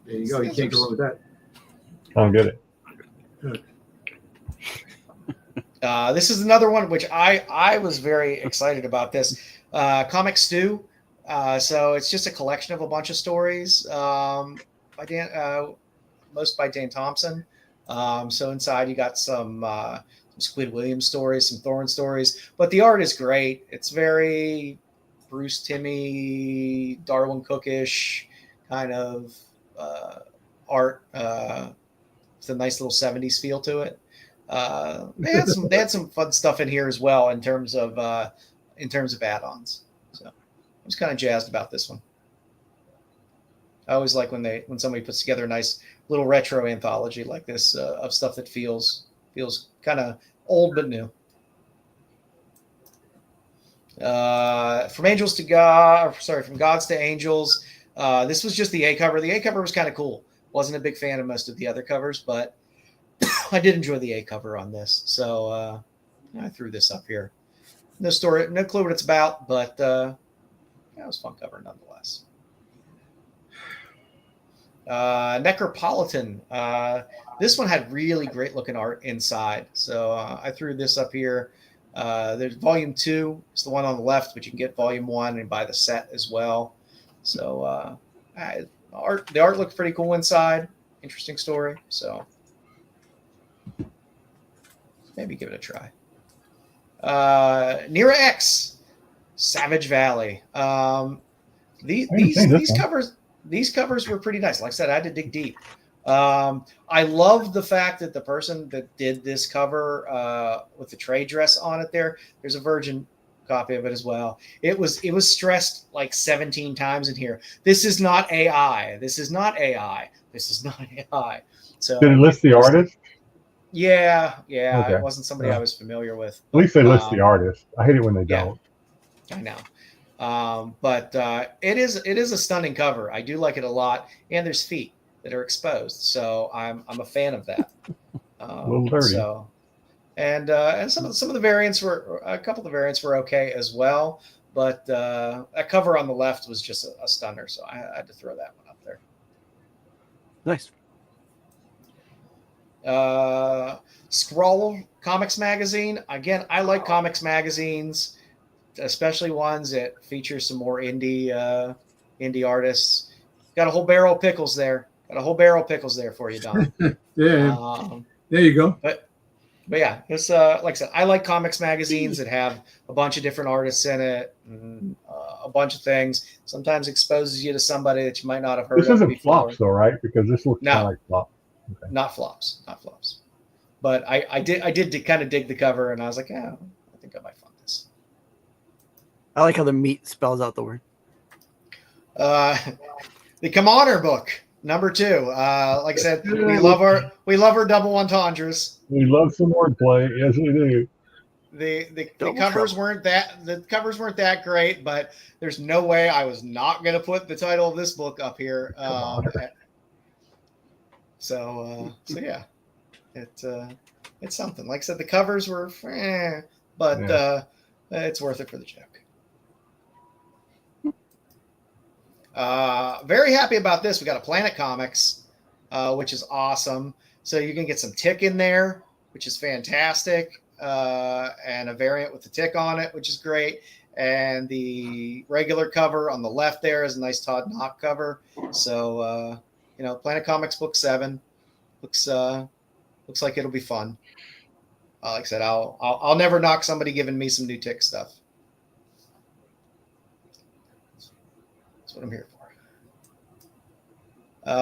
There you go. You can't go wrong with that. I don't get it. This is another one which I was very excited about this. Comic Stew. So it's just a collection of a bunch of stories by Dan, most by Dan Thompson. So inside you got some Squid Williams stories, some Thorne stories, but the art is great. It's very Bruce Timmey, Darwin Cookish kind of art. It's a nice little 70s feel to it. They had some fun stuff in here as well in terms of add-ons. So I was kind of jazzed about this one. I always like when somebody puts together a nice little retro anthology like this of stuff that feels kind of old but new. From Gods to Angels. This was just the A cover. The A cover was kind of cool. Wasn't a big fan of most of the other covers, but I did enjoy the A cover on this. So I threw this up here. No story, no clue what it's about, but it was a fun cover nonetheless. Necropolitan. This one had really great looking art inside. So I threw this up here. There's volume 2. It's the one on the left, but you can get volume 1 and buy the set as well. So the art looked pretty cool inside. Interesting story. So maybe give it a try. Nira X, Savage Valley. These covers were pretty nice. Like I said, I had to dig deep. I love the fact that the person that did this cover with the trade dress on it there's a virgin copy of it as well. It was stressed like 17 times in here. This is not AI. This is not AI. This is not AI. So did it list the artist? Yeah. Okay. It wasn't somebody I was familiar with. At least they list the artist. I hate it when they don't. I know. But it is a stunning cover. I do like it a lot. And there's feet that are exposed. So I'm a fan of that. A little dirty. So, and some of the variants a couple of the variants were okay as well. But that cover on the left was just a stunner. So I had to throw that one up there. Nice. Scroll Comics Magazine. Again, I like comics magazines, especially ones that feature some more indie artists. Got a whole barrel of pickles there. For you, Don. Yeah. There you go. But yeah, it's like I said, I like comics magazines that have a bunch of different artists in it, and, a bunch of things. Sometimes exposes you to somebody that you might not have heard This of isn't before. flops though, right? Because this looks kind of like flop. Okay. Not flops. But I did kind of dig the cover, and I was like, yeah, I think I might find this. I like how the meat spells out the word. The Commoner book, number 2. Like I said, we love our double entendres. We love some wordplay. Yes, we do. The covers weren't that great, but there's no way I was not going to put the title of this book up here. So yeah, it's something. Like I said, the covers were, but it's worth it for the joke. Very happy about this. We got a Planet Comics, which is awesome. So you can get some Tick in there, which is fantastic, and a variant with the Tick on it, which is great. And the regular cover on the left there is a nice Todd Knock cover. So Planet Comics book 7 looks like it'll be fun. Like I said, I'll never knock somebody giving me some new Tick stuff. That's what I'm here for.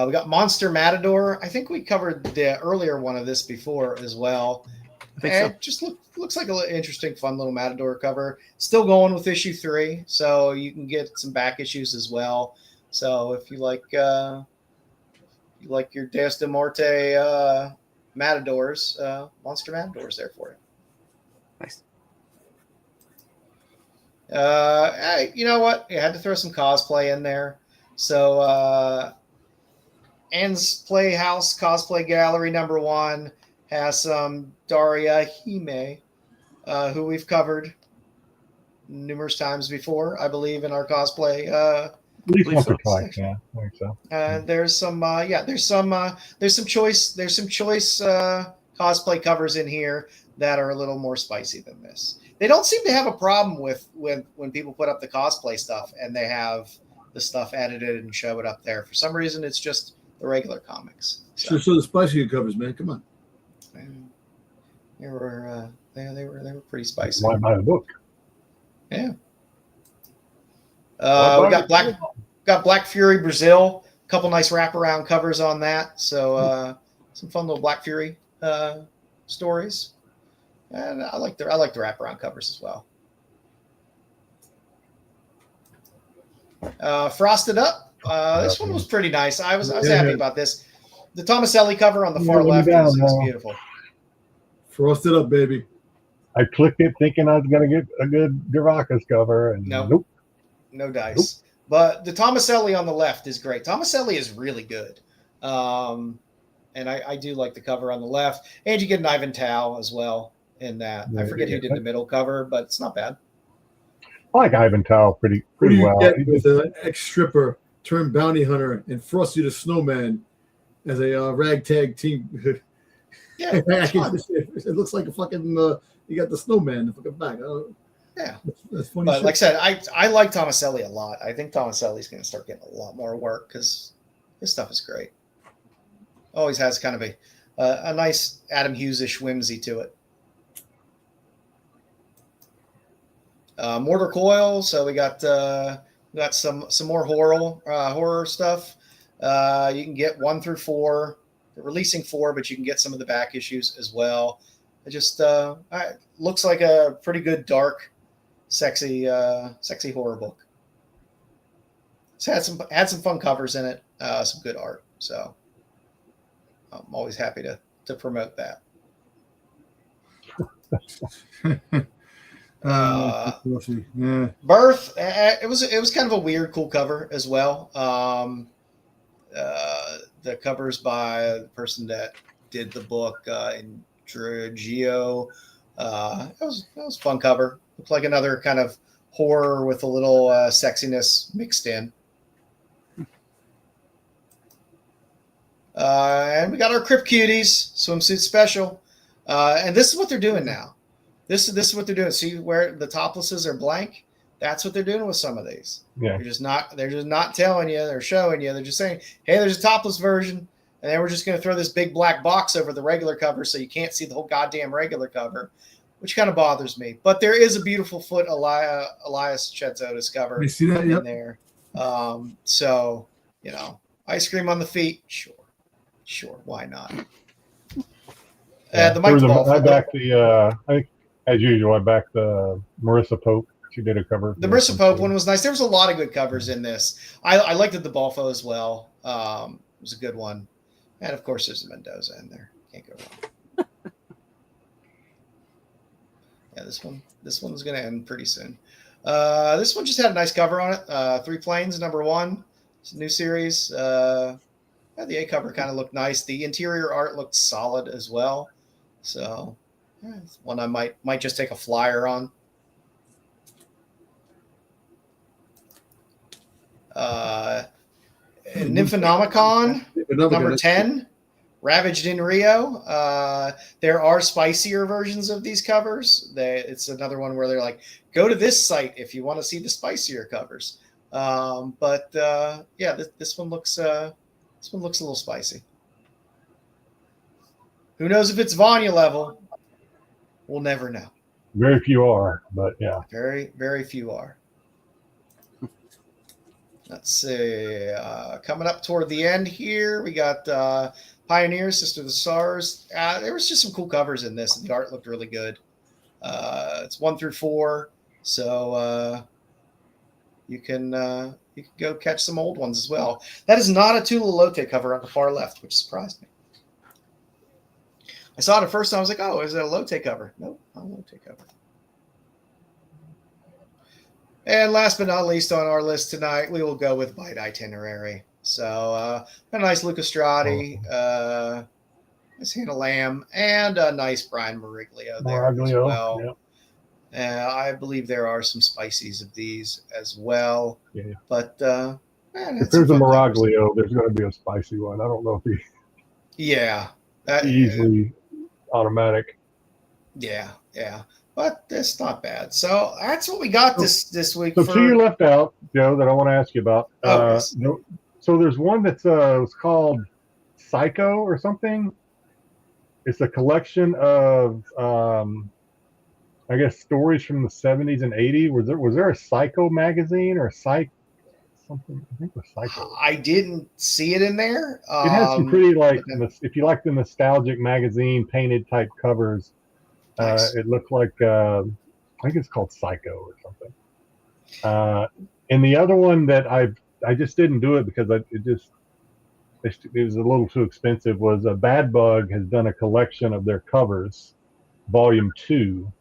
We got Monster Matador. I think we covered the earlier one of this before as well. I think so. It just looks like an interesting, fun little Matador cover. Still going with issue 3, so you can get some back issues as well. So if you like your Deus de Morte Matadors, Monster Matador's there for you. Nice. Hey, you know what? You had to throw some cosplay in there. So Ann's Playhouse Cosplay Gallery number 1 has some Daria Hime, who we've covered numerous times before, I believe, in our cosplay At least believe once so. or twice, yeah. I think so. There's some choice cosplay covers in here that are a little more spicy than this. They don't seem to have a problem with when people put up the cosplay stuff and they have the stuff edited and show it up there. For some reason, it's just the regular comics. So the spicy covers, man. Come on. They were pretty spicy. Why buy the book? Yeah. We got Black Fury Brazil. A couple nice wraparound covers on that. So some fun little Black Fury stories. And I like the wraparound covers as well. Frosted Up. This one was pretty nice. I was happy about this. The Tomaselli cover on the far left is beautiful. Frosted Up, baby. I clicked it thinking I was going to get a good Dravaka's cover, and nope. No dice. Nope. But the Tomaselli on the left is great. Tomaselli is really good. And I do like the cover on the left. And you get an Ivan Tao as well in that. I forget who did the middle cover, but it's not bad. I like Ivan Tao pretty well. Get with an ex-stripper turned bounty hunter and Frosty the Snowman as a ragtag team. Yeah, it looks like a fucking you got the snowman the fucking back. Yeah, that's funny. But shit. Like I said, I like Tomaselli a lot. I think Tomaselli's going to start getting a lot more work because his stuff is great. Always has kind of a nice Adam Hughes-ish whimsy to it. Mortar Coil. So we got some more horror stuff. You can get 1 through 4. They're releasing 4, but you can get some of the back issues as well. It just looks like a pretty good, dark, sexy horror book. It's had some fun covers in it, some good art. So I'm always happy to promote that. Yeah. Birth. It was kind of a weird, cool cover as well. The covers by the person that did the book in Dragio. It was a fun cover. Looked like another kind of horror with a little sexiness mixed in. And we got our Crypt Cuties swimsuit special. And this is what they're doing now. This is what they're doing. See where the toplesses are blank? That's what they're doing with some of these. Yeah. They're just not telling you, they're showing you. They're just saying, hey, there's a topless version. And then we're just going to throw this big black box over the regular cover so you can't see the whole goddamn regular cover, which kind of bothers me. But there is a beautiful foot Elias Chetzotis cover You see that? in Yep. there. So, ice cream on the feet. Sure. Why not? The Mike Ball. I backed I think, as usual, I backed the Marissa Pope. She did a cover. The Marissa Pope one was nice. There was a lot of good covers in this. I liked the Balfo as well. It was a good one. And, of course, there's a Mendoza in there. Can't go wrong. Yeah, this one's going to end pretty soon. This one just had a nice cover on it. 3 Planes, #1. It's a new series. The A cover kind of looked nice. The interior art looked solid as well. So, it's one I might just take a flyer on. Nymphonomicon, #10, Ravaged in Rio. There are spicier versions of these covers. It's another one where they're like, go to this site if you want to see the spicier covers. This one looks a little spicy. Who knows if it's Vanya level? We'll never know. Very few are, but yeah. Very, very few are. Let's see. Coming up toward the end here, we got Pioneer, Sister of the Stars. There was just some cool covers in this. The art looked really good. It's 1 through 4, so you can go catch some old ones as well. That is not a Tula Lotte cover on the far left, which surprised me. I saw it at first, and I was like, "Oh, is it a Lotte cover?" Nope, not a Lotte cover. And last but not least on our list tonight, we will go with Bite Itinerary. So a nice Luca Strati, nice Hannah Lamb, and a nice Brian Moriglio there as well. Yeah. I believe there are some spices of these as well. Yeah. But If there's a Miraglio, there's going to be a spicy one. I don't know if Yeah. easily automatic. Yeah. But it's not bad. So that's what we got this week. So two you left out, Joe, that I want to ask you about. Yes. So there's one that's was called Psycho or something. It's a collection of I guess stories from the 70s and 80s. Was there a Psycho magazine or a Psych something? I think it was Psycho. I didn't see it in there. It has some pretty if you like the nostalgic magazine painted type covers. Nice. It looked like I think it's called Psycho or something. And the other one that I just didn't do it because it was a little too expensive. Was Bad Bug has done a collection of their covers, Volume 2,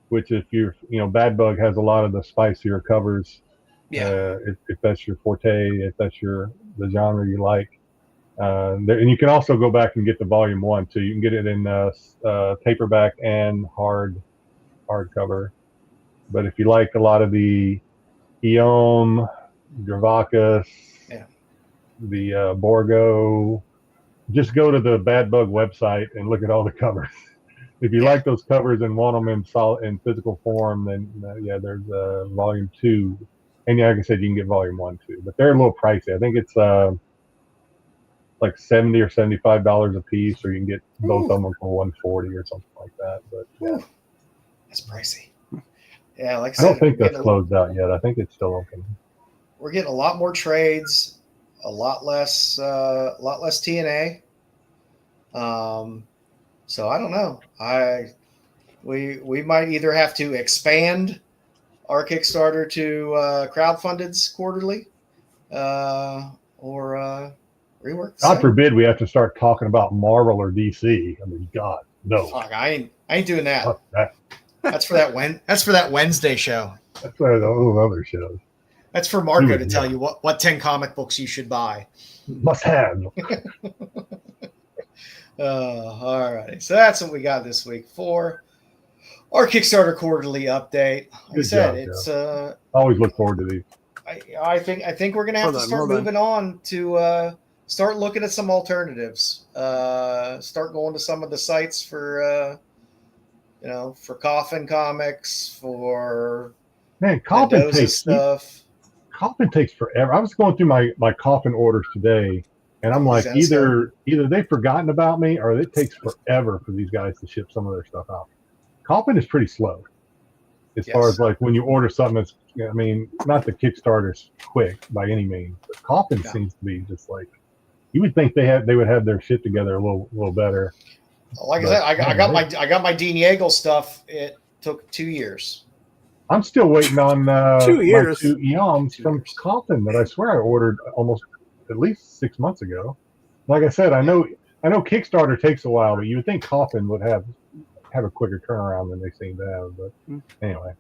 which Bad Bug has a lot of the spicier covers. Yeah. If that's your forte, if that's the genre you like. And you can also go back and get the Volume 1 too. You can get it in paperback and hardcover. But if you like a lot of the Eom, Dravacus, the Borgo, just go to the Bad Bug website and look at all the covers. If you like those covers and want them in physical form, then there's Volume 2. And like I said, you can get Volume 1 too. But they're a little pricey. I think it's like $70 or $75 a piece, or you can get both of them for $140 or something like that. But that's pricey. Yeah, like I don't think that's closed out yet. I think it's still open. We're getting a lot more trades, a lot less TNA. So I don't know. We might either have to expand our Kickstarter to crowdfundeds quarterly, or rework. God forbid we have to start talking about Marvel or DC. I mean, God, no. Fuck, I ain't doing that. Fuck that. That's for that Wednesday show. That's for those other shows. That's for Marco to tell you what 10 comic books you should buy. Must have. All right. So that's what we got this week for our Kickstarter quarterly update. Like I said, it's I always look forward to these. I think we're gonna have to start moving on to start looking at some alternatives. Start going to some of the sites for for Coffin Comics, for Coffin takes stuff. Coffin takes forever. I was going through my Coffin orders today, and I'm like, either they've forgotten about me, or it takes forever for these guys to ship some of their stuff out. Coffin is pretty slow as far as like when you order something that's, I mean, not the Kickstarter's quick by any means, but Coffin seems to be just like, you would think they would have their shit together a little better. Like I said, I got my Dean Yeagle stuff. It took 2 years. I'm still waiting on 2 years. my 2 Eons from Coffin that I swear I ordered almost at least 6 months ago. Like I said, I know Kickstarter takes a while, but you would think Coffin would have a quicker turnaround than they seem to have. But anyway,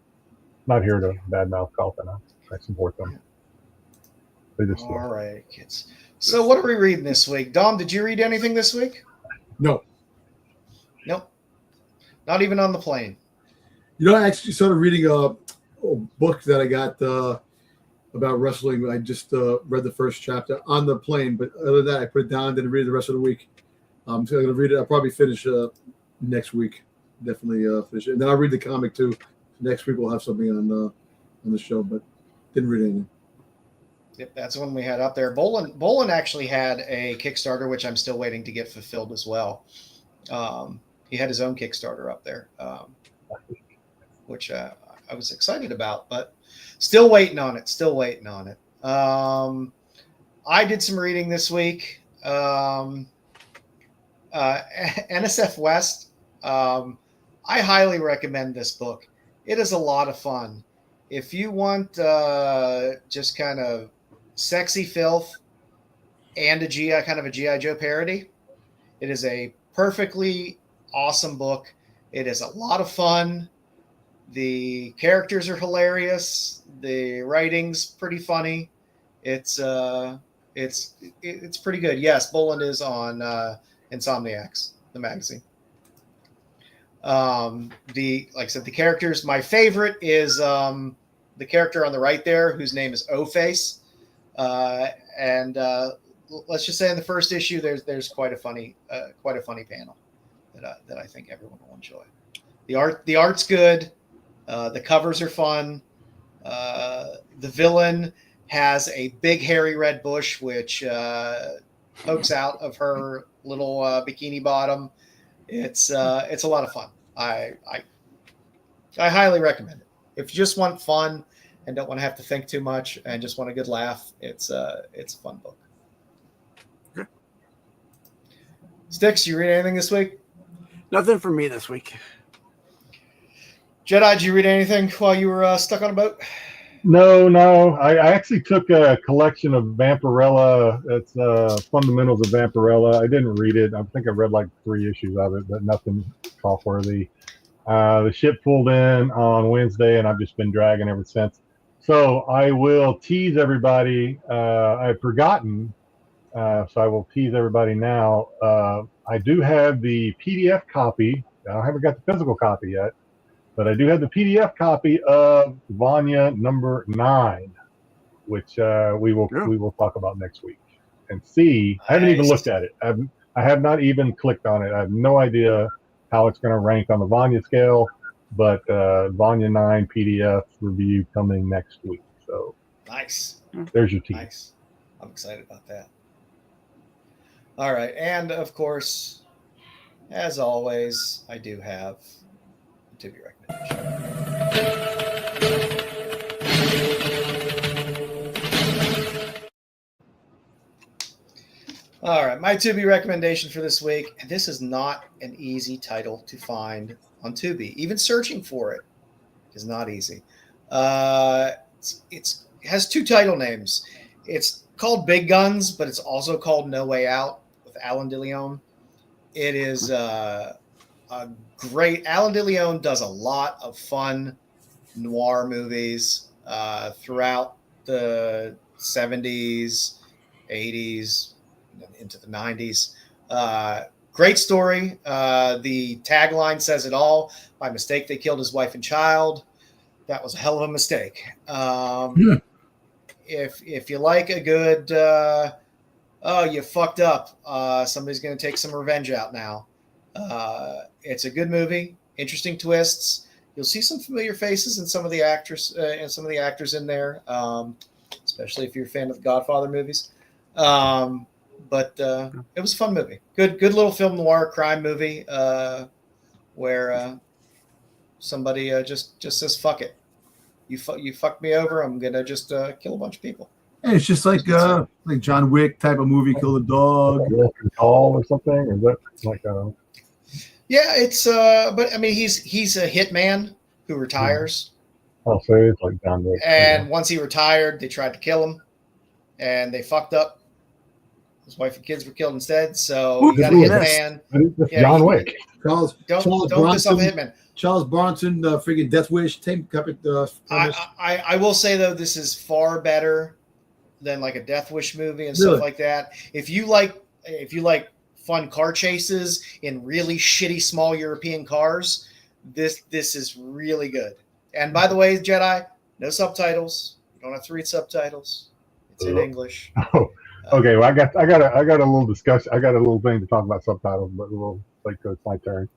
not here to badmouth Coffin. I support them. They just all right, kids. So what are we reading this week? Dom, did you read anything this week? No. Nope. Not even on the plane. I actually started reading a book that I got about wrestling. I just read the first chapter on the plane, but other than that, I put it down and didn't read it the rest of the week. So I'm going to read it. I'll probably finish next week. Definitely finish it. And then I'll read the comic too. Next week we'll have something on the show, but didn't read anything. Yep, that's one we had up there. Bolin actually had a Kickstarter, which I'm still waiting to get fulfilled as well. He had his own Kickstarter up there, which I was excited about, but still waiting on it. I did some reading this week. NSF West. I highly recommend this book. It is a lot of fun. If you want just kind of sexy filth and a G.I. Joe parody, it is a perfectly awesome book. It is a lot of fun. The characters are hilarious. The writing's pretty funny. It's pretty good. Yes, Bolin is on Insomniacs, the magazine. Like I said, the characters. My favorite is the character on the right there, whose name is O-Face. and let's just say in the first issue, there's quite a funny panel that I think everyone will enjoy. The art's good. The covers are fun. The villain has a big hairy red bush, which pokes out of her little bikini bottom. It's a lot of fun. I highly recommend it. If you just want fun and don't want to have to think too much and just want a good laugh, it's a fun book. Okay. Styx, you read anything this week? Nothing for me this week. Jedi, did you read anything while you were stuck on a boat? No. I actually took a collection of Vampirella. It's Fundamentals of Vampirella. I didn't read it. I think I read like 3 issues of it, but nothing cough-worthy. The ship pulled in on Wednesday, and I've just been dragging ever since. So I will tease everybody. I've forgotten, so I will tease everybody now. I do have the PDF copy. I haven't got the physical copy yet, but I do have the PDF copy of Vanya number 9, which we will talk about next week and see. I haven't even looked at it. I have not even clicked on it. I have no idea how it's going to rank on the Vanya scale, but Vanya 9 PDF review coming next week. So nice. There's your tease. Nice. I'm excited about that. All right, and of course, as always, I do have a to-be recommendation. All right, my Tubi recommendation for this week, and this is not an easy title to find on Tubi. Even searching for it is not easy. It has 2 title names. It's called Big Guns, but it's also called No Way Out with Alan DeLeon. It is a great. Alan DeLeon does a lot of fun noir movies throughout the 70s, 80s, into the 90s. Great story. The tagline says it all. By mistake, they killed his wife and child. That was a hell of a mistake. If you like a good, you fucked up, somebody's going to take some revenge out now. It's a good movie. Interesting twists. You'll see some familiar faces in some of the actors in there, especially if you're a fan of the Godfather movies. But it was a fun movie. Good little film noir crime movie where somebody just says, fuck it. You fucked me over. I'm going to just kill a bunch of people. Hey, it's just like John Wick type of movie, kill a dog. Call or something? Or is that like Yeah, it's but I mean he's a hitman who retires. I'll say it's like John Wick. And once he retired, they tried to kill him and they fucked up. His wife and kids were killed instead. So you got a hitman. John Wick. Charles Don't piss off a hitman. Charles Bronson, friggin' Death Wish. I will say though, this is far better than like a Death Wish movie and stuff like that. If you like fun car chases in really shitty small European cars, this is really good. And by the way, Jedi, no subtitles. You don't have to read subtitles. It's in English. Oh, okay. Well, I got a little discussion. I got a little thing to talk about subtitles, but we'll wait till it's my turn.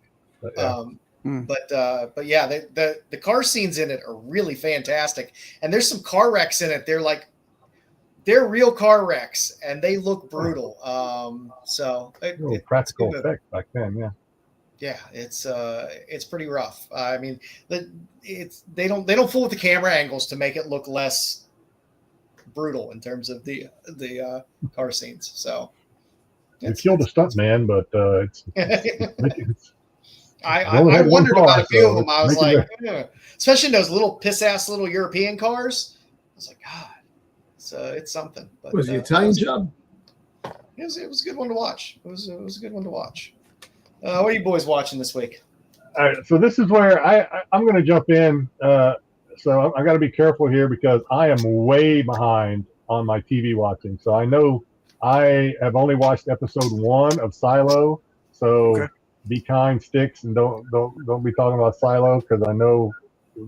But, yeah. But yeah, the car scenes in it are really fantastic, and there's some car wrecks in it. They're real car wrecks, and they look brutal. So it's practical effects back then, yeah. Yeah, it's pretty rough. I mean, they don't fool with the camera angles to make it look less brutal in terms of the car scenes. So you killed a stunt man, but it's I wondered about a few of them. I was like, especially in those little piss ass little European cars. I was like, God, it's something. But, was the Italian job? It was a good one to watch. It was a good one to watch. What are you boys watching this week? All right, so this is where I'm going to jump in. So I got to be careful here because I am way behind on my TV watching. So I know I have only watched episode 1 of Silo. So be kind, Styx, and don't be talking about Silo because I know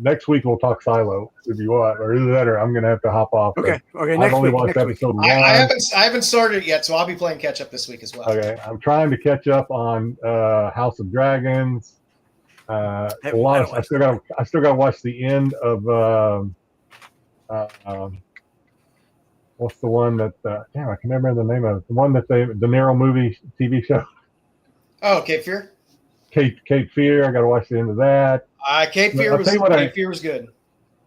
next week we'll talk Silo if you want, or either that, or I'm gonna have to hop off. Okay. I've Next only week. watched Next week. episode 1. I haven't started it yet, so I'll be playing catch up this week as well. Okay, I'm trying to catch up on House of Dragons. I still got to watch the end of what's the one that damn, I can never remember the name of it. The one that the Nero movie TV show. Oh, Cape Fear. Cape Fear. I got to watch the end of that. Cape Fear was good.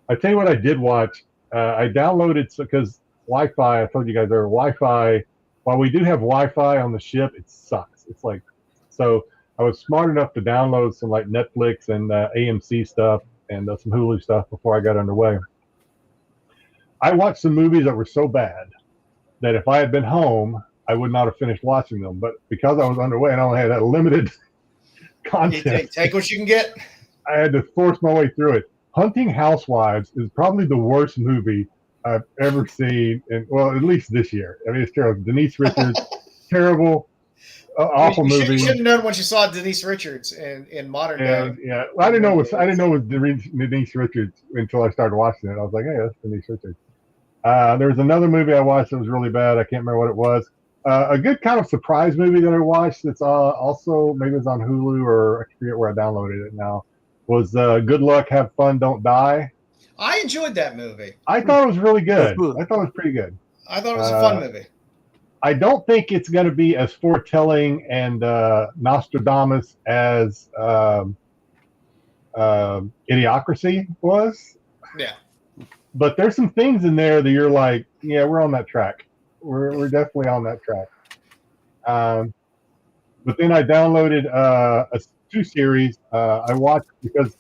I tell you what, I did watch. I downloaded because Wi-Fi. I told you guys there Wi-Fi. While we do have Wi-Fi on the ship, it sucks. It's like so. I was smart enough to download some like Netflix and AMC stuff and some Hulu stuff before I got underway. I watched some movies that were so bad that if I had been home, I would not have finished watching them. But because I was underway and I only had that limited content, take what you can get. I had to force my way through it. Hunting Housewives is probably the worst movie I've ever seen, at least this year. I mean, it's terrible. Denise Richards, terrible, awful movie. You should have known when you saw Denise Richards in modern day. Yeah, well, I didn't know it was Denise Richards until I started watching it. I was like, hey, that's Denise Richards. There was another movie I watched that was really bad. I can't remember what it was. A good kind of surprise movie that I watched that's also maybe it's on Hulu or I forget where I downloaded it now. Was Good Luck, Have Fun, Don't Die. I enjoyed that movie. I thought it was really good. I thought it was pretty good. I thought it was a fun movie. I don't think it's going to be as foretelling and Nostradamus as Idiocracy was. Yeah. But there's some things in there that you're like, yeah, we're on that track. We're definitely on that track. But then I downloaded two series I watched because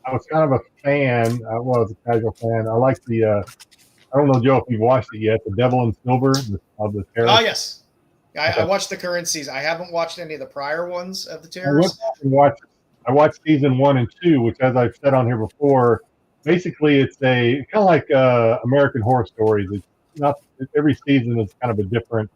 I was kind of a fan. I was a casual fan. I like the I don't know, Joe, if you've watched it yet, The Devil in Silver of the Terror. Oh, yes. I watched the current season. I haven't watched any of the prior ones of the Terrors. I watched season 1 and 2, which, as I've said on here before, basically it's kind of like American Horror Stories. It's not every season is kind of a different.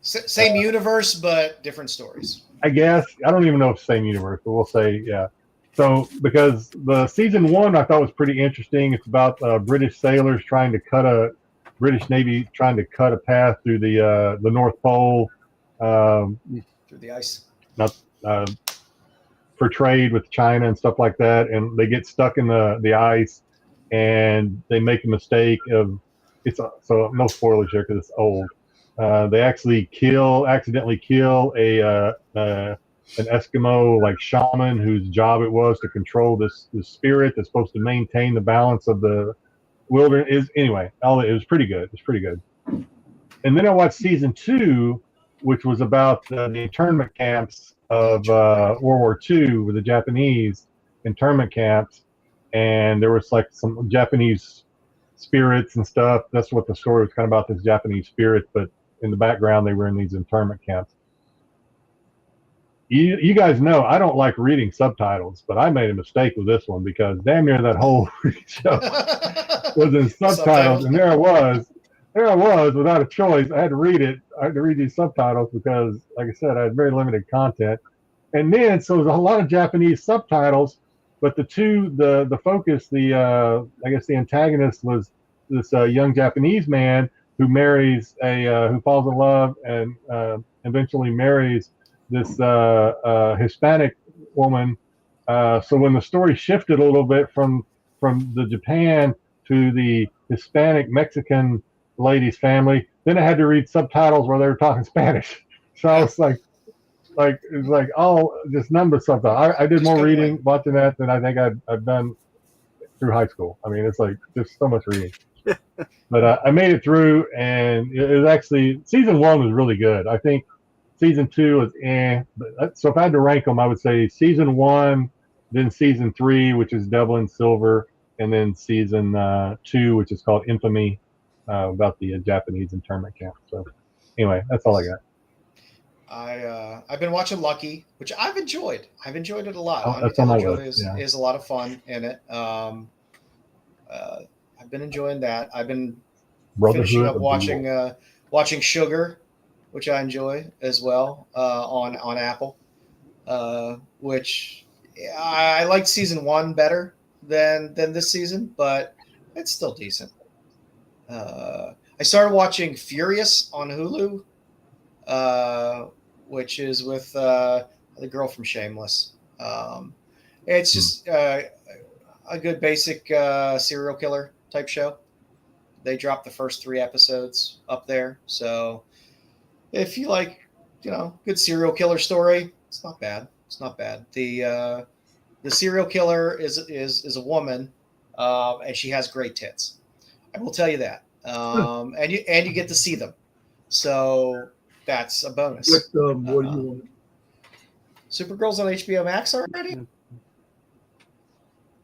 Same universe, but different stories. I guess. I don't even know if it's the same universe, but we'll say, yeah. So, because the season 1 I thought was pretty interesting. It's about British sailors British Navy trying to cut a path through the North Pole. Through the ice. For trade with China and stuff like that. And they get stuck in the ice and they make a mistake of, so no spoilers here because it's old. They actually accidentally kill an Eskimo like shaman whose job it was to control this spirit that's supposed to maintain the balance of the wilderness. Anyway, it was pretty good. It's pretty good. And then I watched season 2, which was about the internment camps of World War II with the Japanese internment camps, and there was like some Japanese spirits and stuff. That's what the story was kind of about, this Japanese spirit, but in the background they were in these internment camps. You guys know I don't like reading subtitles, but I made a mistake with this one because damn near that whole show was in subtitles, and there I was without a choice. I had to read it. I had to read these subtitles because, like I said, I had very limited content. And then, so there's a lot of Japanese subtitles, but the focus, I guess the antagonist was this young Japanese man who marries who falls in love and eventually marries this Hispanic woman. So when the story shifted a little bit from the Japan to the Hispanic Mexican lady's family, then I had to read subtitles where they were talking Spanish. So I was like it was like just number something. I did more reading watching that than I think I've done through high school. I mean, it's like just so much reading. But I made it through, and it was actually season 1 was really good. I think season 2 was but, so if I had to rank them, I would say season 1, then season 3, which is Devil in Silver, and then season 2, which is called Infamy, about the Japanese internment camp. So anyway, that's all I got. I've been watching Lucky, which I've enjoyed. I've enjoyed it a lot. That's on my list. Is a lot of fun in it. I've been enjoying that. I've been finishing up watching Sugar, which I enjoy as well, on Apple, which I liked season 1 better than this season, but it's still decent. I started watching Furious on Hulu, which is with the girl from Shameless. It's just a good basic serial killer type show. They dropped the first 3 episodes up there, so if you like, good serial killer story, it's not bad. It's not bad. The serial killer is a woman, and she has great tits. I will tell you that. And you get to see them, so that's a bonus. What do you want? Supergirl's on HBO Max already?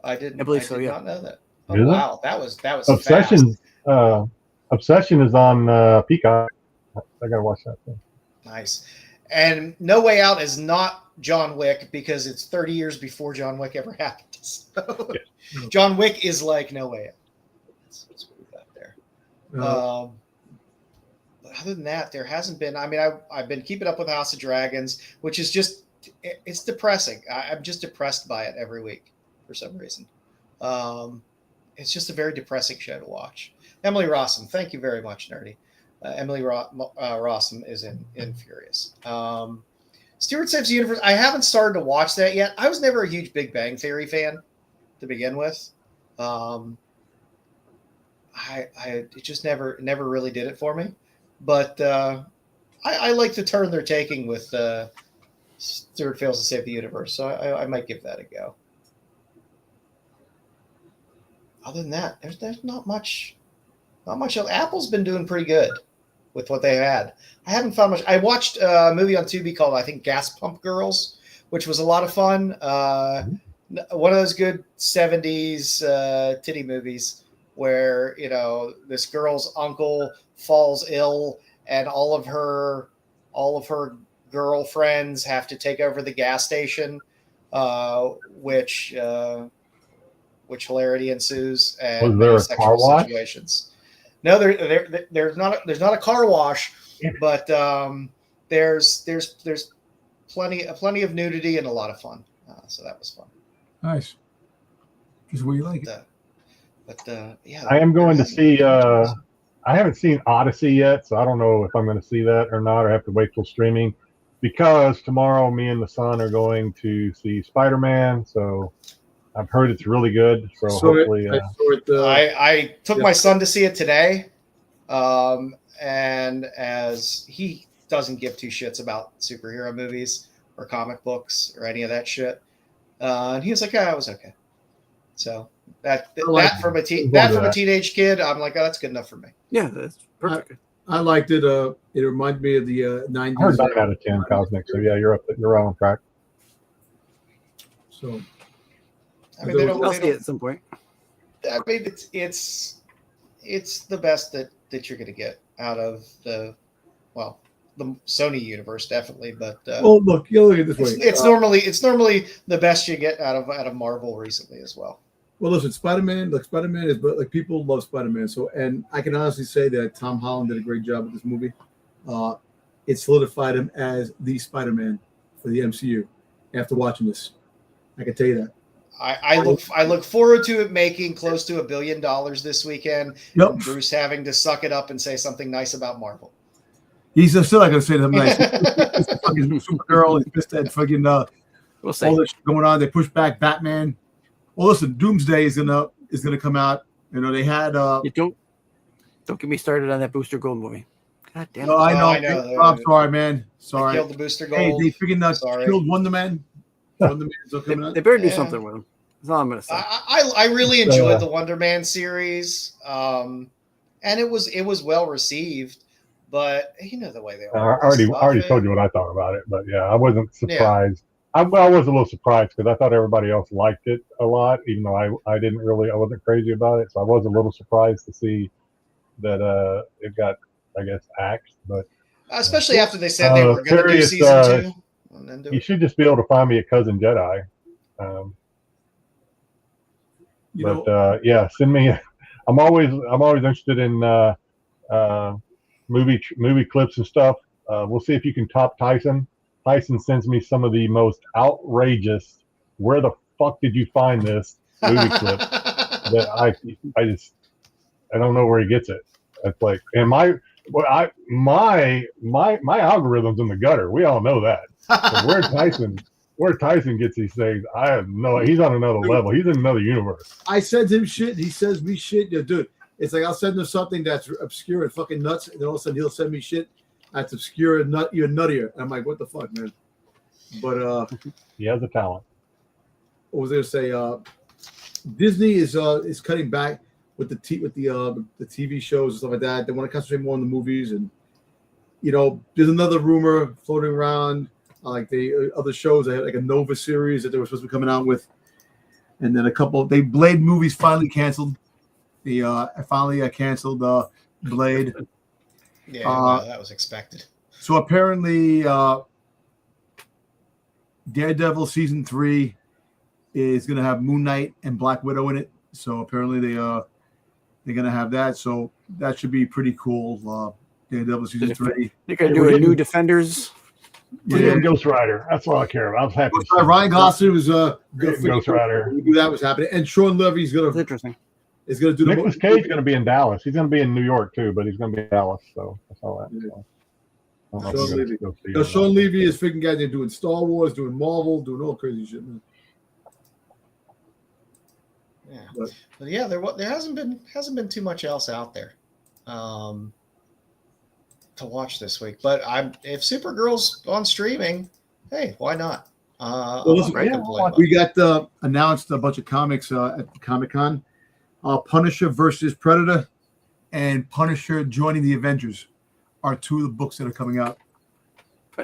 I did I believe so, yeah. not know that. Oh, Is it? wow, that was Obsession. fast. Obsession is on Peacock. I gotta watch that thing. Nice. And No Way Out is not John Wick because it's 30 years before John Wick ever happened. So, John Wick is like No Way Out. That's what we got there. But other than that, there hasn't been. I mean, I've been keeping up with House of Dragons, which is just, it's depressing. I'm just depressed by it every week for some reason. It's just a very depressing show to watch. Emily Rossum, thank you very much, Nerdy. Emily Rossum is in Furious. Stuart Saves the Universe. I haven't started to watch that yet. I was never a huge Big Bang Theory fan to begin with. It just never really did it for me. But I like the turn they're taking with Stuart Fails to Save the Universe, so I might give that a go. Other than that, there's not much. Not much else. Apple's been doing pretty good with what they had. I haven't found much. I watched a movie on Tubi called, I think, Gas Pump Girls, which was a lot of fun. One of those good 70s titty movies where, this girl's uncle falls ill and all of her girlfriends have to take over the gas station, which hilarity ensues and Was there a sexual car wash? situations. No, there's not a car wash, but there's plenty of nudity and a lot of fun. So that was fun. Nice. Just where you like it. Yeah, I am going to see. I haven't seen Odyssey yet, so I don't know if I'm going to see that or not, or have to wait till streaming. Because tomorrow, me and the son are going to see Spider-Man. So I've heard it's really good. So hopefully, I took my son to see it today, and as he doesn't give 2 shits about superhero movies or comic books or any of that shit, and he was like, "Yeah, it was okay." So that from a teenage kid, I'm like, "Oh, that's good enough for me." Yeah, that's perfect. I liked it. It reminded me of the 90s. I heard 9 out of 10, Cosmic. So yeah, you're on track. So. I mean, I'll see it at some point. I mean, it's the best that you're going to get out of the Sony universe, definitely. But look, you look at it this way. It's normally the best you get out of Marvel recently as well. Well, listen, Spider-Man is, but like people love Spider-Man. So, and I can honestly say that Tom Holland did a great job with this movie. It solidified him as the Spider-Man for the MCU. After watching this, I can tell you that. I look forward to it making close to $1 billion this weekend. Yep. And Bruce having to suck it up and say something nice about Marvel. He's still not going to say something nice. He's fucking Supergirl. He's pissed at fucking We'll see. all this shit going on. They push back Batman. Well, listen, Doomsday is gonna come out. They had. You don't get me started on that Booster Gold movie. God damn it! No, I know. I'm sorry, man. Sorry. They killed the Booster Gold. Hey, they freaking killed Wonder Man. Wonder Man is still coming out. They better do something with him. That's all I'm gonna say. I really enjoyed the Wonder Man series, and it was well received. But the way they are. I already told you what I thought about it, but yeah, I wasn't surprised. Yeah. I was a little surprised because I thought everybody else liked it a lot, even though I wasn't crazy about it. So I was a little surprised to see that it got, I guess, axed. But especially after they said they were going to do season 2. And then you should just be able to find me a Cousin Jedi. Yeah, send me. I'm always interested in movie clips and stuff. We'll see if you can top Tyson. Tyson sends me some of the most outrageous, where the fuck did you find this movie clip that I don't know where he gets it. It's like, and my algorithm's in the gutter. We all know that. So where Tyson gets these things, I have no. He's on another level. He's in another universe. I send him shit. He sends me shit. Yeah, dude. It's like I'll send him something that's obscure and fucking nuts, and then all of a sudden he'll send me shit that's obscure and you're nuttier. And I'm like, what the fuck, man? But he has the talent. What was I gonna say? Disney is cutting back with the TV shows and stuff like that. They want to concentrate more on the movies, and there's another rumor floating around like the other shows. They had like a Nova series that they were supposed to be coming out with, and then they Blade movies finally canceled. Finally canceled Blade. Yeah, well, that was expected. So apparently, Daredevil season 3 is going to have Moon Knight and Black Widow in it. So apparently they're going to have that. So that should be pretty cool. Daredevil season 3. They're going to do a new Defenders. Yeah, Ghost Rider. That's all I care about. I was happy. Ryan Gosling was Ghost Rider. We knew that was happening, and Sean Levy's going to. That's interesting. Is going to do. Nicolas Cage going to be in Dallas. He's going to be in New York too, but he's going to be in Dallas. So that's all that. So. Sean Levy is freaking guy. They're doing Star Wars, doing Marvel, doing all crazy shit, man. Yeah, but yeah, there hasn't been too much else out there to watch this week. But if Supergirl's on streaming, hey, why not? We got announced a bunch of comics at Comic-Con. Punisher versus Predator and Punisher joining the Avengers are two of the books that are coming out.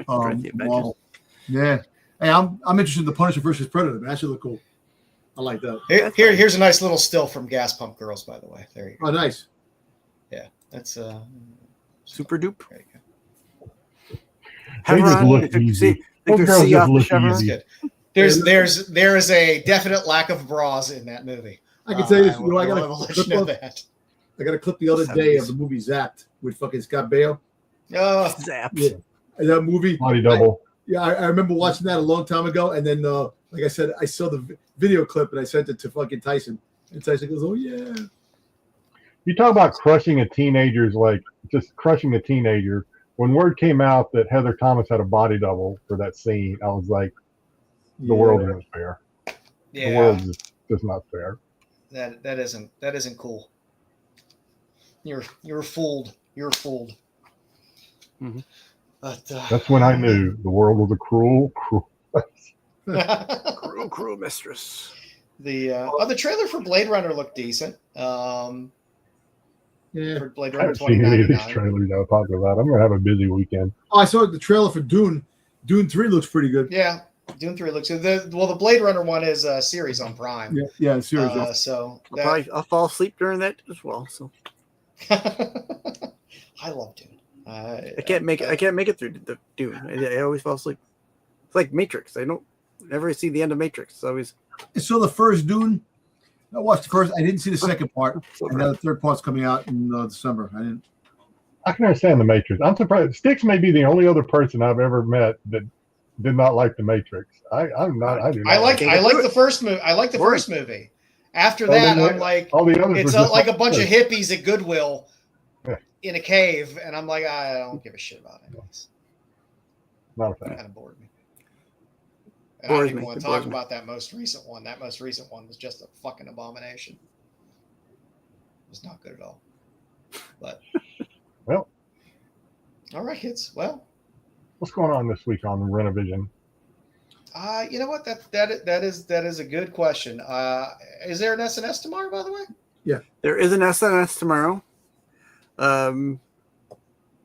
Marvel. Yeah. Hey, I'm interested in the Punisher versus Predator. Man. That should look cool. I like that. Here's a nice little still from Gas Pump Girls, by the way. There you go. Oh, nice. Yeah, that's super dupe. There you go. They just look easy. Those girls just look easy. There is a definite lack of bras in that movie. I can tell you this. I got a clip the other day of the movie Zapped with fucking Scott Baio. Zapped. Yeah. And that movie. Body double. I remember watching that a long time ago, and then like I said, I saw the video clip and I sent it to fucking Tyson, and Tyson goes, "Oh yeah." You talk about crushing a teenager's, like just crushing a teenager. When word came out that Heather Thomas had a body double for that scene, I was like, the world isn't fair. Yeah. The world is just not fair. That isn't cool. You're fooled. You're fooled. Mm-hmm. But that's when I knew the world was a cruel cruel mistress. The trailer for Blade Runner looked decent. Yeah. For Blade I Runner haven't seen any of these 2099. trailers I was talking about. I'm gonna have a busy weekend. Oh, I saw the trailer for Dune. Dune 3 looks pretty good. Yeah, Dune 3 looks good. The Blade Runner one is a series on Prime. Yeah, seriously. So I'll fall asleep during that as well. So I love Dune. I can't make it through the Dune. I always fall asleep. It's like Matrix. I never see the end of Matrix. It's always. I saw the first Dune. I watched the first. I didn't see the second part. And now the third part's coming out in December. I can understand the Matrix. I'm surprised. Styx may be the only other person I've ever met that did not like the Matrix. I like the first movie. I like the first movie. After that, I'm like, all the others it's like a bunch of hippies at Goodwill in a cave, and I'm like, I don't give a shit about it. Not a fan. Kind of bored me. And I don't even want to talk about that most recent one. That most recent one was just a fucking abomination. It was not good at all. But well, all right, kids. Well, what's going on this week on Renovision? You know what? That is a good question. Is there an SNS tomorrow, by the way? Yeah, there is an SNS tomorrow. So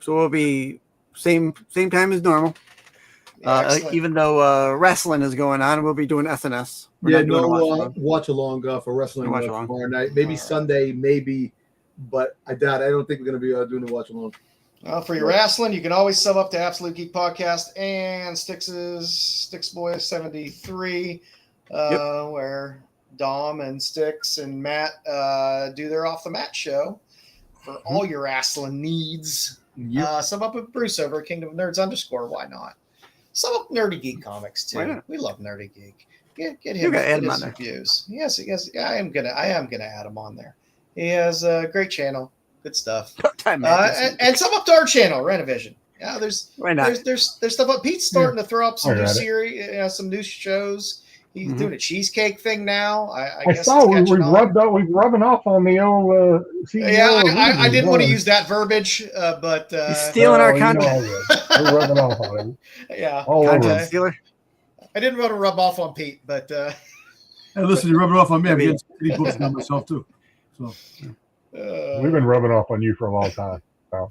we'll be same time as normal. Even though wrestling is going on, we'll be doing SNS. We're not doing watch along for wrestling tomorrow night. Maybe Sunday, maybe, but I doubt. I don't think we're going to be doing the watch along. For your wrestling, you can always sub up to Absolute Geek Podcast and Styx Boys 73, where Dom and Styx and Matt do their Off the Mat show for all your wrestling needs. Yep. Sub up with Bruce over at Kingdom of Nerds _. Why not? Sub up Nerdy Geek Comics too. We love Nerdy Geek. Get him. You gotta add him his on there. reviews. Yes. I am gonna add him on there. He has a great channel. Good stuff. Time And some up to our channel, Renovision. Yeah, there's Why not? there's stuff up. Pete's starting to throw up some I new read it. series, some new shows. He's Mhm. doing a cheesecake thing now. I I guess saw it's we've catching on. rubbing off on the old CEO. Yeah, of I didn't want to Reese's. use that verbiage, but He's stealing our Oh, you know content. I would. We're rubbing off on him. yeah, All over Content him. stealer. I didn't want to rub off on Pete, but Hey, listen, you're rubbing off on me. I'm I mean- getting city books now myself too. So We've been rubbing off on you for a long time. yeah.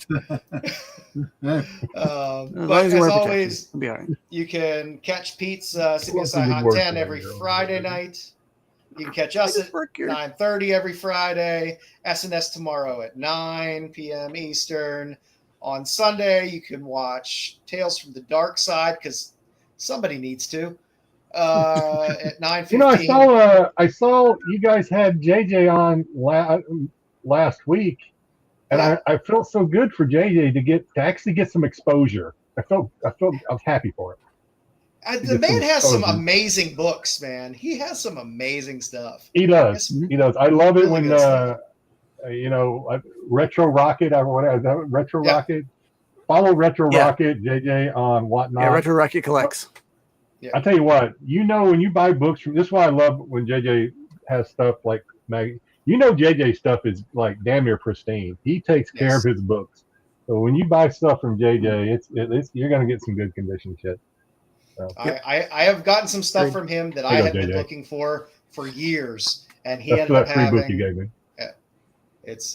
As long but as as you wear always, protection, it'll be all right. you can catch Pete's Lots of CBSI good Hot work 10 there, every girl. Friday night. You can catch I us just at work here. 9:30 every Friday. SNS tomorrow at 9 p.m. Eastern. On Sunday, you can watch Tales from the Dark Side because somebody needs to. At 9:15. You know, I saw you guys had JJ on last week, and I felt so good for JJ to actually get some exposure. I was happy for it. The get some man has some exposure. amazing books, man. He has some amazing stuff. He does. He does. I love it Really when good stuff. Retro Rocket or whatever. Is that Retro Yeah. Rocket? Follow Retro Yeah. Rocket JJ on whatnot. Yeah, Retro Rocket collects. I tell you what, when you buy books from, this is why I love when JJ has stuff like JJ stuff is like damn near pristine. He takes care of his books. So when you buy stuff from JJ, it's you're gonna get some good condition shit. So, I have gotten some stuff from him that I There you have go, been JJ. looking for years, and he that's ended up that free book you having. gave me. It's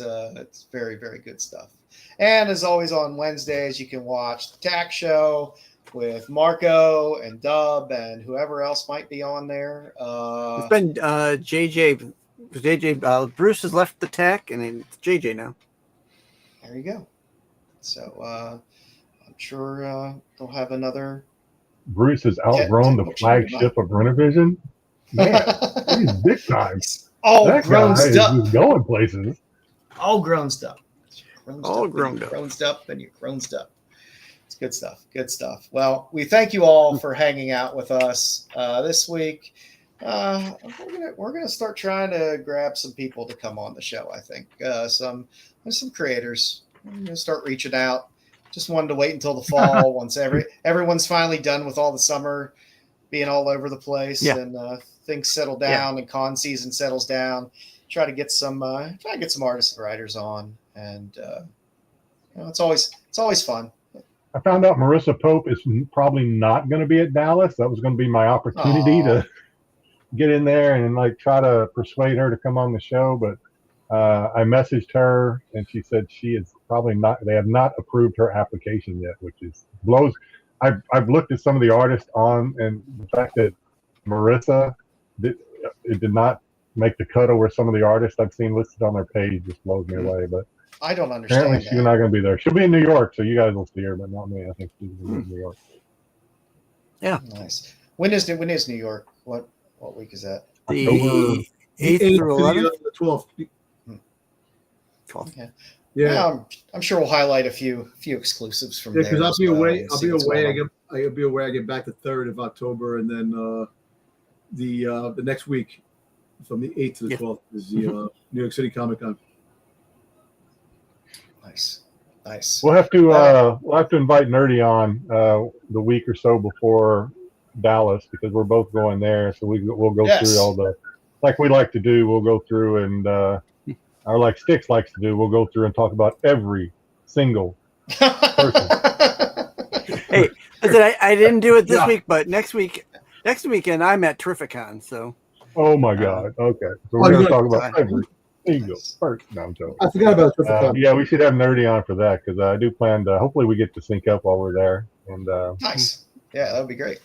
very, very good stuff. And as always on Wednesdays, you can watch the TAC show with Marco and Dub and whoever else might be on there. It's been JJ. Bruce has left the tech, and then it's JJ now. There you go. So I'm sure they'll have another. Bruce has outgrown the Technical flagship of Renovision. Man, he's big time. All That grown guy is up. just going places. All grown stuff. All grown up. Grown stuff, and you're grown stuff. It's good stuff. Good stuff. Well, we thank you all for hanging out with us this week. We're gonna start trying to grab some people to come on the show. I think there's some creators. We're gonna start reaching out. Just wanted to wait until the fall once everyone's finally done with all the summer being all over the place and things settle down and con season settles down. Try to get some artists and writers on, and it's always fun. I found out Marissa Pope is probably not going to be at Dallas. That was going to be my opportunity to get in there and try to persuade her to come on the show. But I messaged her and she said she is probably not. They have not approved her application yet, which is blows. I've looked at some of the artists on, and the fact that Marissa it did not make the cut over some of the artists I've seen listed on their page just blows me away. But I don't understand. apparently she's not going to be there. She'll be in New York, so you guys will see her, but not me. I think she's going to be in New York. Yeah. Nice. When is New York? What week is that? The October 8th through 11th. The 12th. 12th. Okay. Yeah. I'm sure we'll highlight a few exclusives from Yeah, there. because I'll as be well away. and I'll see be what's away. going on. I'll be away. I get back the 3rd of October, and then the next week, from the 8th to the 12th, is the New York City Comic Con. Nice. We'll have to invite Nerdy on the week or so before Dallas because we're both going there. So we'll go through all the like we like to do. We'll go through and or like Styx likes to do. We'll go through and talk about every single person. Hey, I didn't do it this week, but next weekend I'm at Terrificon. So. Oh my God. Okay. So we're going to talk about every single person. No, I'm joking. I forgot about Terrificon. Yeah, we should have Nerdy on for that because I do plan to. Hopefully, we get to sync up while we're there. And nice. Yeah, that would be great.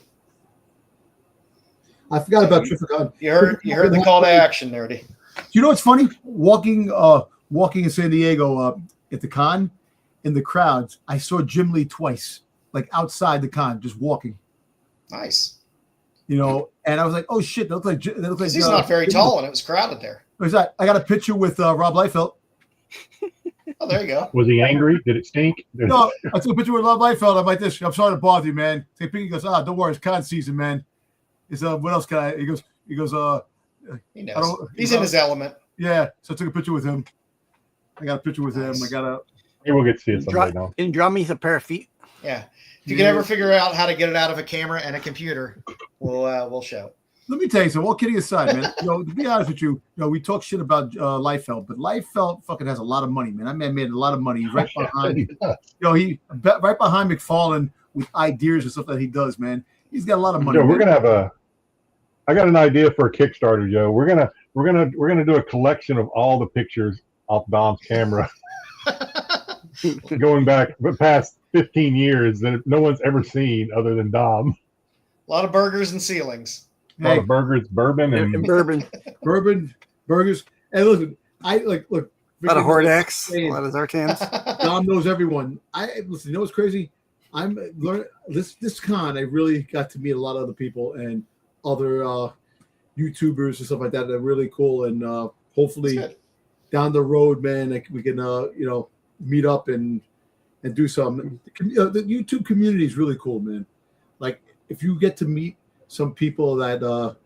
I forgot about Terrificon. You heard the call to action, Nerdy. You know what's funny? Walking in San Diego at the con, in the crowds, I saw Jim Lee twice, like outside the con, just walking. Nice. And I was like, "Oh shit!" That looks like he's not very tall, and it was crowded there. Where's that? I got a picture with Rob Liefeld. Oh, there you go. Was he angry? Did it stink? No, I took a picture with Rob Liefeld. I'm like this. I'm sorry to bother you, man. He goes, "Don't worry, it's con season, man." Is what else can I? He goes. He knows. He's in his element. Yeah. So I took a picture with him. I got a picture with him. I got a. Maybe we'll get to see it someday now. And draw me a pair of feet. Yeah. If you can ever figure out how to get it out of a camera and a computer, we'll show. Let me tell you something. All kidding aside, man. To be honest with you, we talk shit about Liefeld, but Liefeld fucking has a lot of money, man. That man made a lot of money. He's right behind. He right behind McFarlane with ideas and stuff that he does, man. He's got a lot of money. Joe, we're gonna have I got an idea for a Kickstarter, Joe. We're gonna do a collection of all the pictures off Dom's camera, going back past 15 years that no one's ever seen other than Dom. A lot of burgers and ceilings. A lot of burgers, bourbon, and bourbon, burgers. And listen, look. A lot of Hordax, a lot of Zartans. Dom knows everyone. Listen. You know what's crazy? I'm learning this con. I really got to meet a lot of other people and other YouTubers and stuff like that. They're really cool, and hopefully down the road, man, we can meet up and do something. The YouTube community is really cool, man. Like if you get to meet some people that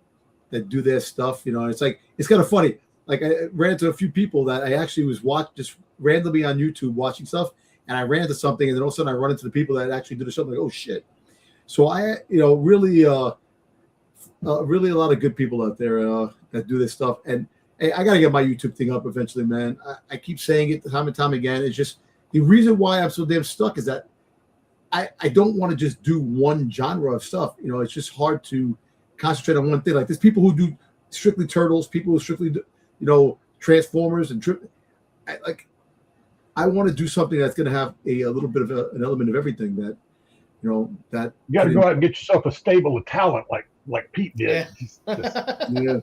do their stuff, it's kind of funny. Like I ran into a few people that I actually was just randomly on YouTube watching stuff, and I ran into something, and then all of a sudden I run into the people that actually do the stuff. Like, oh shit! So I, really a lot of good people out there that do this stuff, and hey, I gotta get my YouTube thing up eventually, man. I keep saying it time and time again. It's just the reason why I'm so damn stuck is that I don't want to just do one genre of stuff. It's just hard to concentrate on one thing. Like there's people who do strictly Turtles, people who strictly do, Transformers and I want to do something that's going to have a little bit of an element of everything that that you got to go out and get yourself a stable of talent like Pete did. Yeah.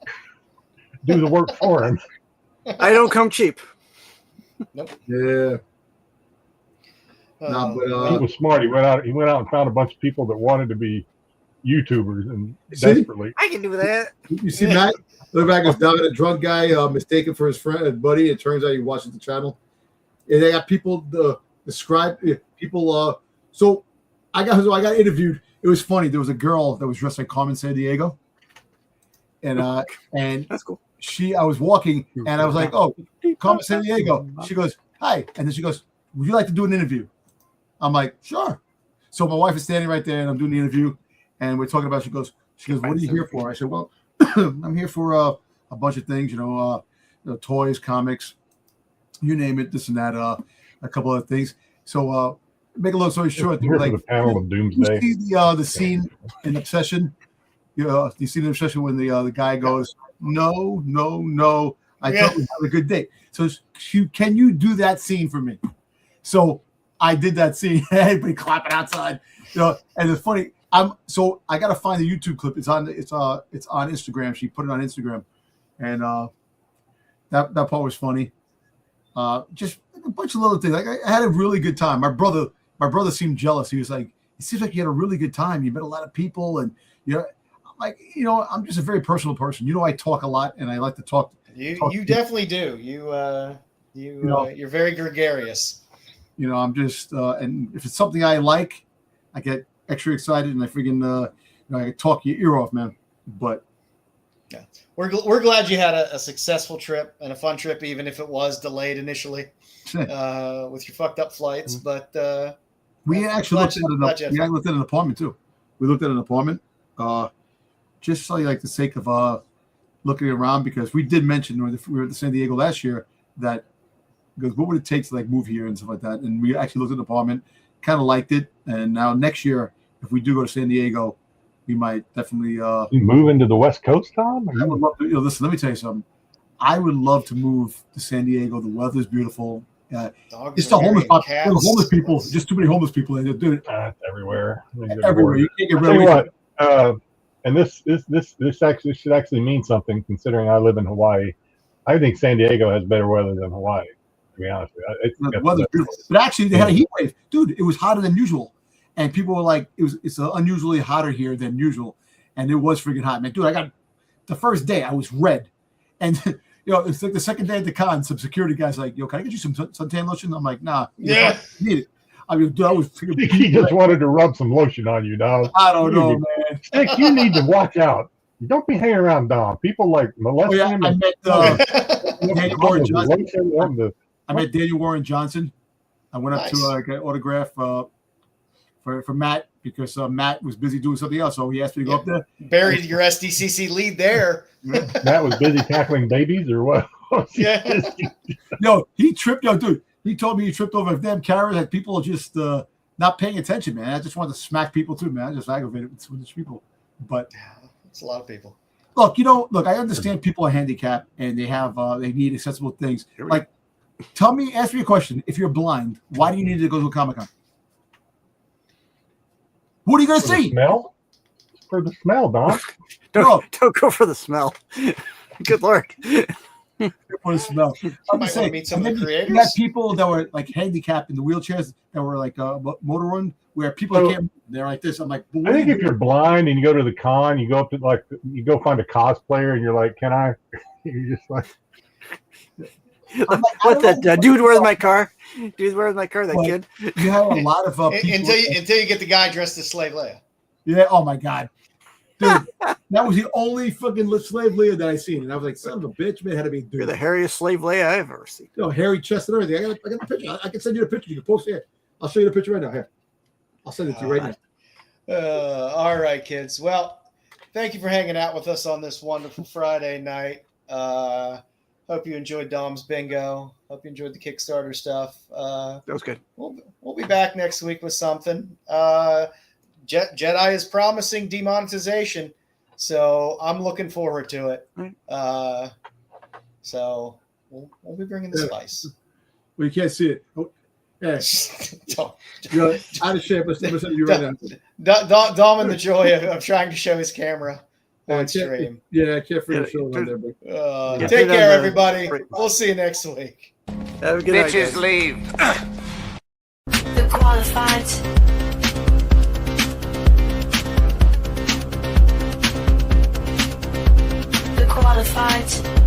Do the work for him. I don't come cheap. Nope. Yeah. He was smart. He went out and found a bunch of people that wanted to be YouTubers and desperately. I can do that. You see Matt? Look back, is down a drunk guy mistaken for his friend, buddy. It turns out he watches the channel. And they got people describe people. So I got interviewed. It was funny. There was a girl that was dressed like Carmen Sandiego, and that's cool. I was walking and I was like, "Oh, Carmen Sandiego." She goes, "Hi," and then she goes, "Would you like to do an interview?" I'm like, "Sure." So my wife is standing right there, and I'm doing the interview, and we're talking about. She goes, "What are you here for?" I said, "Well, I'm here for a bunch of things, toys, comics, you name it, this and that, a couple of things." So, make a long story short, here like the panel of Doomsday. You see the scene in Obsession. You see the Obsession when the guy goes, "No, I thought we had a good date." So, can you do that scene for me? So I did that scene. Everybody clapping outside, and it's funny. So I gotta find the YouTube clip. It's on Instagram. She put it on Instagram, and that part was funny. Just a bunch of little things. Like I had a really good time. My brother seemed jealous. He was like, "It seems like you had a really good time. You met a lot of people, and I'm like, I'm just a very personal person. I talk a lot, and I like to talk. You definitely do. You're very gregarious. I'm just and if it's something I like, I get extra excited, and I freaking I talk your ear off, man. But yeah, we're glad you had a successful trip and a fun trip, even if it was delayed initially with your fucked up flights. But we actually looked at an apartment too. We looked at an apartment just so like the sake of looking around, because we did mention when we were at San Diego last year that because what would it take to like move here and stuff like that, and we actually looked at an apartment, kind of liked it, and now next year if we do go to San Diego, we might definitely you move into the West Coast, Tom? I would love to. Listen, let me tell you something. I would love to move to San Diego. The weather's beautiful. It's the homeless population. Homeless people. Just too many homeless people. And do it everywhere. Everywhere. You can't get rid of it. And this should actually mean something, considering I live in Hawaii. I think San Diego has better weather than Hawaii. To be honest with you, the weather's beautiful. But actually, they had a heat wave, dude. It was hotter than usual. And people were like, it's unusually hotter here than usual. And it was freaking hot, man. Dude, I got the first day, I was red. And, it's like the second day at the con, some security guy's like, "Yo, can I get you some suntan lotion?" I'm like, "Nah. Yeah. I need it." I mean, dude, I was freaking he just wanted to rub some lotion on you, dog. I don't know, man. Stick, you need to watch out. Don't be hanging around Dom. People like molesting him. I met Daniel Warren Johnson. I met Daniel Warren Johnson. I went up to get an autograph for Matt because Matt was busy doing something else, so he asked me to go up there. Buried your SDCC lead there. Matt was busy tackling babies or what? Yeah. Yo, he tripped. Yo, dude, he told me he tripped over them carrots that people are just not paying attention, man. I just wanted to smack people too, man. I just aggravated with these people. But it's a lot of people. Look, I understand people are handicapped and they need accessible things. Like, ask me a question. If you're blind, why do you need to go to a Comic-Con? What are you going to see? Smell? For the smell, Don. Don't go for the smell. Good Lord. For the smell. I'm just saying, meet some of the creators. You had people that were like handicapped in the wheelchairs that were like motor run, where people can't. They're like this. I'm like, I think if you're blind and you go to the con, you go up to you go find a cosplayer and you're like, can I? You're just like. What that dude? Where's my car? Dude, where's my car? That kid. You have a lot of people until you get the guy dressed as Slave Leia. Yeah. Oh my God, dude, that was the only fucking Slave Leia that I seen, and I was like, son of a bitch, man, had to be. Dude. You're the hairiest Slave Leia I've ever seen. Hairy chest and everything. I got the picture. I can send you the picture. You can post it. I'll show you the picture right now. Here, I'll send it to you right now. All right, kids. Well, thank you for hanging out with us on this wonderful Friday night. Hope you enjoyed Dom's bingo. Hope you enjoyed the Kickstarter stuff. That was good. We'll be back next week with something. Jedi is promising demonetization, so I'm looking forward to it. So we'll be bringing the spice. Well, you can't see it. Oh, yeah. You're out of shape. Let's send you right now. Dom and the joy of trying to show his camera. On stream. Yeah, I can't forget the show on there. But take care, everybody. We'll see you next week. Have a good night, Bitches guys. leave. The qualified. The qualified.